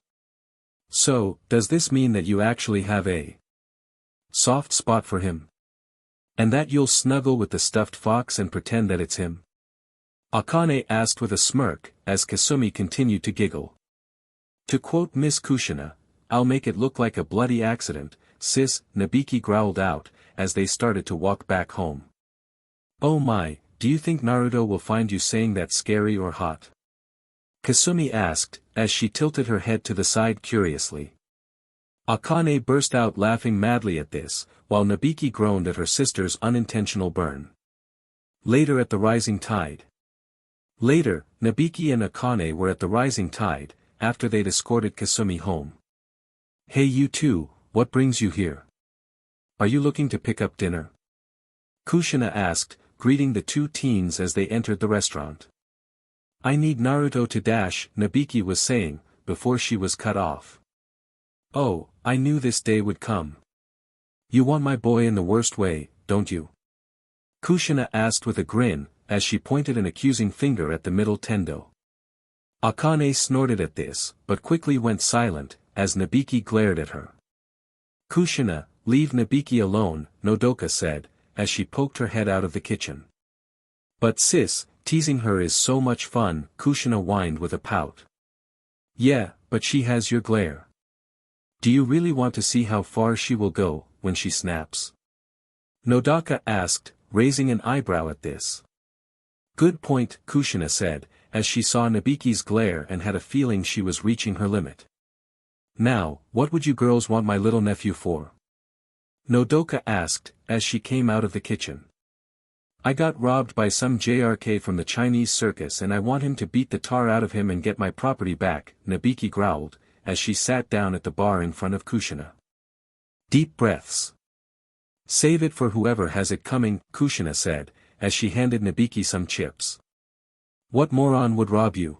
So, does this mean that you actually have a soft spot for him? And that you'll snuggle with the stuffed fox and pretend that it's him? Akane asked with a smirk, as Kasumi continued to giggle. To quote Miss Kushina, I'll make it look like a bloody accident, sis, Nabiki growled out, as they started to walk back home. Oh my, do you think Naruto will find you saying that scary or hot? Kasumi asked, as she tilted her head to the side curiously. Akane burst out laughing madly at this, while Nabiki groaned at her sister's unintentional burn. Later at the rising tide. Later, Nabiki and Akane were at the rising tide, after they'd escorted Kasumi home. Hey you two, what brings you here? Are you looking to pick up dinner? Kushina asked, greeting the two teens as they entered the restaurant. I need Naruto to dash, Nabiki was saying, before she was cut off. Oh, I knew this day would come. You want my boy in the worst way, don't you? Kushina asked with a grin, as she pointed an accusing finger at the middle Tendo. Akane snorted at this, but quickly went silent, as Nabiki glared at her. Kushina, leave Nabiki alone, Nodoka said, as she poked her head out of the kitchen. But sis, Teasing her is so much fun, Kushina whined with a pout. Yeah, but she has your glare. Do you really want to see how far she will go, when she snaps? Nodaka asked, raising an eyebrow at this. Good point, Kushina said, as she saw Nabiki's glare and had a feeling she was reaching her limit. Now, what would you girls want my little nephew for? Nodoka asked, as she came out of the kitchen. I got robbed by some JRK from the Chinese circus and I want him to beat the tar out of him and get my property back, Nabiki growled, as she sat down at the bar in front of Kushina. Deep breaths. Save it for whoever has it coming, Kushina said, as she handed Nabiki some chips. What moron would rob you?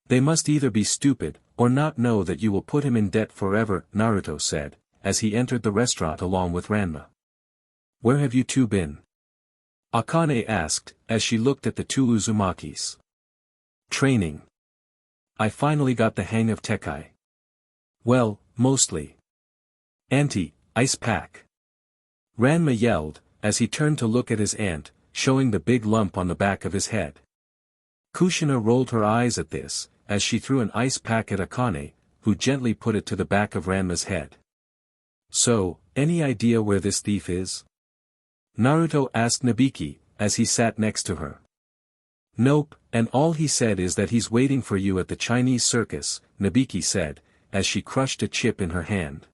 They must either be stupid, or not know that you will put him in debt forever, Naruto said, as he entered the restaurant along with Ranma. Where have you two been? Akane asked, as she looked at the two Uzumakis. Training. I finally got the hang of Tekai. Well, mostly. Ice pack. Ranma yelled, as he turned to look at his aunt, showing the big lump on the back of his head. Kushina rolled her eyes at this, as she threw an ice pack at Akane, who gently put it to the back of Ranma's head. So, any idea where this thief is? Naruto asked Nabiki, as he sat next to her. Nope, and all he said is that he's waiting for you at the Chinese circus, Nabiki said, as she crushed a chip in her hand.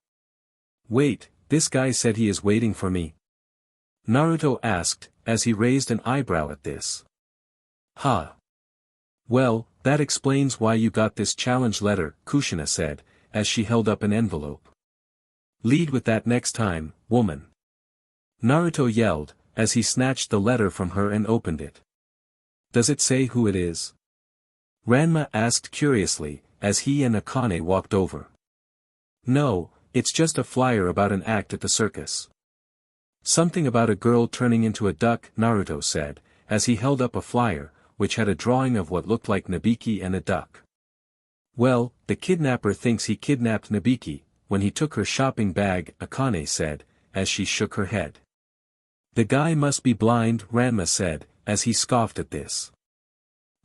Wait, this guy said he is waiting for me? Naruto asked, as he raised an eyebrow at this. Ha. Well, that explains why you got this challenge letter, Kushina said, as she held up an envelope. Lead with that next time, woman. Naruto yelled, as he snatched the letter from her and opened it. Does it say who it is? Ranma asked curiously, as he and Akane walked over. No, it's just a flyer about an act at the circus. Something about a girl turning into a duck, Naruto said, as he held up a flyer, which had a drawing of what looked like Nabiki and a duck. Well, the kidnapper thinks he kidnapped Nabiki, when he took her shopping bag, Akane said, as she shook her head. The guy must be blind, Ranma said, as he scoffed at this.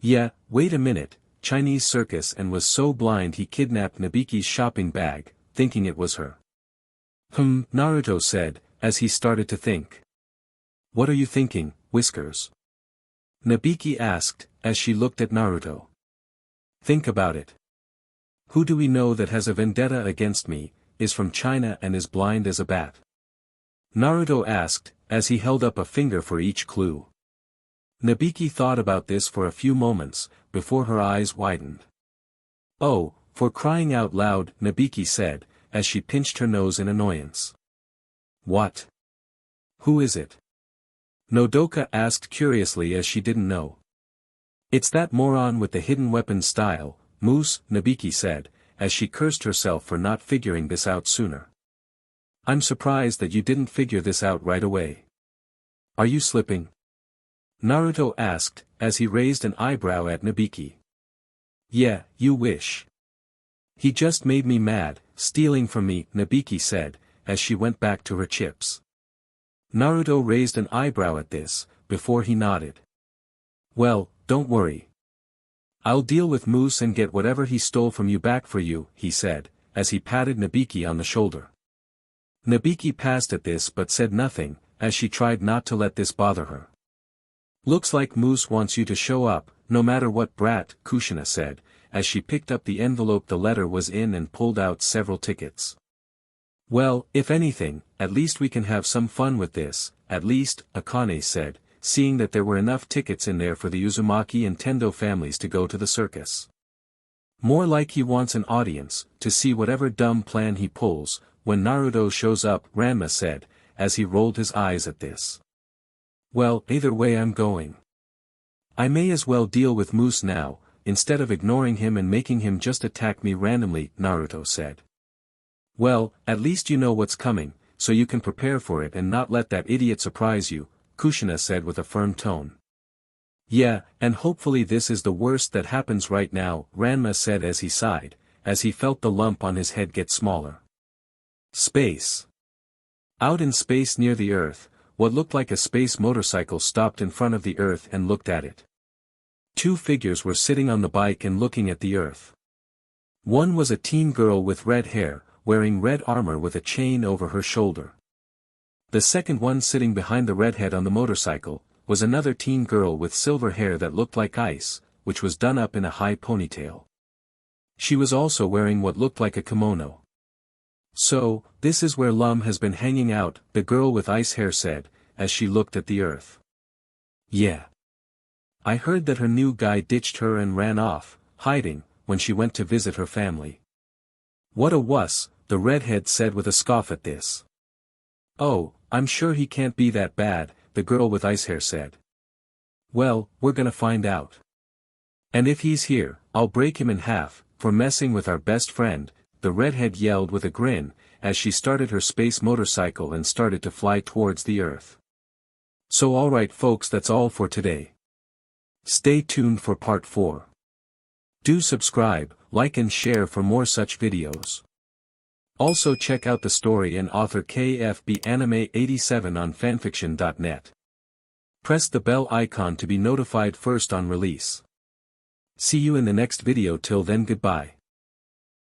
Yeah, wait a minute, Chinese circus and was so blind he kidnapped Nabiki's shopping bag, thinking it was her. Naruto said, as he started to think. What are you thinking, Whiskers? Nabiki asked, as she looked at Naruto. Think about it. Who do we know that has a vendetta against me, is from China and is blind as a bat? Naruto asked, as he held up a finger for each clue. Nabiki thought about this for a few moments, before her eyes widened. Oh, for crying out loud, Nabiki said, as she pinched her nose in annoyance. What? Who is it? Nodoka asked curiously as she didn't know. It's that moron with the hidden weapon style, Moose, Nabiki said, as she cursed herself for not figuring this out sooner. I'm surprised that you didn't figure this out right away. Are you slipping? Naruto asked, as he raised an eyebrow at Nabiki. Yeah, you wish. He just made me mad, stealing from me, Nabiki said, as she went back to her chips. Naruto raised an eyebrow at this, before he nodded. Well, don't worry. I'll deal with Moose and get whatever he stole from you back for you, he said, as he patted Nabiki on the shoulder. Nabiki passed at this but said nothing, as she tried not to let this bother her. Looks like Moose wants you to show up, no matter what, brat, Kushina said, as she picked up the envelope the letter was in and pulled out several tickets. Well, if anything, at least we can have some fun with this, at least, Akane said, seeing that there were enough tickets in there for the Uzumaki and Tendo families to go to the circus. More like he wants an audience, to see whatever dumb plan he pulls, when Naruto shows up, Ranma said, as he rolled his eyes at this. Well, either way I'm going. I may as well deal with Moose now, instead of ignoring him and making him just attack me randomly, Naruto said. Well, at least you know what's coming, so you can prepare for it and not let that idiot surprise you, Kushina said with a firm tone. Yeah, and hopefully this is the worst that happens right now, Ranma said as he sighed, as he felt the lump on his head get smaller. Space. Out in space near the Earth, what looked like a space motorcycle stopped in front of the Earth and looked at it. Two figures were sitting on the bike and looking at the earth. One was a teen girl with red hair, wearing red armor with a chain over her shoulder. The second one sitting behind the redhead on the motorcycle, was another teen girl with silver hair that looked like ice, which was done up in a high ponytail. She was also wearing what looked like a kimono. "So, this is where Lum has been hanging out," the girl with ice hair said, as she looked at the earth. "Yeah. I heard that her new guy ditched her and ran off, hiding, when she went to visit her family." "What a wuss," the redhead said with a scoff at this. "Oh, I'm sure he can't be that bad," the girl with ice hair said. "Well, we're gonna find out. And if he's here, I'll break him in half, for messing with our best friend," the redhead yelled with a grin, as she started her space motorcycle and started to fly towards the earth. So alright folks, that's all for today. Stay tuned for part 4. Do subscribe, like and share for more such videos. Also check out the story and author KFB Anime 87 on fanfiction.net. Press the bell icon to be notified first on release. See you in the next video. Till then, goodbye.